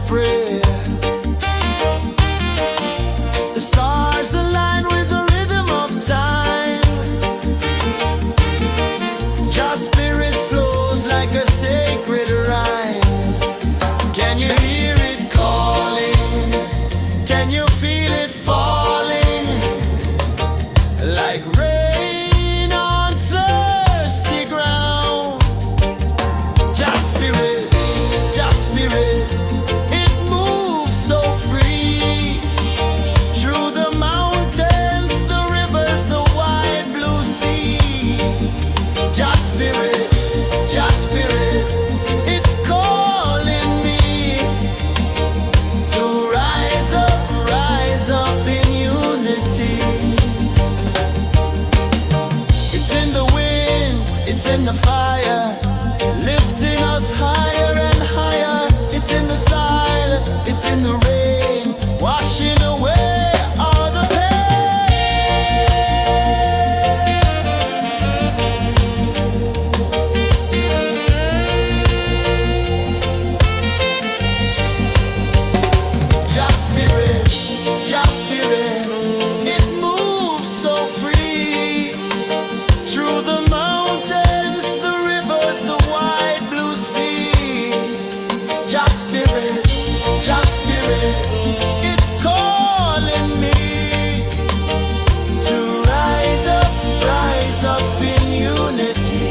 prayer. The stars align with the rhythm of time. Your spirit flows like a sacred rhyme. Can you hear it calling? Can you feel it falling? Like rain on thirsty ground. Just spirit, it moves so free. Through the mountains, the rivers, the wide blue sea. Just spirit, it's calling me to rise up in unity. It's in the wind, it's in the fire, lifting us higher and higher. It's in the silence, it's in the rain, washing away all the Just spirit, it moves so free. Through the mountains, the rivers, the wide blue sea. Just spirit, it's calling me to rise up in unity.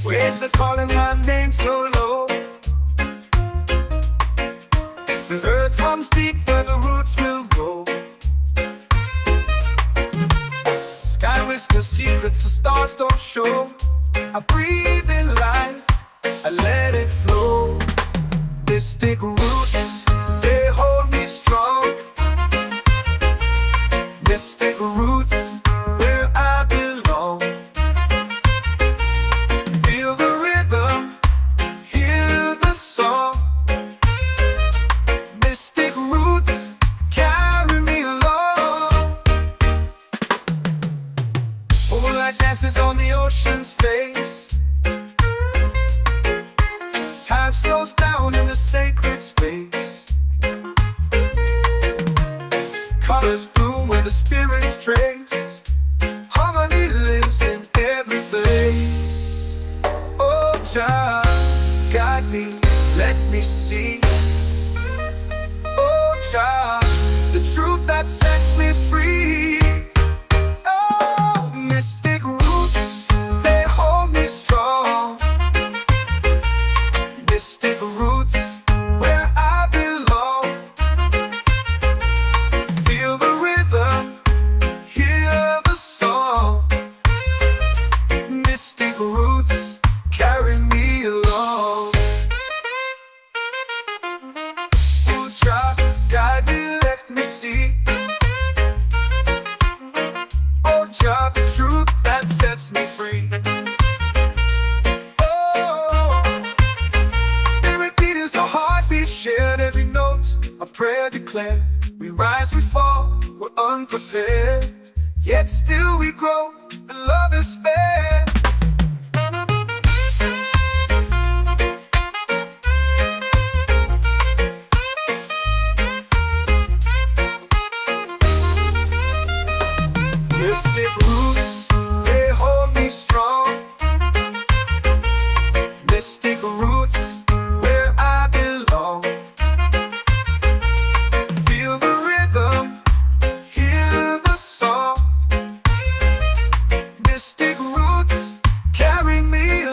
Waves are calling my name so low. The earth hums deep where the roots will go. Sky whispers secrets the stars don't show. I breathe in life, I let it flow. Mystic roots, they hold me strong. Mystic roots, where I belong. Feel the rhythm, hear the song. Mystic roots, carry me along. Moonlight dances on the ocean's face. Time slows down in the sacred space. Colors bloom where the spirits trace. Harmony lives in every place. Oh, child, guide me, let me see. Oh, child, the truth that sets me free. Oh, mystic roots, they hold me strong. Mystic roots, where I belong. Feel the rhythm, hear the song. Mystic roots, carry me along. Oh, child, guide me, let me see. Oh, child, the truth that sets me free. Oh, spirit beat is a heartbeat shared, every note a prayer declared. We rise, we fall, we're unprepared, yet still we grow, and love is fair. Mystic roots, they hold me strong. Mystic roots, where I belong. Feel the rhythm, hear the song. Mystic roots, carry me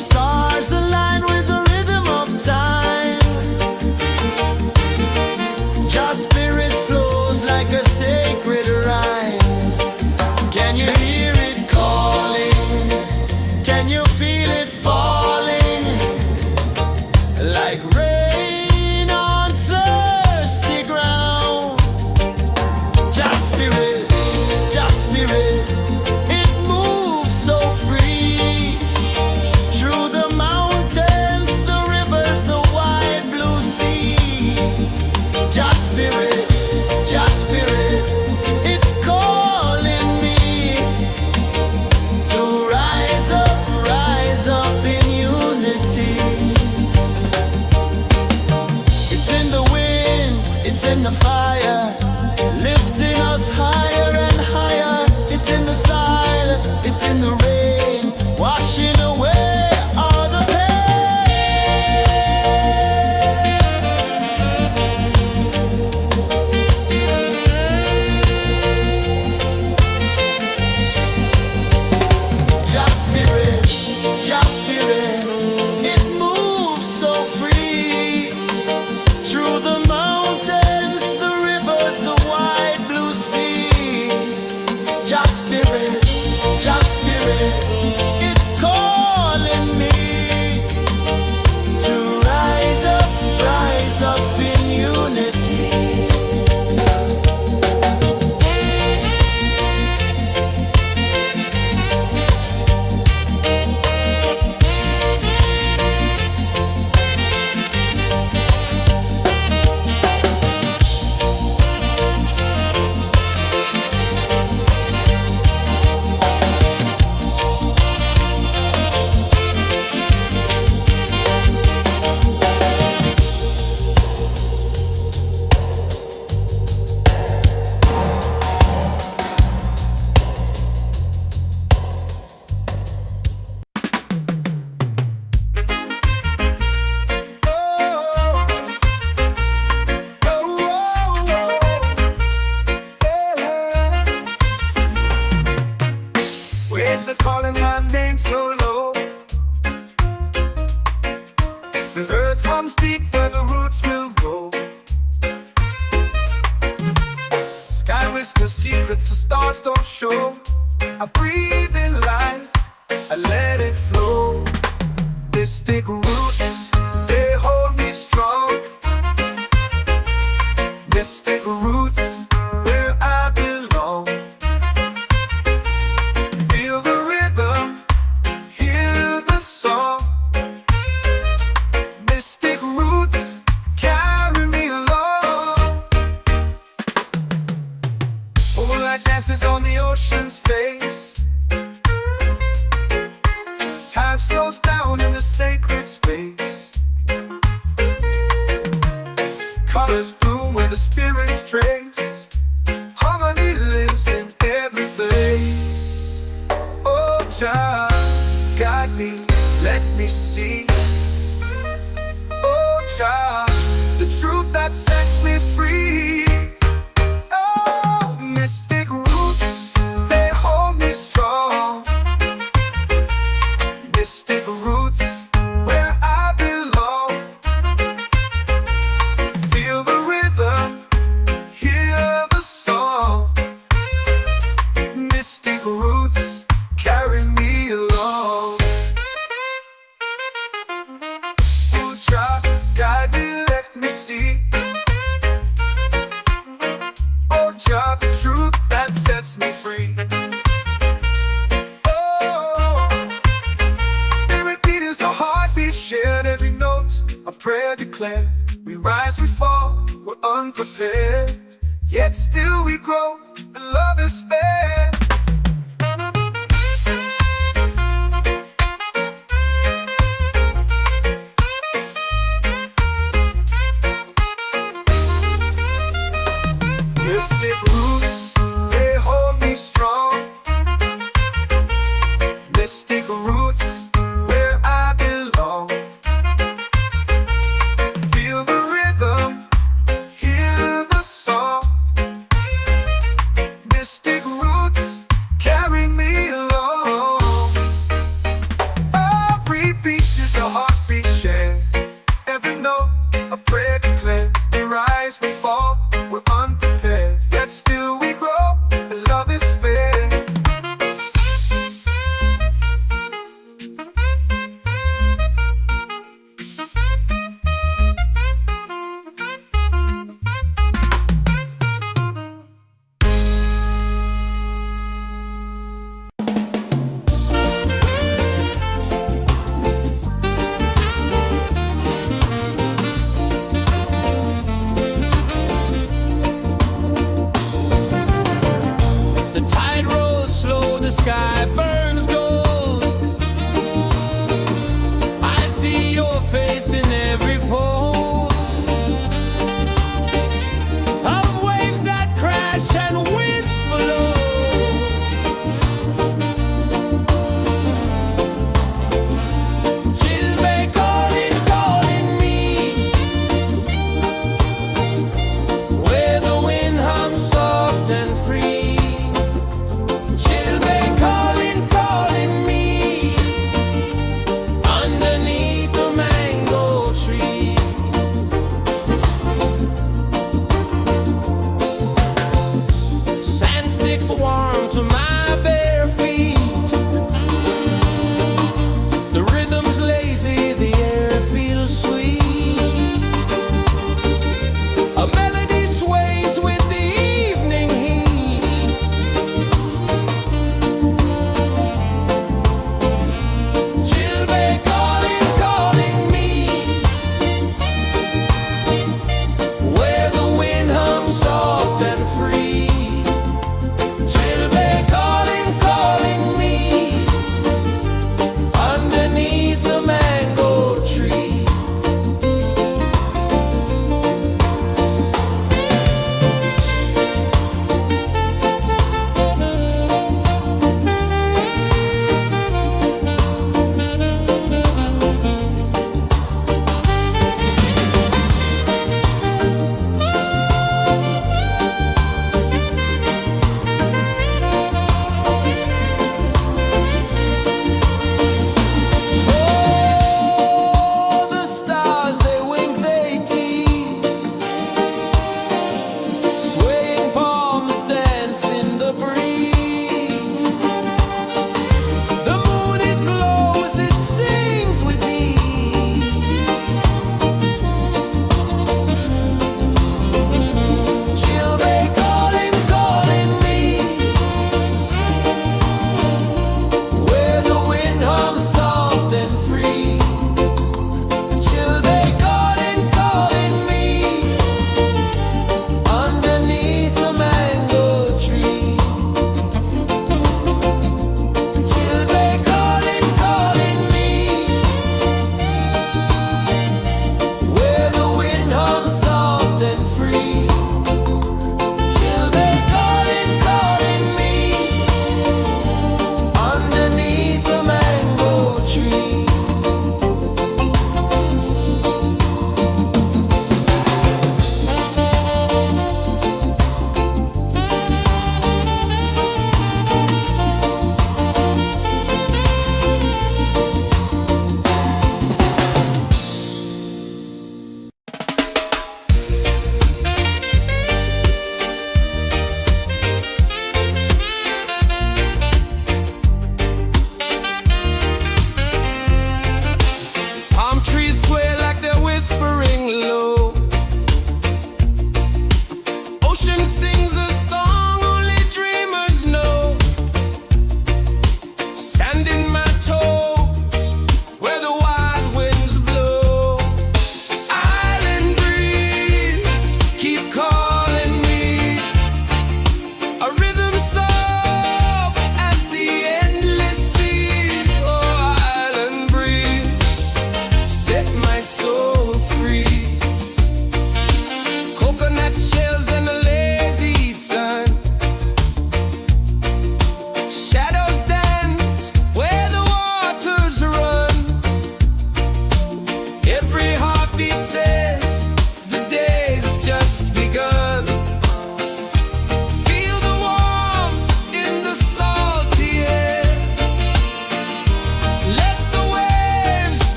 stars align with the rhythm of time. Your spirit flows like a sacred rhyme. Can you hear it calling? Can you feel it falling? Like rain on thirsty ground. Just spirit, it moves so free. Through the mountains, the rivers, the wide blue sea. Just spirit, it's calling me to rise up in unity. It's in the wind, it's in the fire, lifting us higher and higher. It's in the silence, it's in the rain, washing away all the Just spirit, it moves so free. Through the mountains, the rivers, the wide blue sea. Just spirit, it's calling me to rise up in unity. Waves are calling my name so low. The earth hums deep where the roots will go. Sky whispers secrets the stars don't show. I breathe in life, I let it flow. Mystic roots, they hold me strong. Mystic roots, where I belong. Feel the rhythm, hear the song. Mystic roots, carry me along. Moonlight dances on the ocean's face. Time slows down in the sacred space. Colors bloom where the spirits trace. Harmony lives in every face. Oh, child, guide me, let me see. Oh, child, the truth that sets me free. Oh, mystic roots, they hold me strong. Mystic roots, where I belong. Feel the rhythm, hear the song. Mystic roots, carry me along. Oh, child, guide me, let me see. Oh, child, the truth that sets me free. Oh, spirit beat is a heartbeat shared, every note a prayer declared. We rise, we fall, we're unprepared, yet still we grow, and love is spared. Mystic roots, they hold me strong. Mystic roots, where I belong. Feel the rhythm, hear the song. Mystic roots,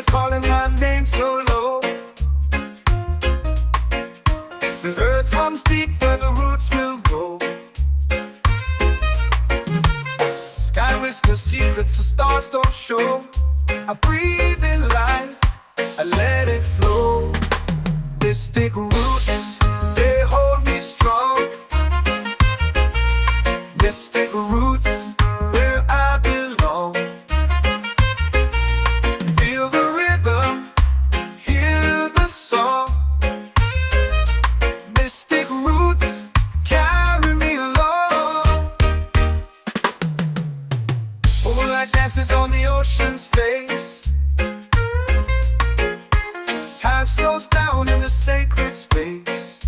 are calling my name so low. The earth comes deep where the roots will go. Sky whispers secrets the stars don't show. I breathe in life, I let it flow. Mystic roots, they hold me strong. Mystic roots, where I belong. Feel the rhythm, hear the song. Mystic roots, carry me along. Moonlight dances on the ocean's face. Time slows down in the sacred space.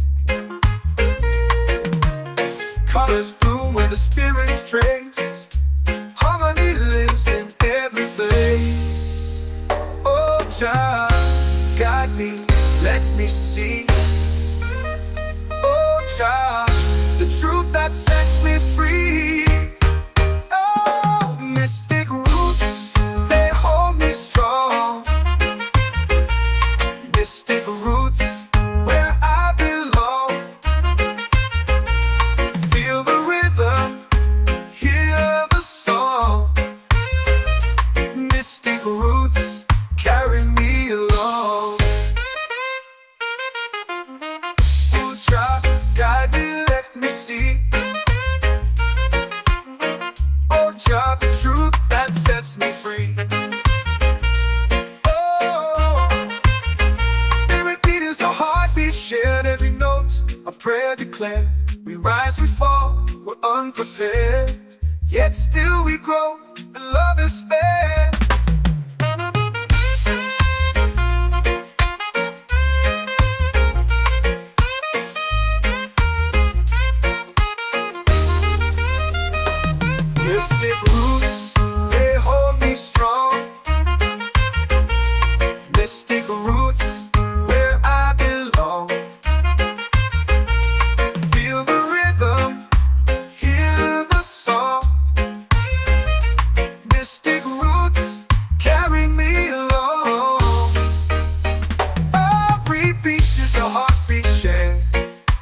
Colors bloom where the spirits trace. Harmony lives in every place. Oh, Jah, guide me, let me see. Oh, Jah, the truth that sets me free. Oh, mystic roots, they hold me strong. Mystic roots, where I belong. Feel the rhythm, hear the song. Mystic roots, carry me along. Oh, Jah, guide me, let me see. Oh, Jah, the truth that sets me free. Shared every note, a prayer declared. We rise, we fall, we're unprepared. Yet still we grow, and love is spared. Mystic roots, they hold me strong. Mystic roots, where I belong. Feel the rhythm, hear the song. Mystic roots, carry me along. Every beat is a heartbeat shared.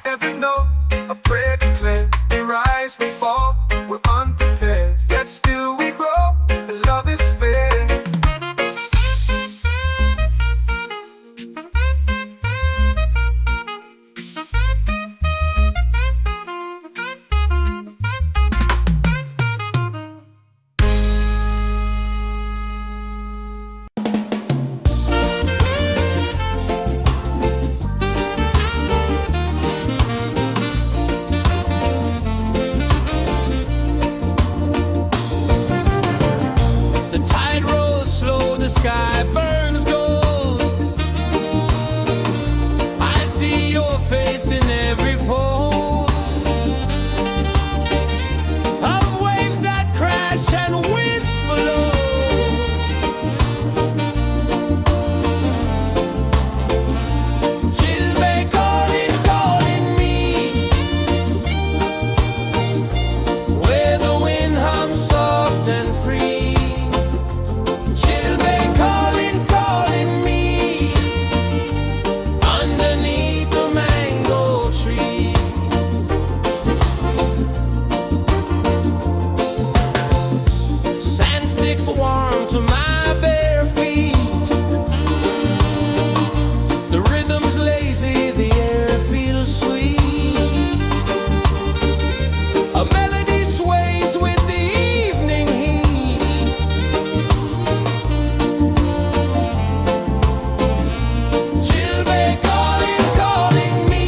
Every note, a prayer declared. We rise, we fall, we're unprepared. Yet still we grow, and love is spared. The tide rolls slow, the sky burns gold. I see your face in every fold of waves that crash and whisper low. She'll be calling, calling me, where the wind hums soft and free. She'll be calling, calling me, underneath the mango tree. Sand sticks warm to my bare feet. The rhythm's lazy, the air feels sweet. A melody sways with the evening heat. She'll be calling, calling me,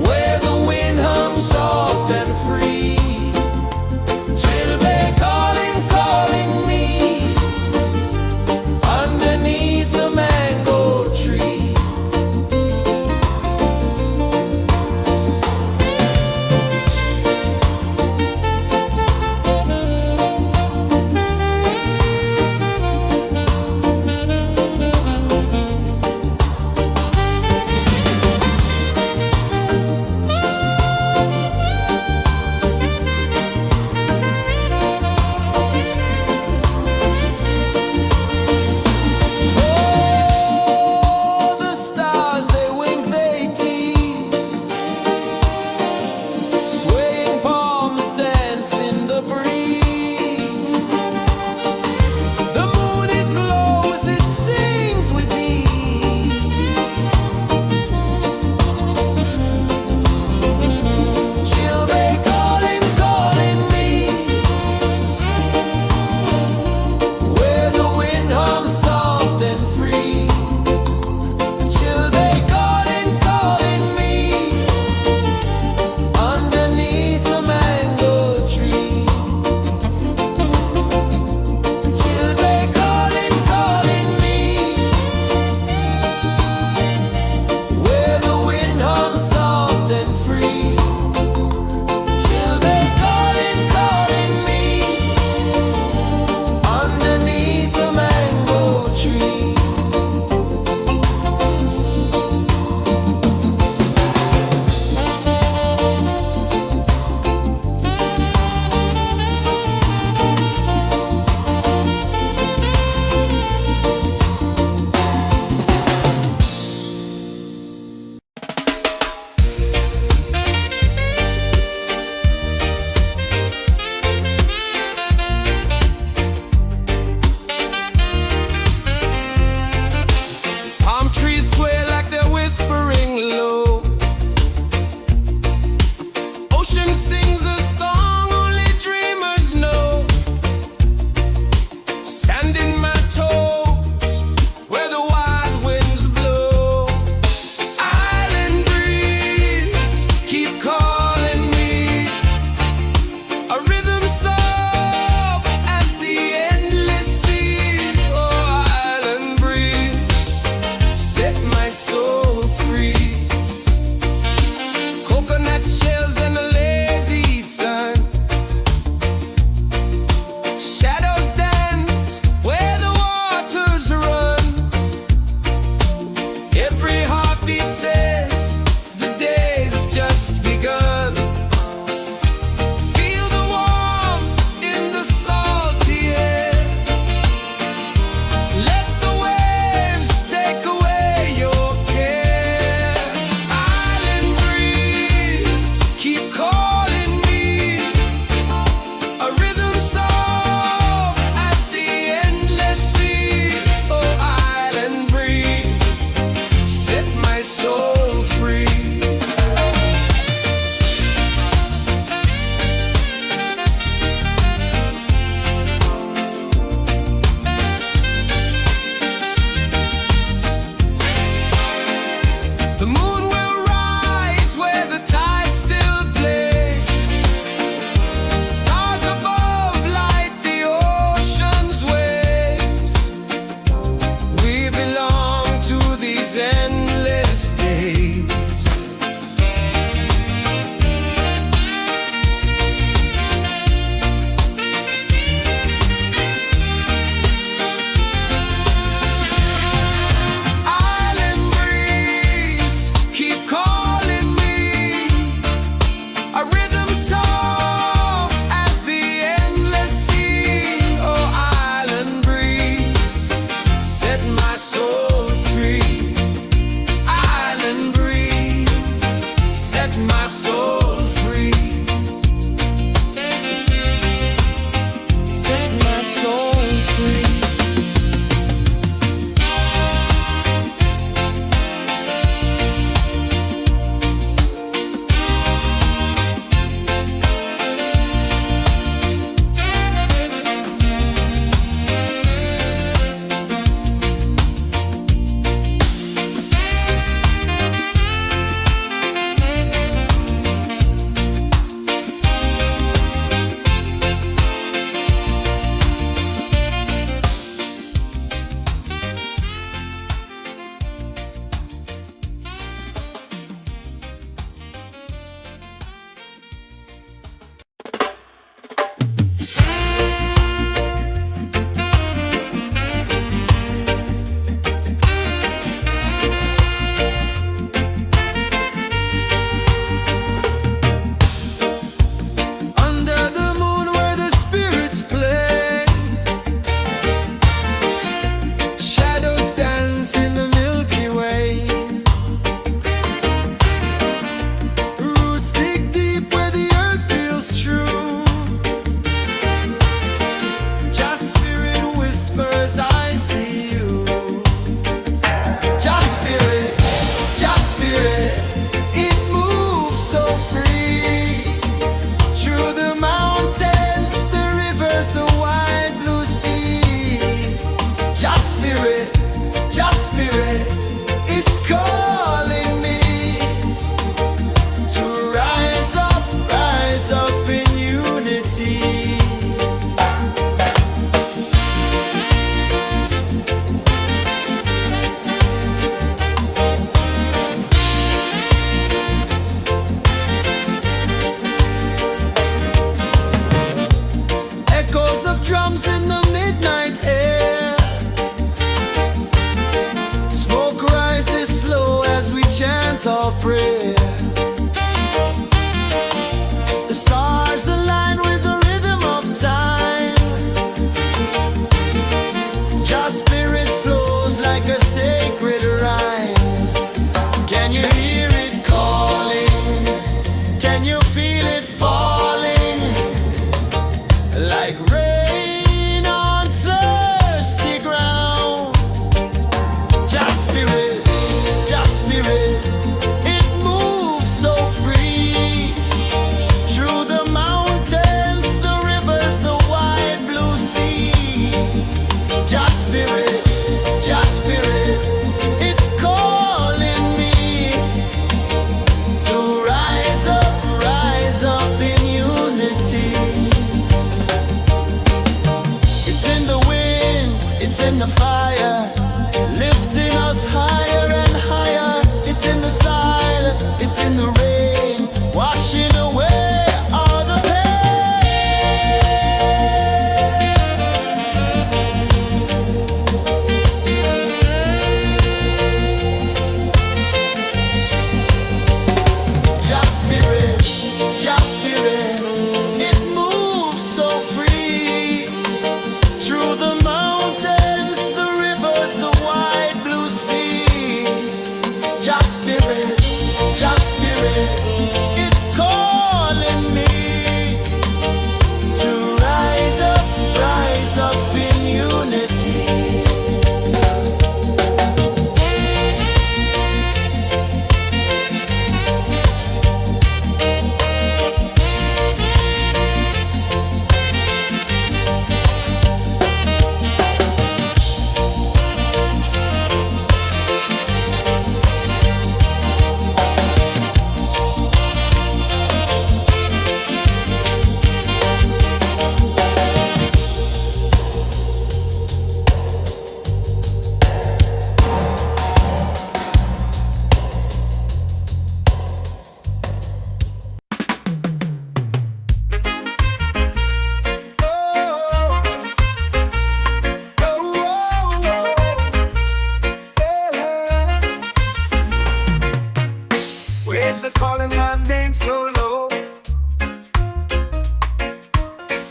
where the wind hums soft and free. She'll be calling.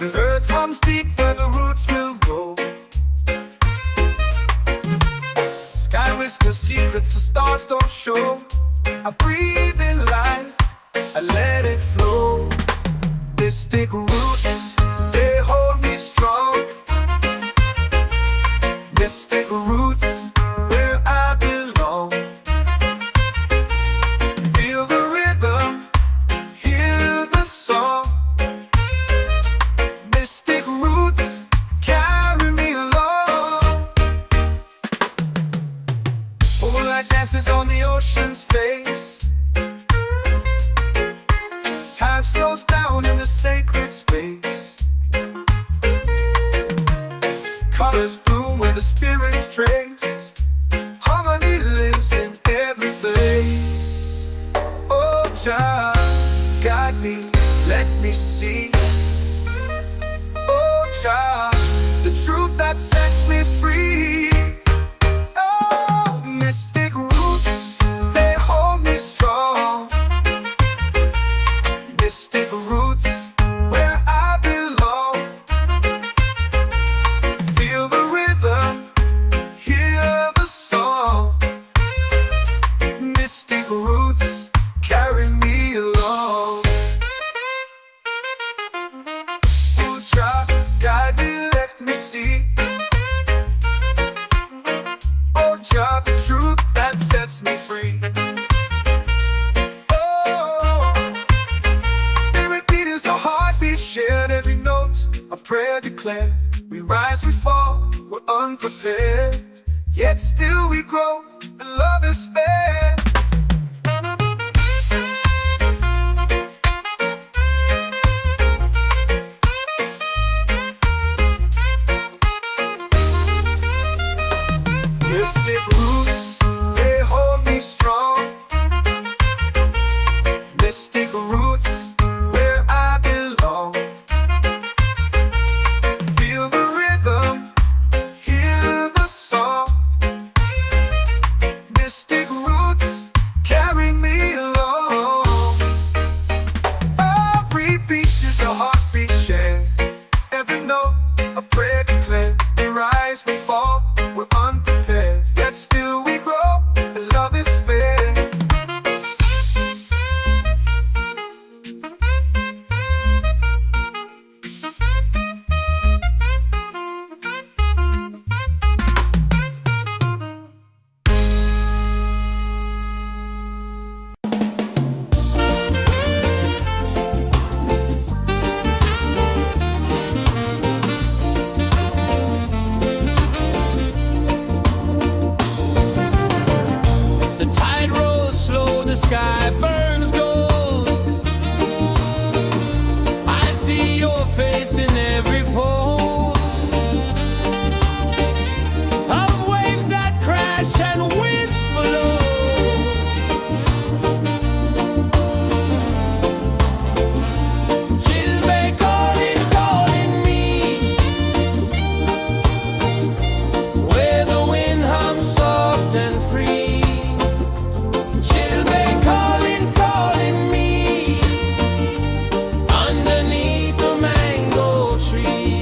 The earth runs deep where the roots will grow. Sky whispers secrets the stars don't show. I breathe in life, I let it flow. Mystic roots, they hold me strong. Mystic roots, where I belong. Feel the rhythm, hear the song. Mystic roots, carry me along. Moonlight dances on the ocean's face. Time slows down in the sacred space. Colors bloom where the spirits trace. Harmony lives in every place. Oh, child, guide me, let me see. Oh, child, the truth that sets me free. Oh, mystic roots, they hold me strong. Mystic roots, where I belong. Feel the rhythm, hear the song. Mystic roots, carry me along. Oh, child, guide me, let me see. Oh, child, the truth that sets me free. Oh, every beat is a heartbeat shared, every note a prayer declared. We rise, we fall, we're unprepared, yet still we grow, and love is fair. Mystic roots, they hold me strong. Mystic roots, where I belong. Feel the rhythm, hear the song. Mystic roots, carry me along. Every beat is a heartbeat shared, every note a prayer declared. We rise, we fall, we're unprepared, yet still we grow, and love is fair. The tide rolls slow, the sky burns gold. I see your face in every fold of waves that crash and whisper low. She'll be calling, calling me, where the wind hums soft and free. She'll be calling, calling me, underneath the mango tree.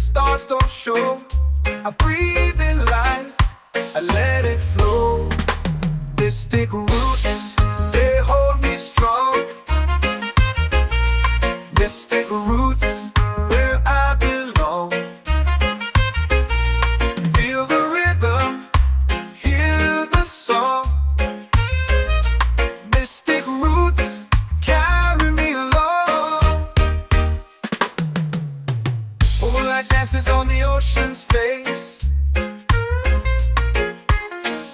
stars don't show. I breathe in life, I let it flow. Mystic roots, they hold me strong. Mystic roots, where I belong. Feel the rhythm, hear the song. Mystic roots, carry me along. Moonlight dances on the ocean's face.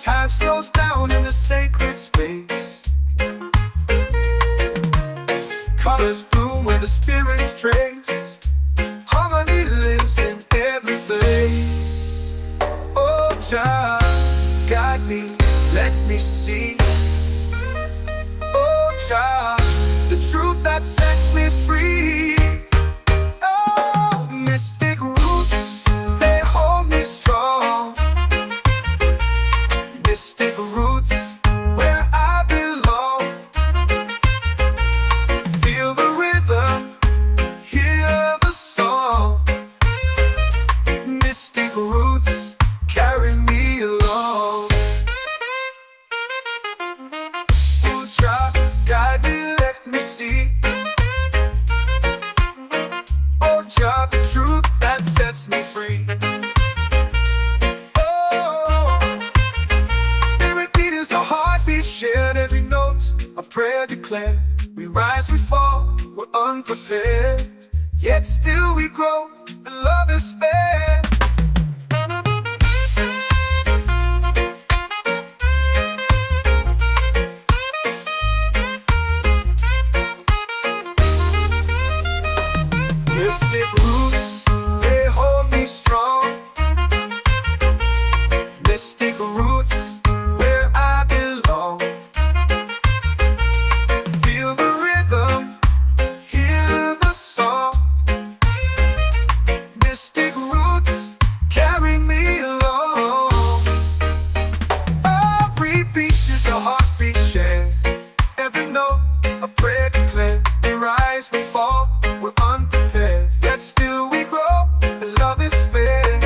Time slows down in the sacred space. Colors bloom where the spirits trace. Harmony lives in every face. Oh, Jah, guide me, let me see. Oh, Jah, the truth that sets me free. Oh, mystic roots, they hold me strong. Mystic roots, where I belong. Feel the rhythm, hear the song. Mystic roots, carry me along. Oh, Jah, guide me, let me see. Oh, Jah, the truth that sets me free. Oh, spirit beat is a heartbeat shared, every note a prayer declared. We rise, we fall, we're unprepared, yet still we grow, and love is spared. Mystic roots, they hold me strong. Mystic roots, where I belong. Feel the rhythm, hear the song. Mystic roots, carry me along. Every beat is a heartbeat shared, every note a prayer declared. We rise, we fall, we're unprepared, yet still we grow, and love is spared.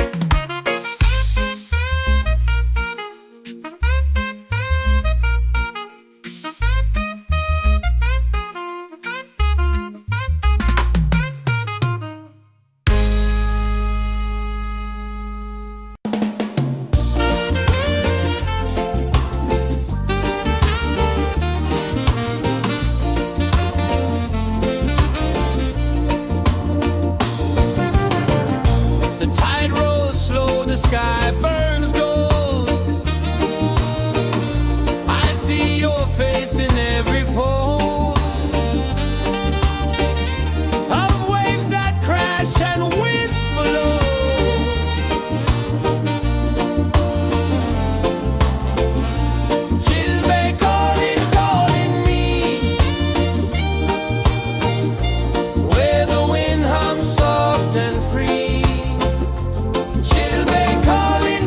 The tide rolls slow, the sky burns gold. I see your face in every fold of waves that crash and whisper low. She'll be calling, calling me, where the wind hums soft and free. She'll be calling,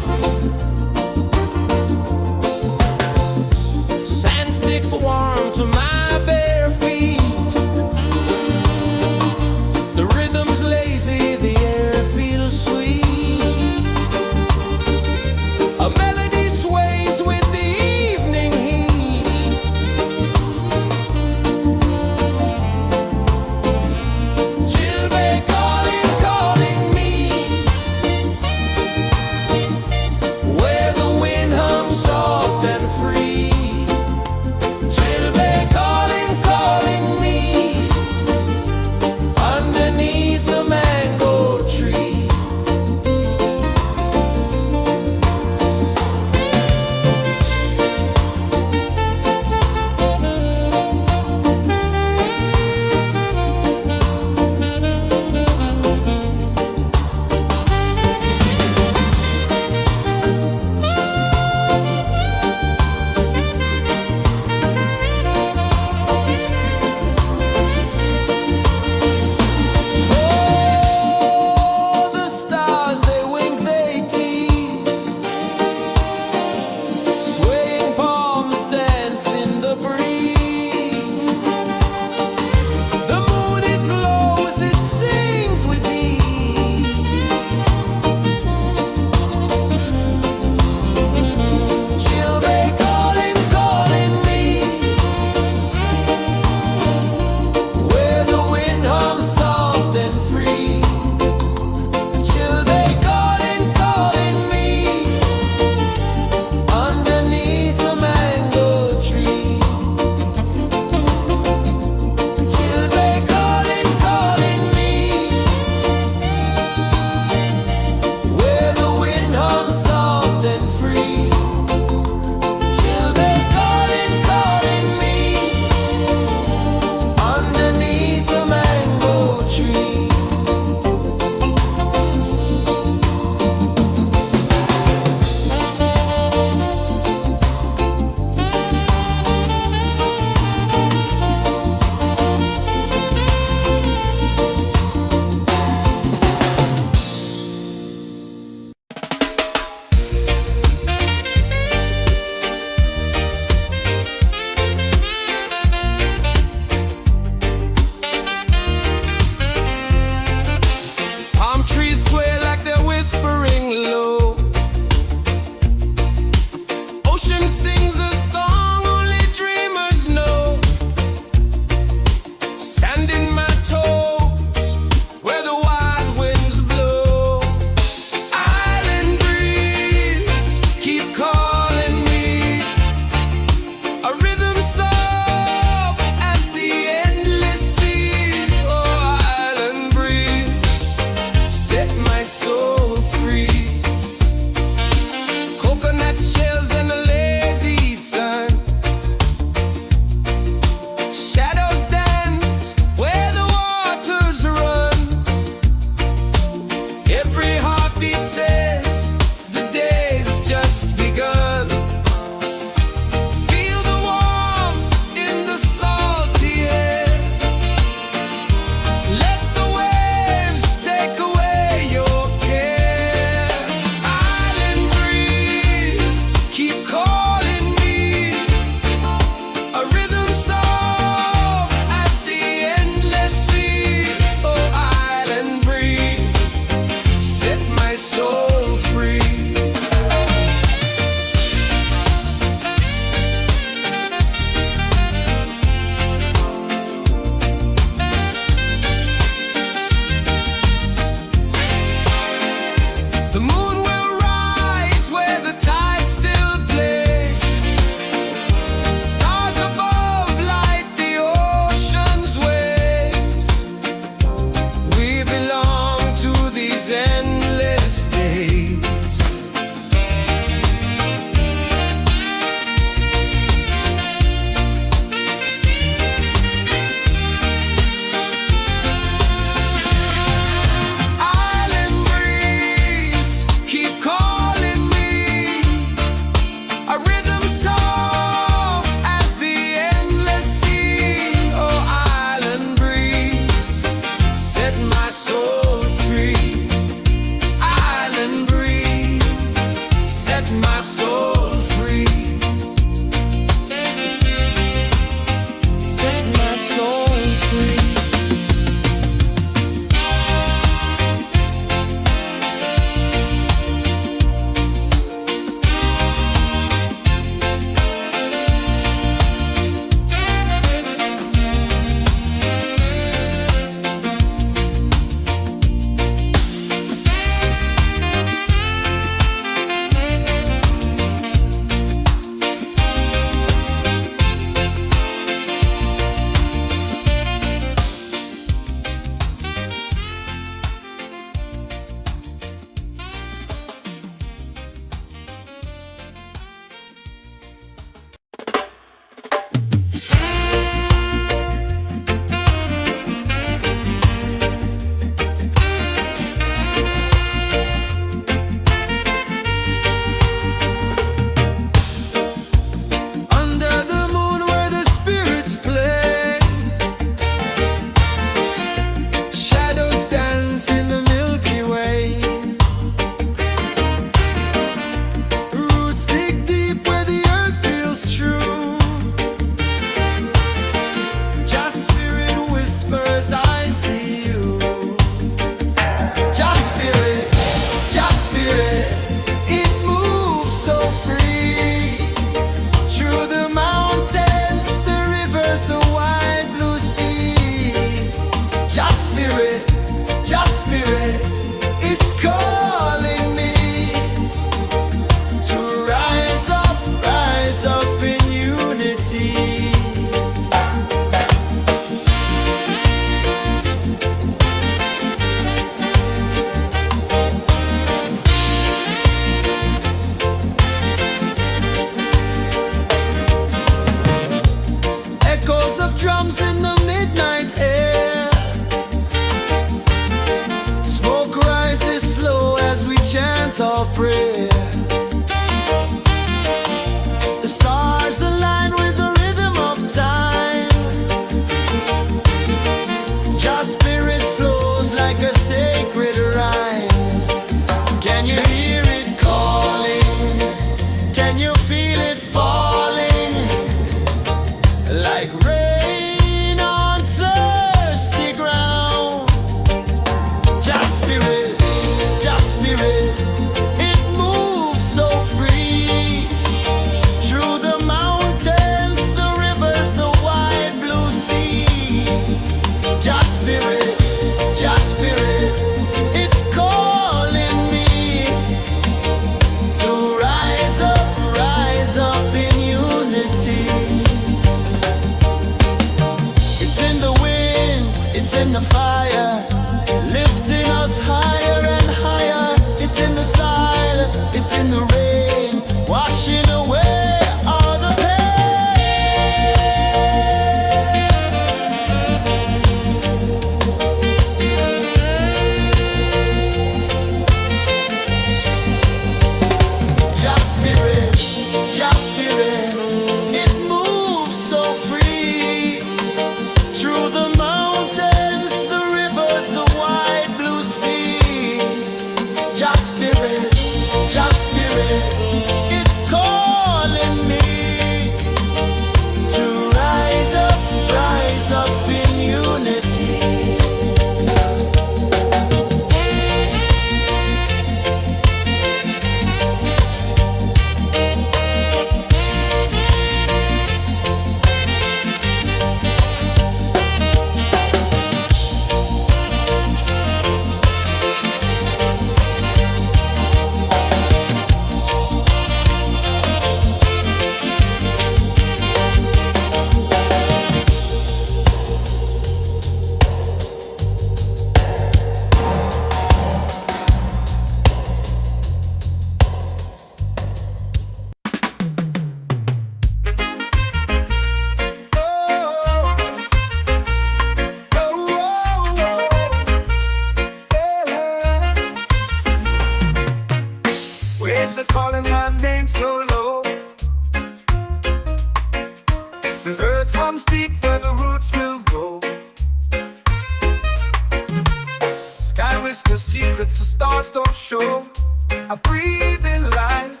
the secrets the stars don't show. I breathe in life,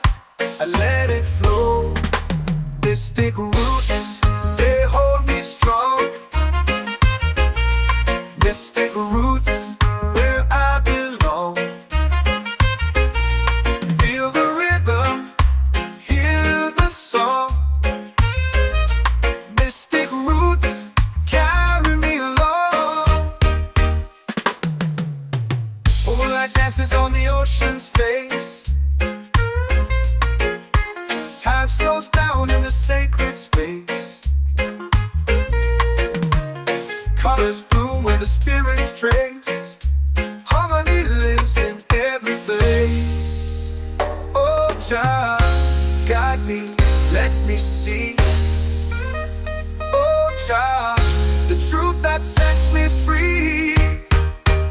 I let it flow. Mystic roots, they hold me strong. Mystic roots, where I belong. Feel the rhythm, hear the song. Mystic roots, carry me along. Moonlight dances on the ocean's face. Time slows down in the sacred space. Colors bloom where the spirits trace. Harmony lives in every place. Oh, child, guide me, let me see. Oh, child, the truth that sets me free.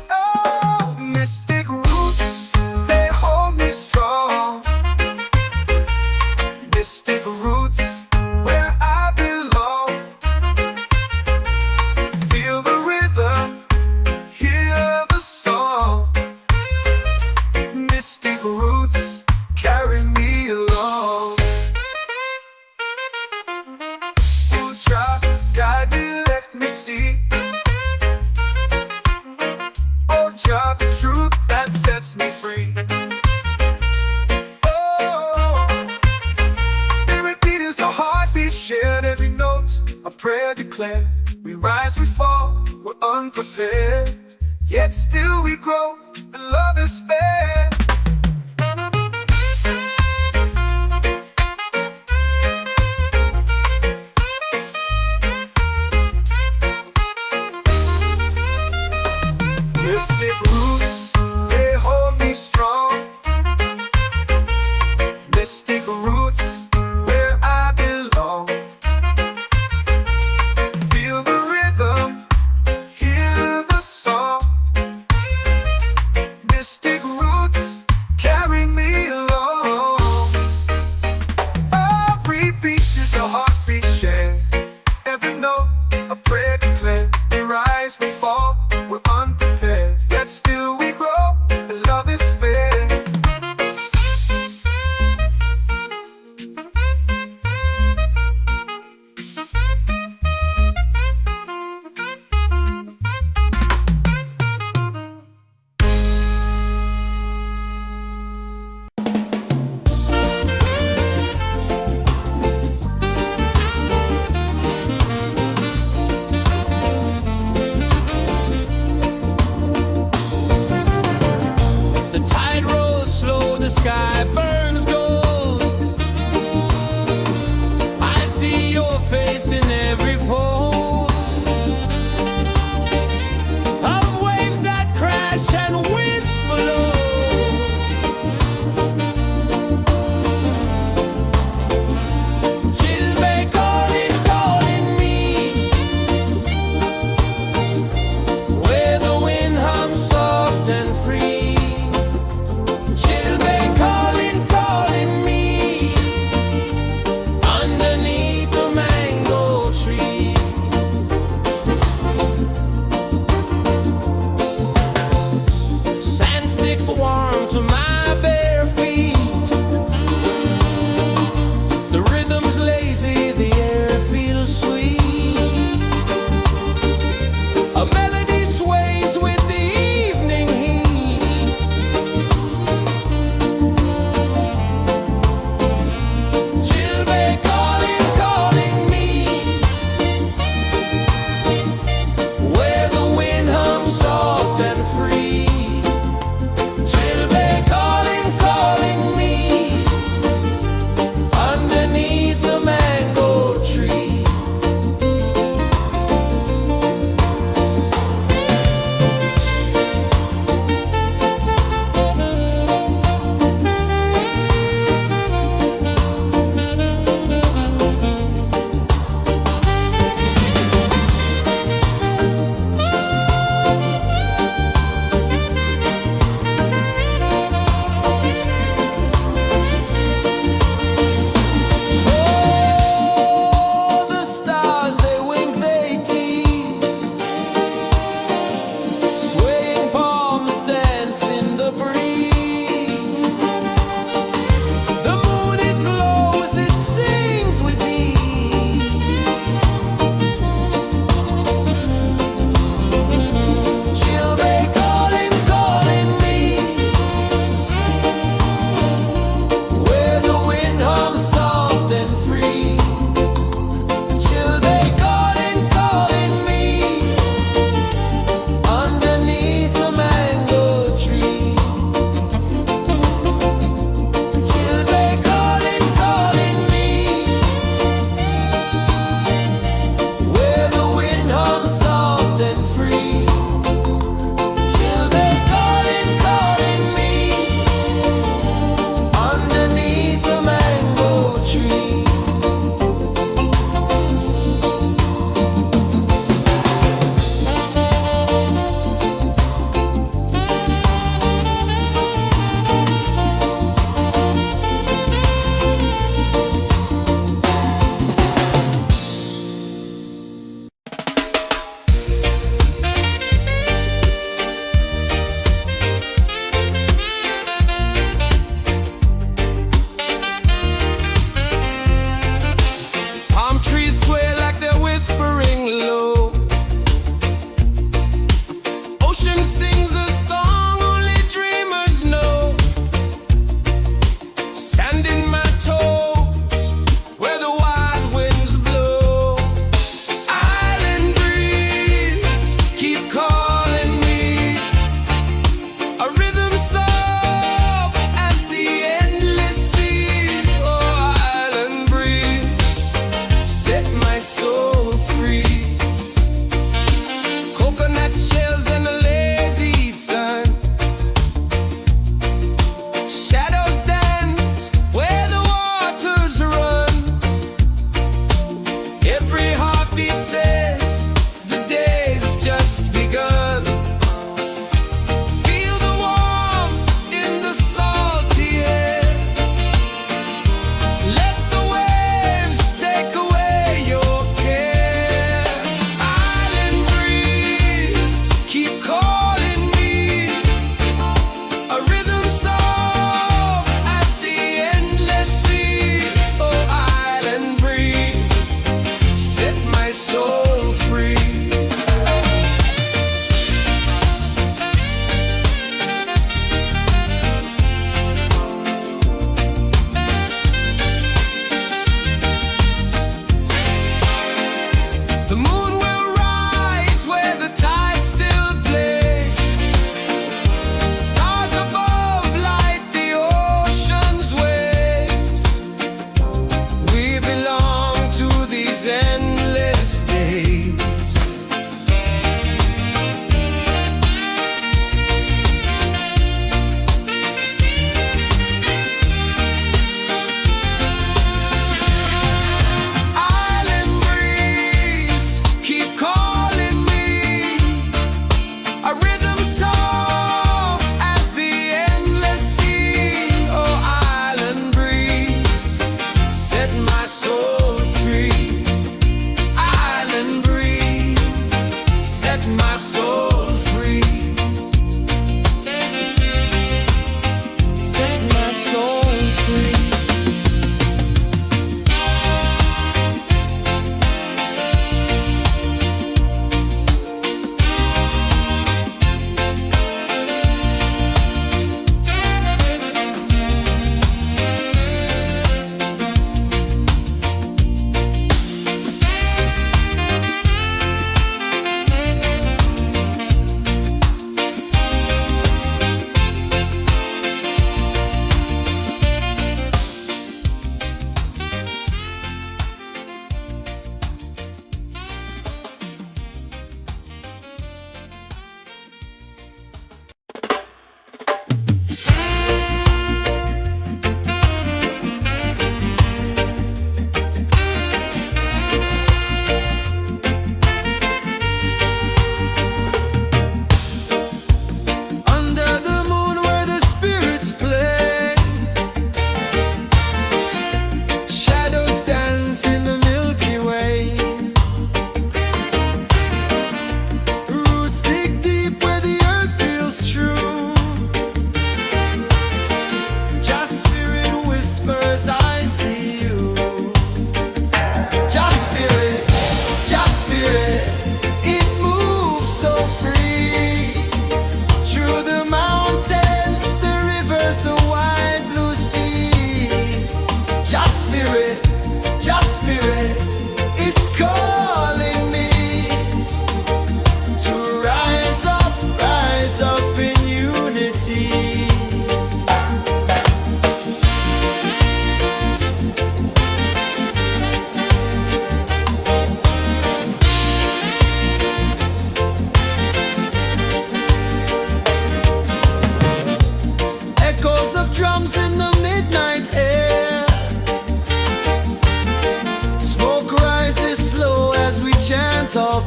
Oh, mystic roots, they hold me strong. Mystic roots, where I belong. Feel the rhythm, hear the song. Mystic roots, carry me along. Oh, child, guide me, let me see. Oh, child, the truth that sets me free. Shared every note, a prayer declared. We rise, we fall, we're unprepared. Yet still we grow, and love is spared. Mystic roots, they hold me strong. Mystic roots, where I belong. Feel the rhythm, hear the song. Mystic roots, carry me along. Every beat is a heartbeat shared. Every note, a prayer declared. We rise, we fall, we're unprepared. Yet still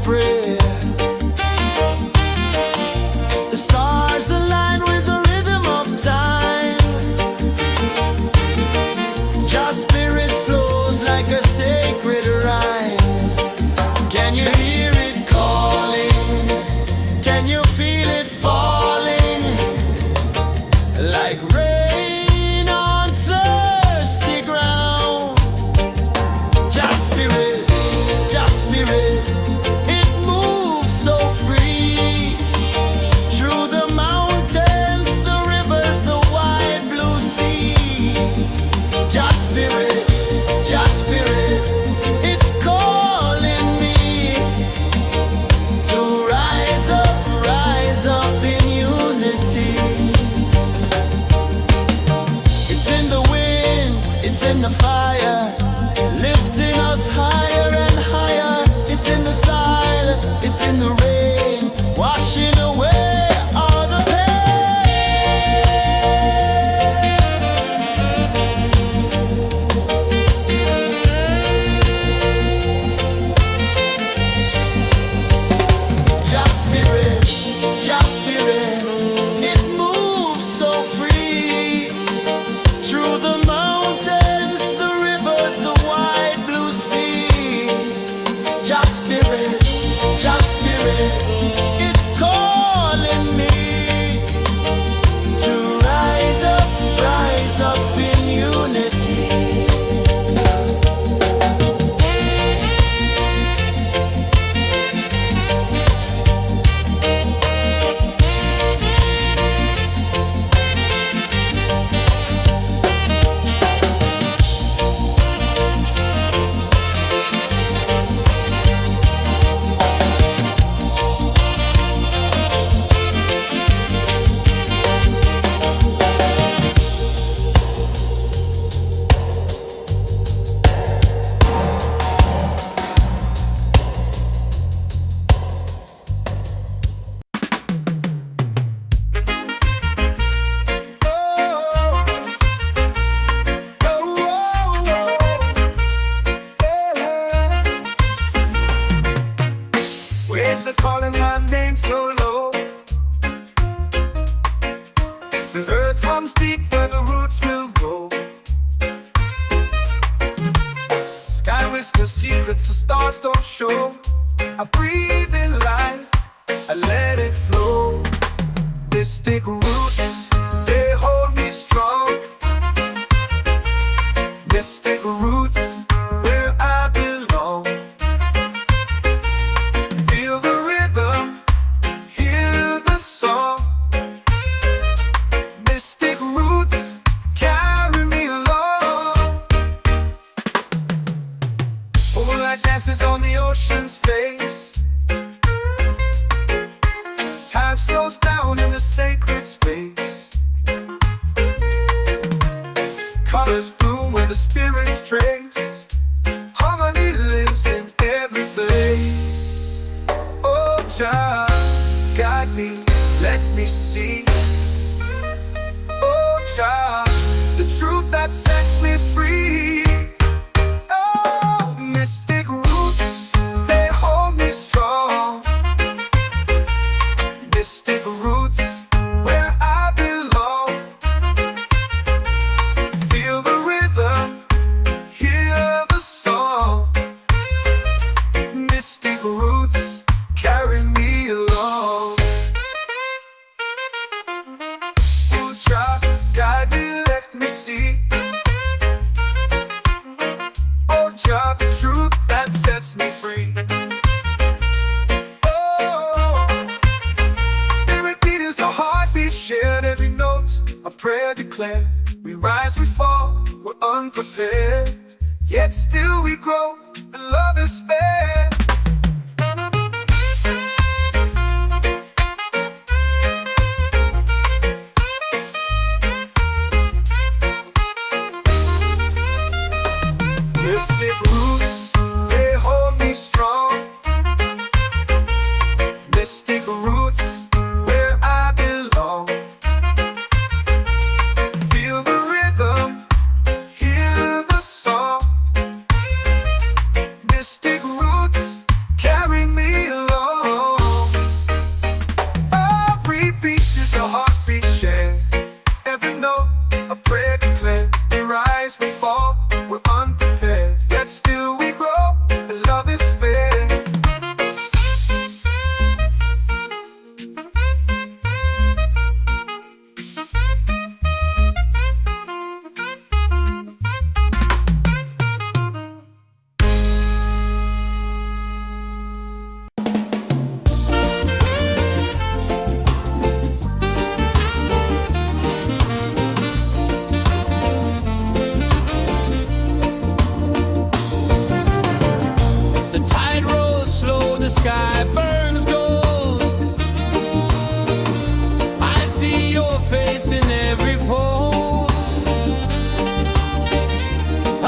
prayer. The stars align with the rhythm of time. Just spirit flows like a sacred rhyme. Can you hear it calling? Can you feel it falling? Like rain on thirsty ground. Just spirit, it moves so free. Through the mountains, the rivers, the wide blue sea. Just spirit, it's calling me to rise up in unity. It's in the wind, it's in the fire, lifting us higher and higher. It's in the silence, it's in the rain, washing away all the Just spirit, it moves so free. Through the mountains, the rivers, the wide blue sea. Just spirit, it's calling me to rise up in unity. Waves are calling my name so low. The earth hums deep where the roots will go. Sky whispers secrets the stars don't show. I breathe in life, I let it flow. Mystic roots, they hold me strong. Mystic roots, where I belong. Feel the rhythm, hear the song. Mystic roots, carry me along. Moonlight dances on the ocean's face. Time slows down in the sacred space. Colors bloom where the spirits trace. Harmony lives in every place. Oh, child, guide me, let me see. Oh, child, the truth that sets me free. Oh, mystic roots, they hold me strong. Mystic roots, where I belong. Feel the rhythm, hear the song. Mystic roots, carry me along. Oh, child, guide me, let me see. Oh, child, the truth that sets me free. Oh, spirit beat is a heartbeat, shared every note, a prayer declared. We rise, we fall, we're unprepared, yet still we grow, and love is spared. Mystic roots, they hold me strong. Mystic roots, where I belong. Feel the rhythm, hear the song. Mystic roots, sky burns gold. I see your face in every fold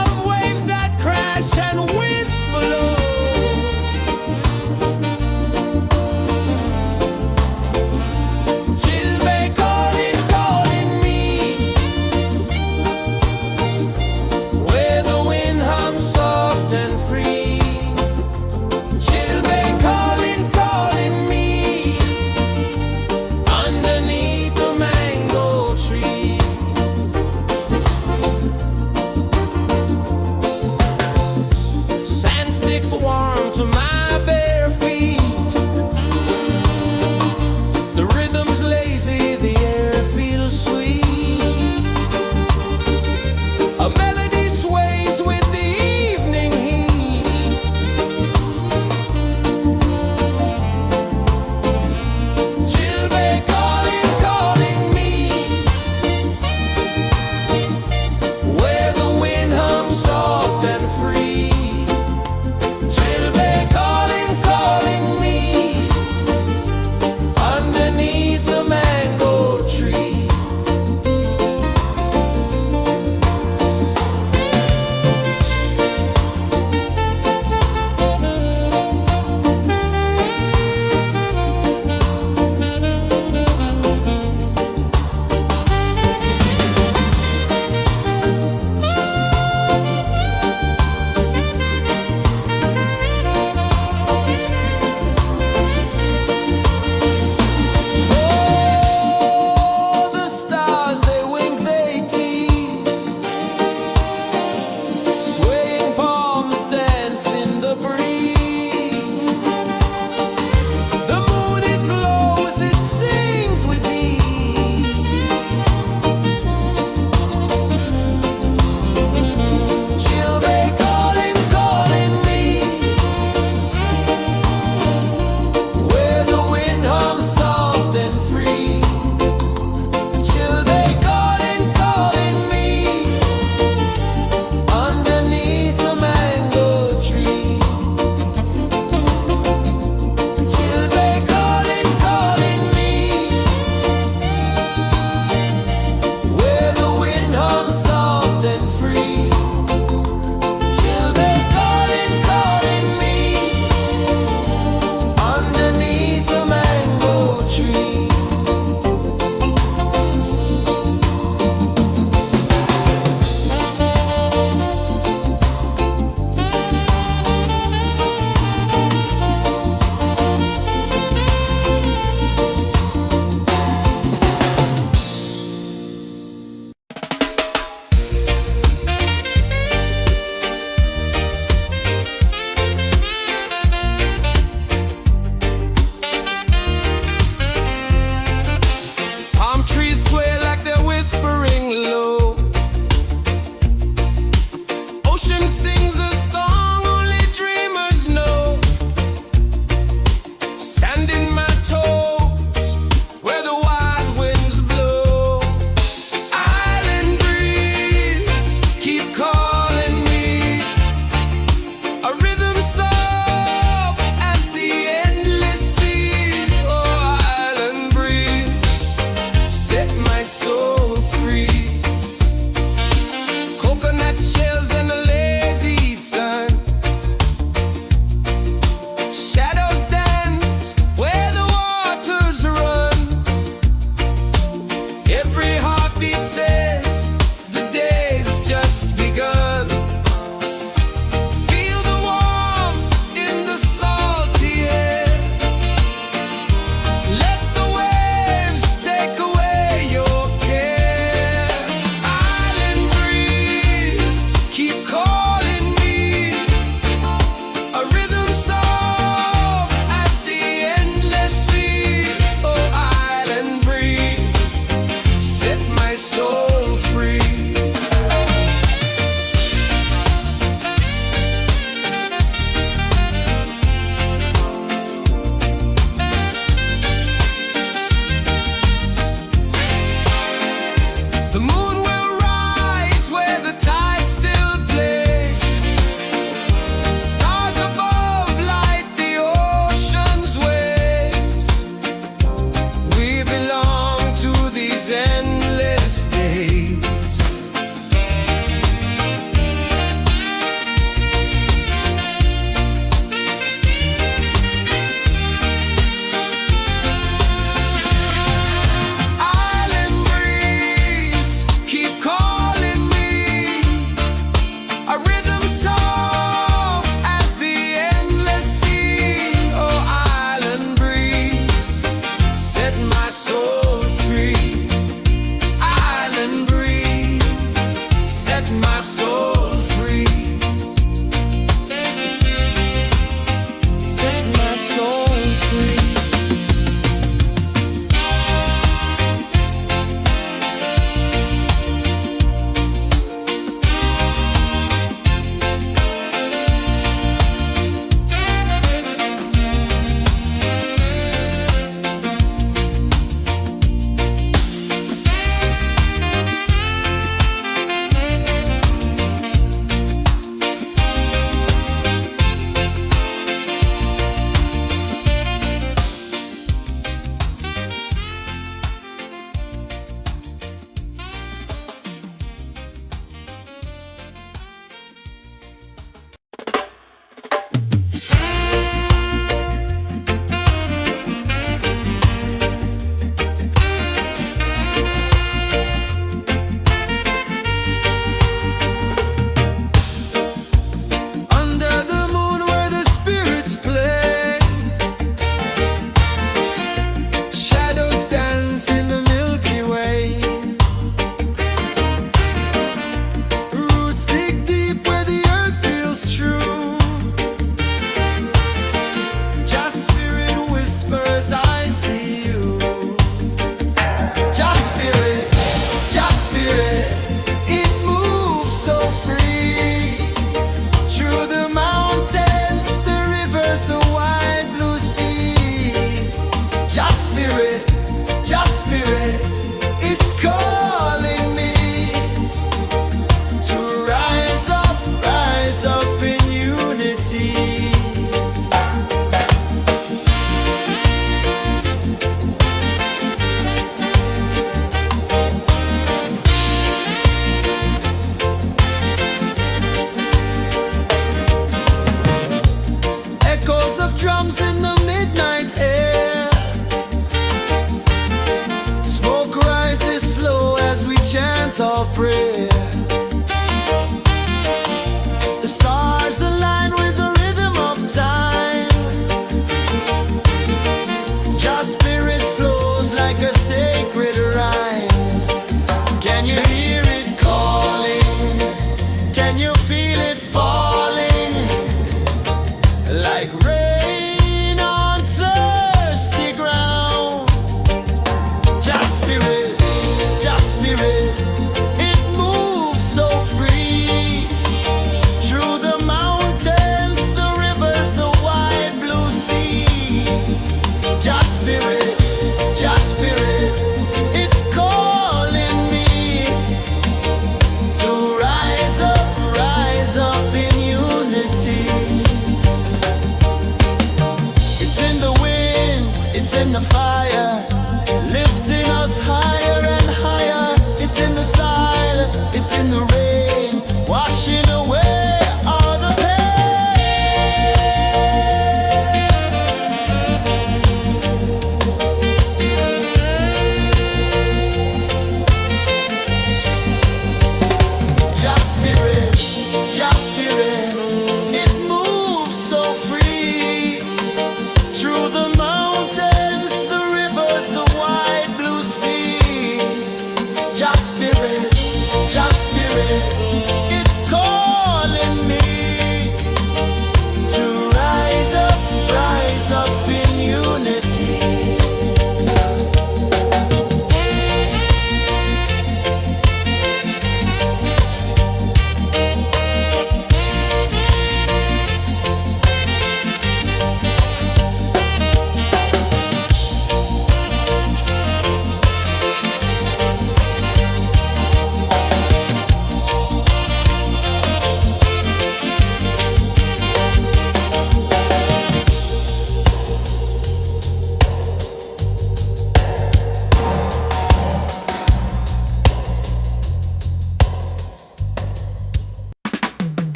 of waves that crash and whisper low. Chilbay calling, calling me, where the wind hums soft and free. Chilbay calling, Just spirit, just spirit, it's calling me to rise up in unity. It's in the wind, it's in the fire, lifting us higher and higher. It's in the silence, it's in the rain, washing away all the pain. Just spirit, it moves so free through the mountains, the rivers, the wide blue sea. Just spirit, it's calling me to rise up in unity.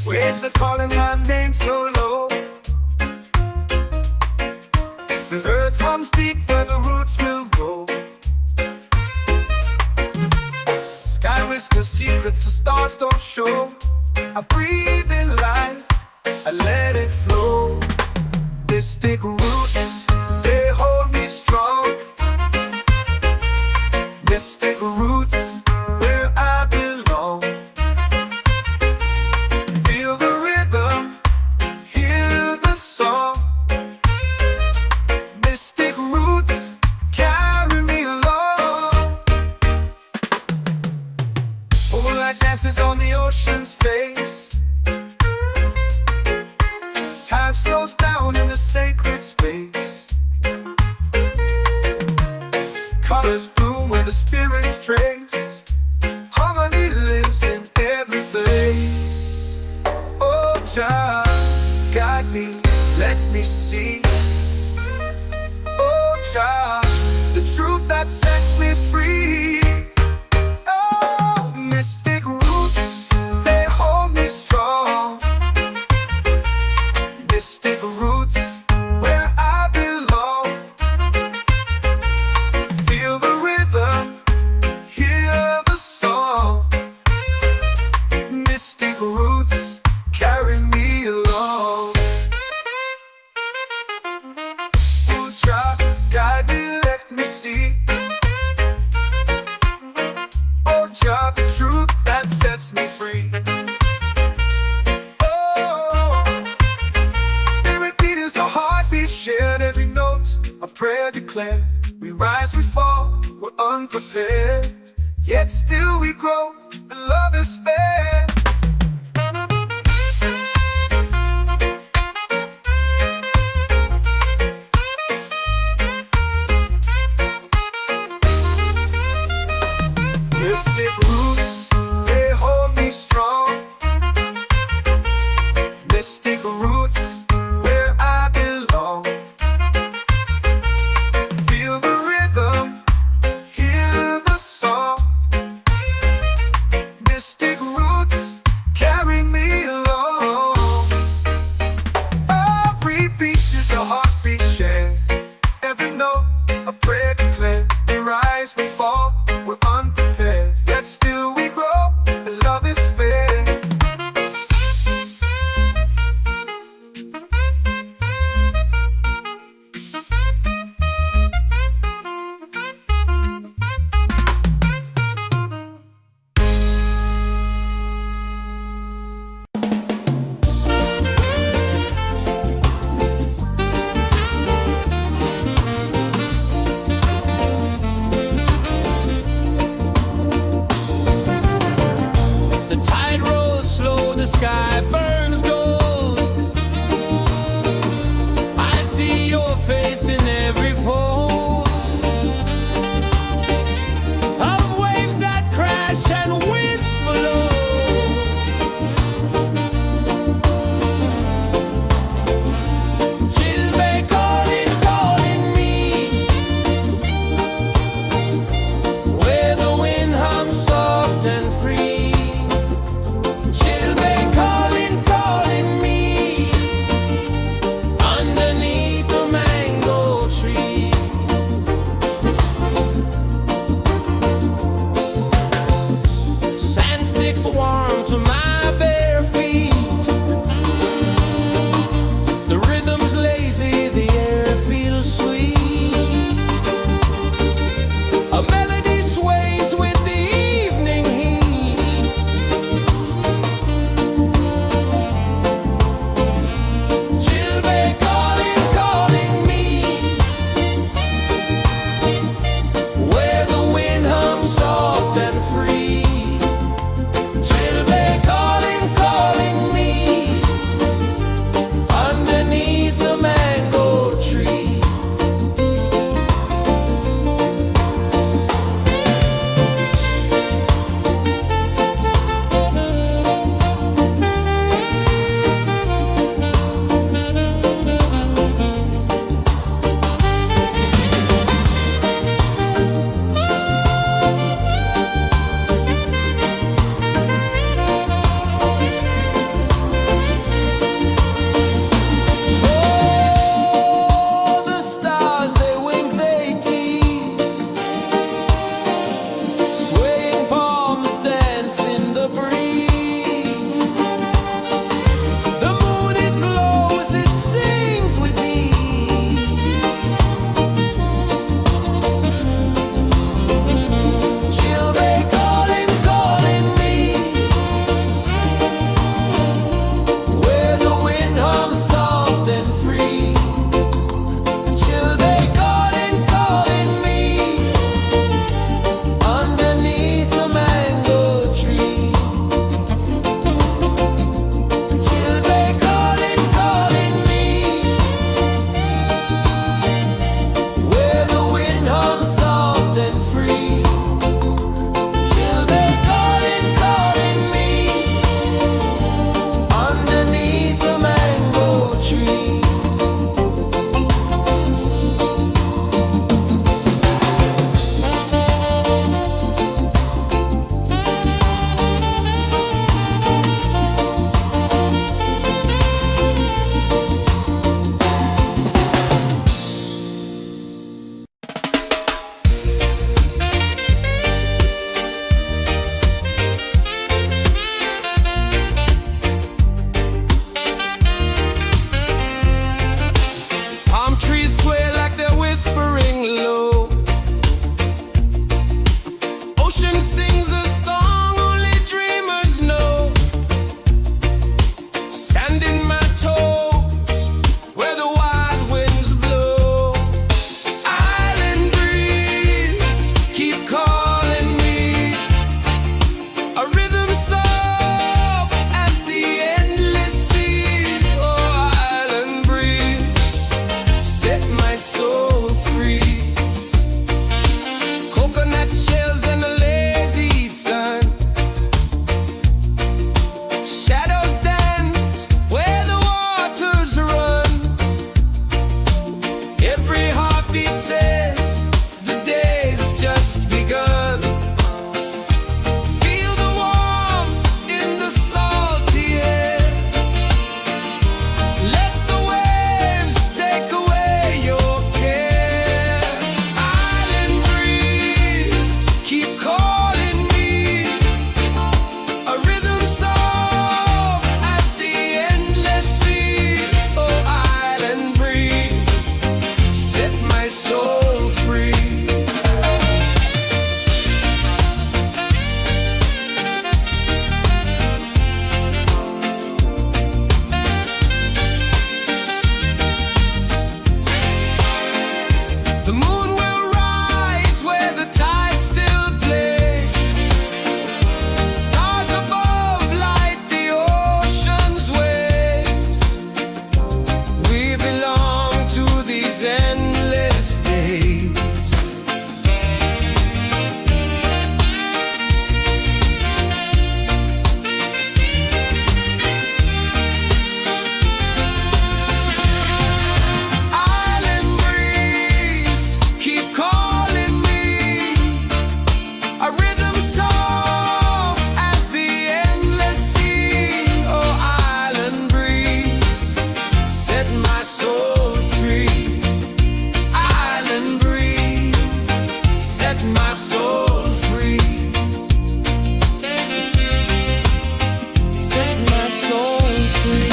Waves are calling my name so low. The earth comes deep where the roots will go. Sky whispers secrets the stars don't show. I breathe in life, I let it flow. Mystic roots, they hold me strong. Mystic roots, where I belong. Feel the rhythm, hear the song. Mystic roots, carry me along. Moonlight dances on the ocean's face. Time slows down in the sacred space. Colors bloom where the spirits trace. Harmony lives in every face. Oh, child, guide me, let me see. Oh, child, the truth that sets me free. Oh, mystic roots, they hold me strong. Mystic roots, where I belong. Feel the rhythm, hear the song. Mystic roots, carry me along. Oh, child, guide me, let me see. Oh, child, the truth that sets me free. Oh, spirit beat is a heartbeat shared, every note a prayer declared. We rise, we fall, we're unprepared, yet still we grow, and love is spared. Mystic roots, they hold me strong. Mystic roots, where I belong. Feel the rhythm, hear the song. Mystic roots, carry me along. Every beat is a heartbeat shared, every note a prayer declared. We rise, we fall, we're unprepared, yet still we grow. calling free. Children calling, calling me underneath the mango tree. Palm trees sway like they're whispering low. Ocean sings a song only dreamers know. Sand in my toes where the wild winds blow. Island breeze keep calling me. A rhythm soft as the endless sea. Oh, island breeze, set my soul free. Coconut shells and a lazy sun. Shadows dance where the waters run. Every heartbeat says the day's just begun. Feel the warmth in the salty air. Let the waves take away your care. Island breeze, keep calling me. A rhythm soft as the endless sea. Oh, island breeze, set my soul free. The moon will rise where the tide still plays. Stars above light the ocean's waves. We belong to these endless days. Island breeze, keep calling me. A rhythm soft as the endless sea. Oh, island breeze, set my soul free. Island breeze, set my soul free. Set my soul free.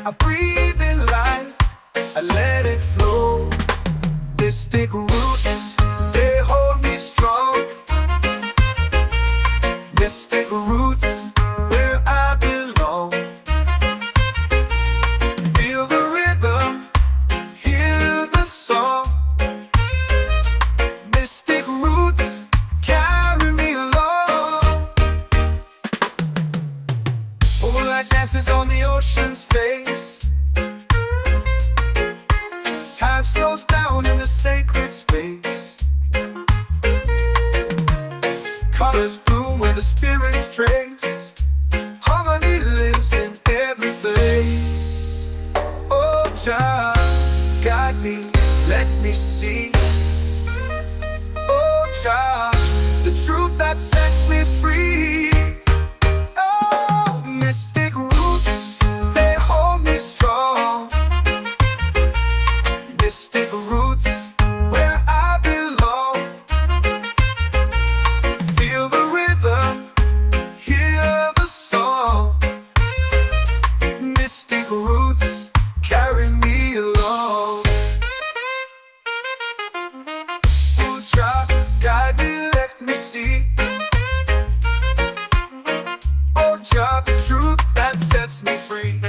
I breathe in life, I let it flow. Mystic roots, they hold me strong. Mystic roots, where I belong. Feel the rhythm, hear the song. Mystic roots, carry me along. Moonlight dances on the ocean's face. Time slows down in the sacred space. Colors bloom where the spirits trace. Harmony lives in every face. Oh, child, guide me, let me see. Oh, child, the truth that sets me free. Oh, mystic roots, they hold me strong. Mystic roots, where I belong. Feel the rhythm, hear the song. Mystic roots, carry me along. Oh, child, guide me, let me see. Oh, child, the truth that sets me free.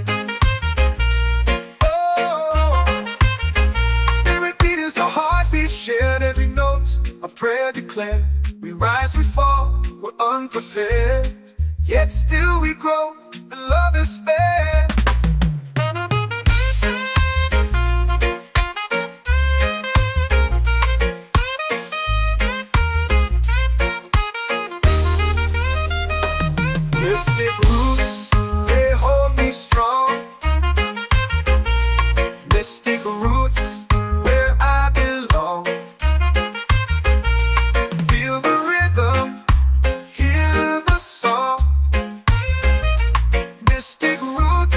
Shared every note, a prayer declared. We rise, we fall, we're unprepared. Yet still we grow, and love is spared. Mystic roots, they hold me strong. Mystic roots, where I belong. Feel the rhythm, hear the song. Mystic roots,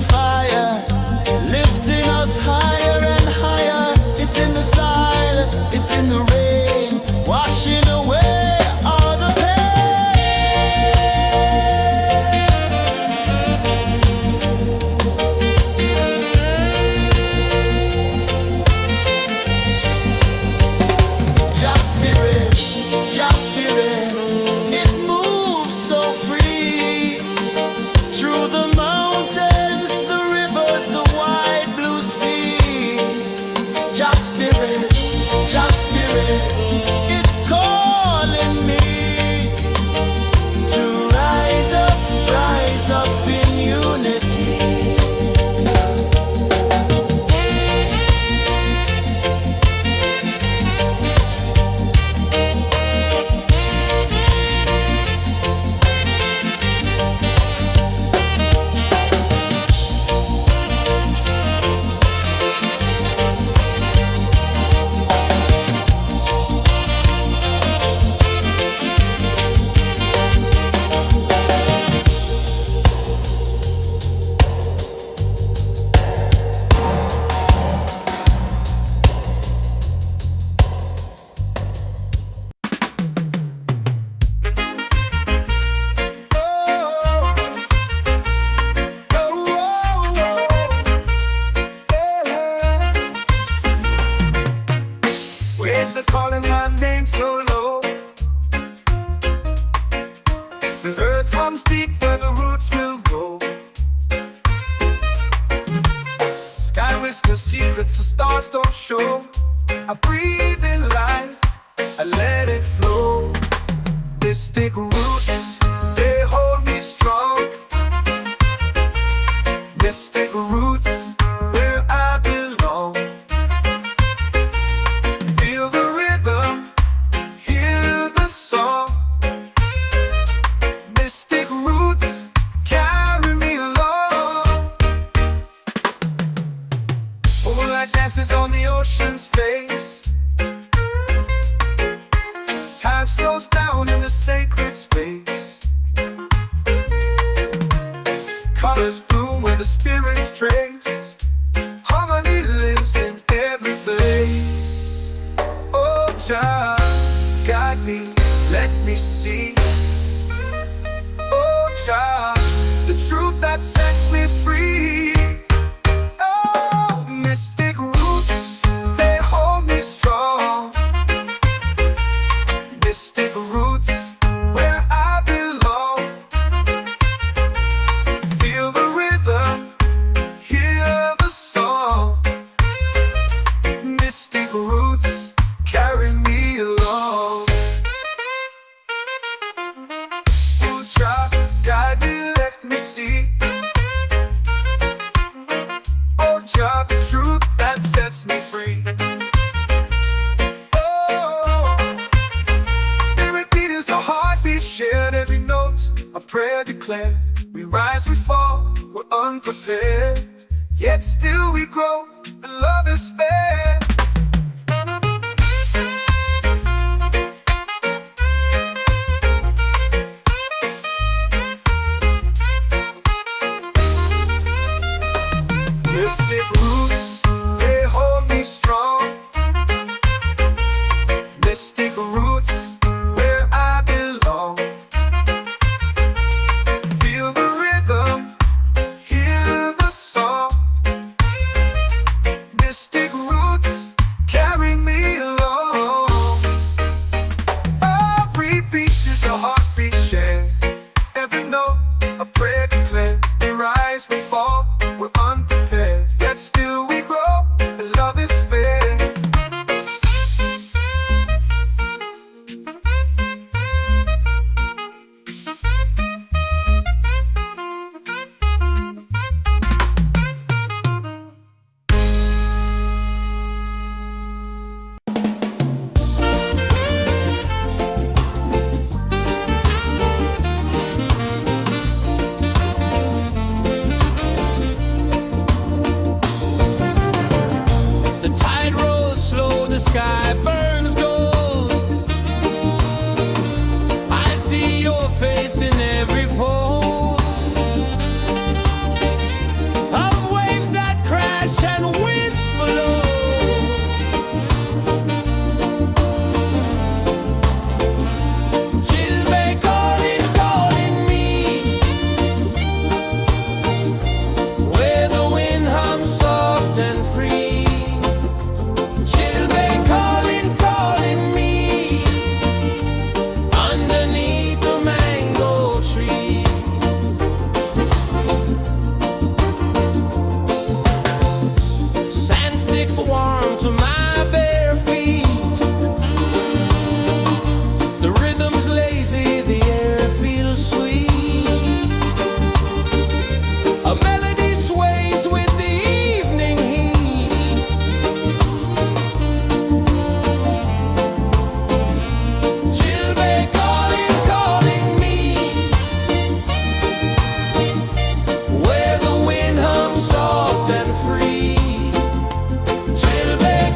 fire, lifting us higher and higher. It's in the silence, it's in the rain, washing away all the Just spirit, it moves so free through the mountains, the rivers, the wide blue sea. Just spirit, it's calling me to rise up in unity. Waves are calling my name so low. The earth hums deep where the roots will go. Sky whispers secrets the stars don't show. I breathe in life, I let it flow. Mystic roots, they hold me strong. Mystic roots, where I belong. Feel the rhythm, hear the song. Mystic roots, carry me along. Moonlight dances on the ocean's face. Time slows down in the sacred space. Colors bloom where the spirits trace. Harmony lives in every place. Oh, child, guide me, let me see. Oh, child, the truth that sets me free. Oh, mystic roots, they hold me strong. Mystic roots, where I belong. Feel the rhythm, hear the song. Mystic roots, carry me along. Oh, child, guide me, let me see. Oh, child, the truth that sets me free. Oh, every beat is a heartbeat shared, every note a prayer declared. We rise, we fall, we're unprepared, yet still we grow, and love is spared. Mystic roots, they hold me strong. Mystic roots, where I belong. Feel the rhythm, hear the song. Mystic roots, carry me along. Every beat is a heartbeat shared, every note a prayer declared. We rise, we fall, we're unprepared, yet still makes warm to my bare feet. The rhythm's lazy, the air feels sweet. A melody sways with the evening heat. Chilbay calling, calling me, where the wind hums soft and free. Chilbay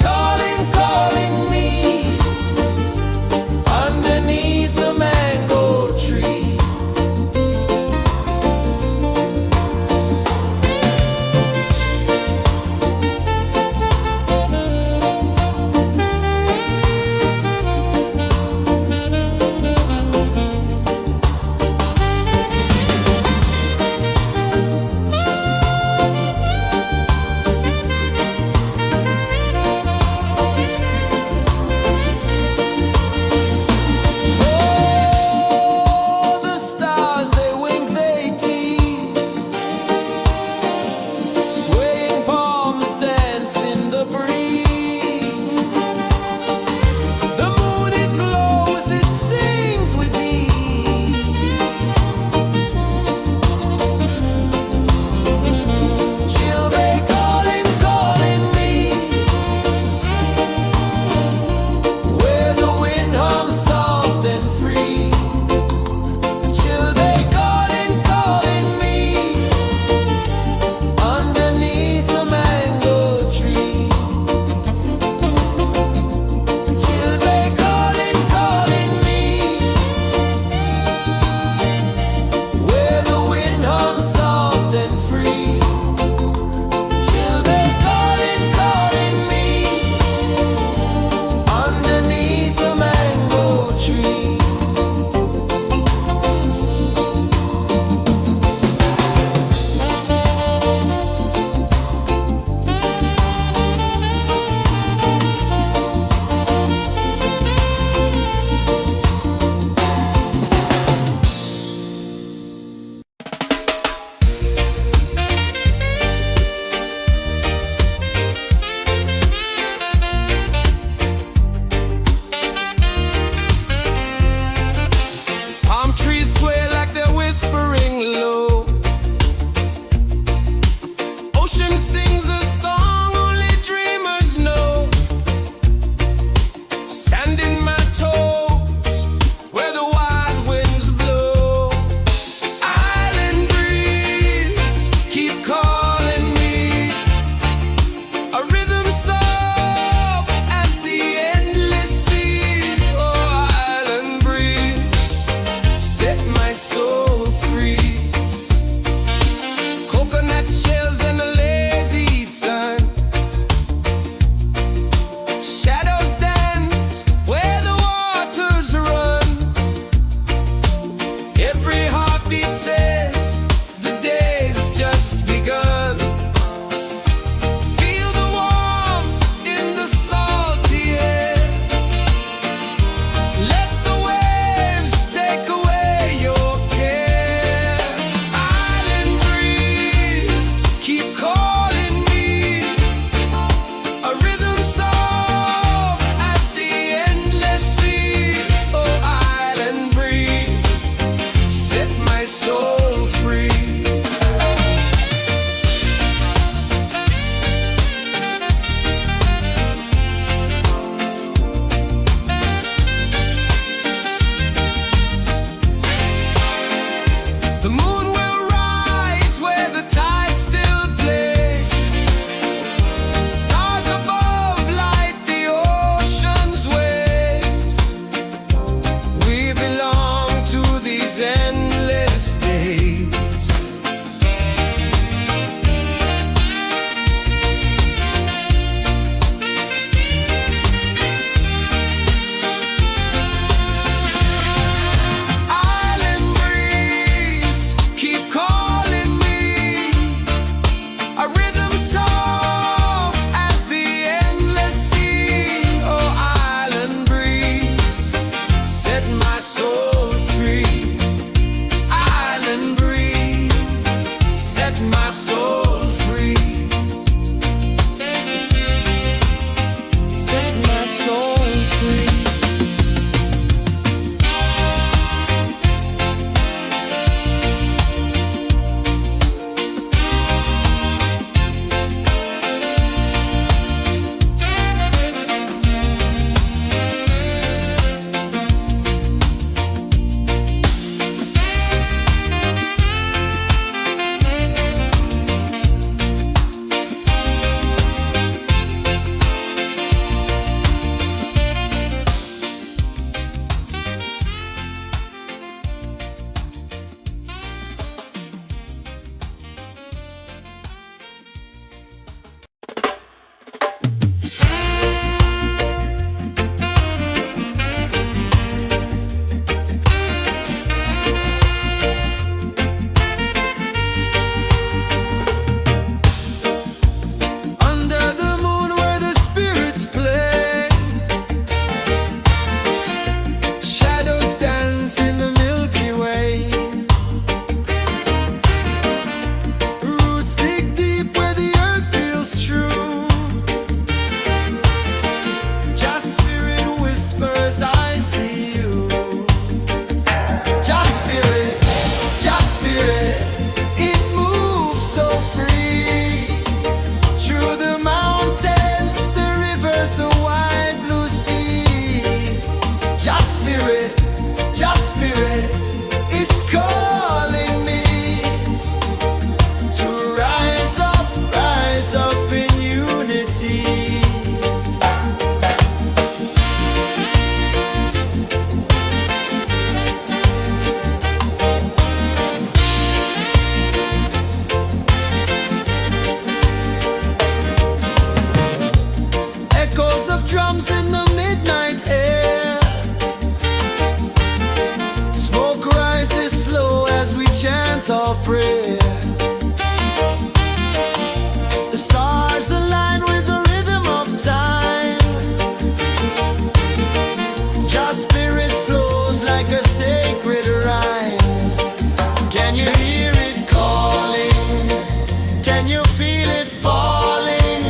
feel it falling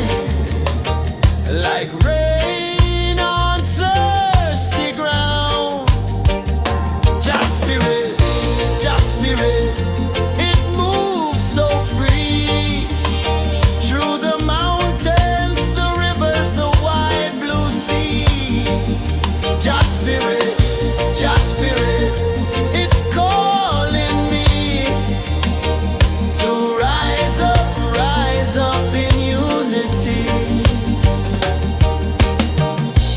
like rain on thirsty ground. Just spirit, it moves so free through the mountains, the rivers, the wide blue sea. Just spirit, it's calling me to rise up in unity.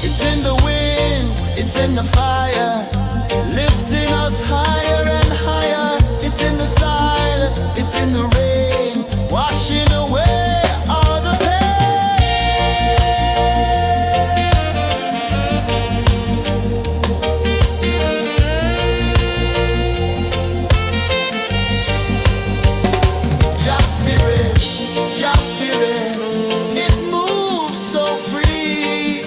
It's in the wind, it's in the fire, lifting us higher and higher. It's in the silence, it's in the rain, washing away all the pain. Just spirit, it moves so free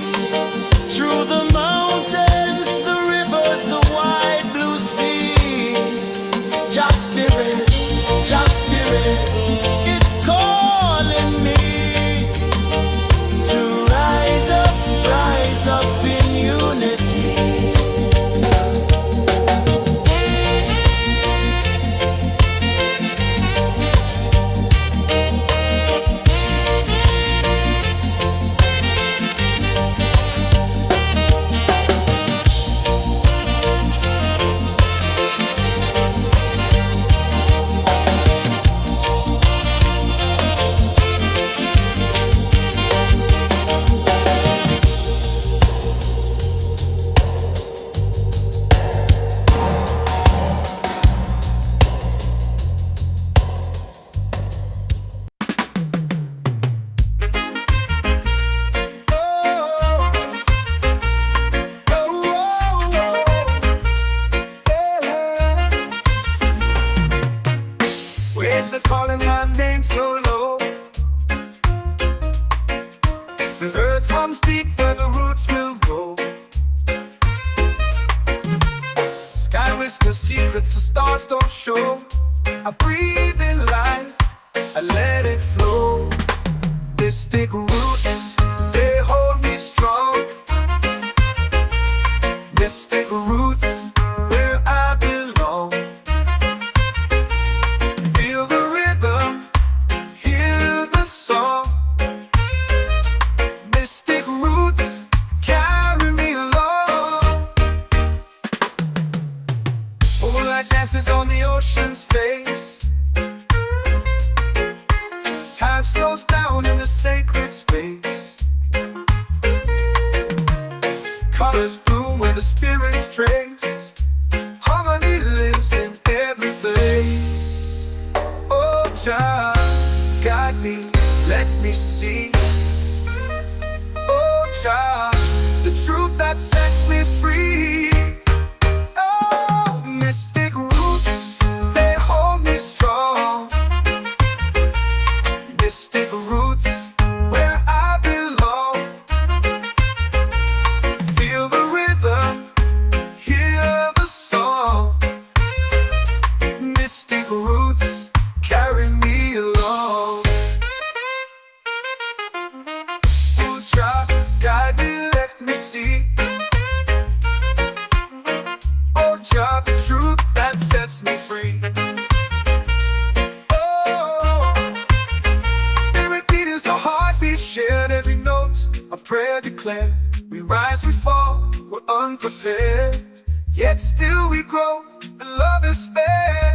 through the mountains, the rivers, the wide blue sea. Just spirit, it's calling me to rise up in unity. Waves are calling my name so low. The earth comes deep where the roots will go. Sky whispers secrets the stars don't show. I breathe in life, I let it flow. This take root and they hold me strong. Mystic roots where I belong. Feel the rhythm, hear the song. Mystic roots carry me along. Moonlight dances on the ocean's face. Time slows down in the sacred space. Colors bloom where the spirits trace. Harmony lives in every face. Oh, child, guide me, let me see. Oh, child, the truth that sets me free. Oh, mystic roots, they hold me strong. Mystic roots where I belong. Feel the rhythm, hear the song. Mystic roots carry me along. Oh, child, guide me, let me see. Oh, child, the truth that sets me free. Oh, spirit beat is a heartbeat shared, every note a prayer declared. We rise, we fall, we're unprepared, yet still we grow, and love is spared.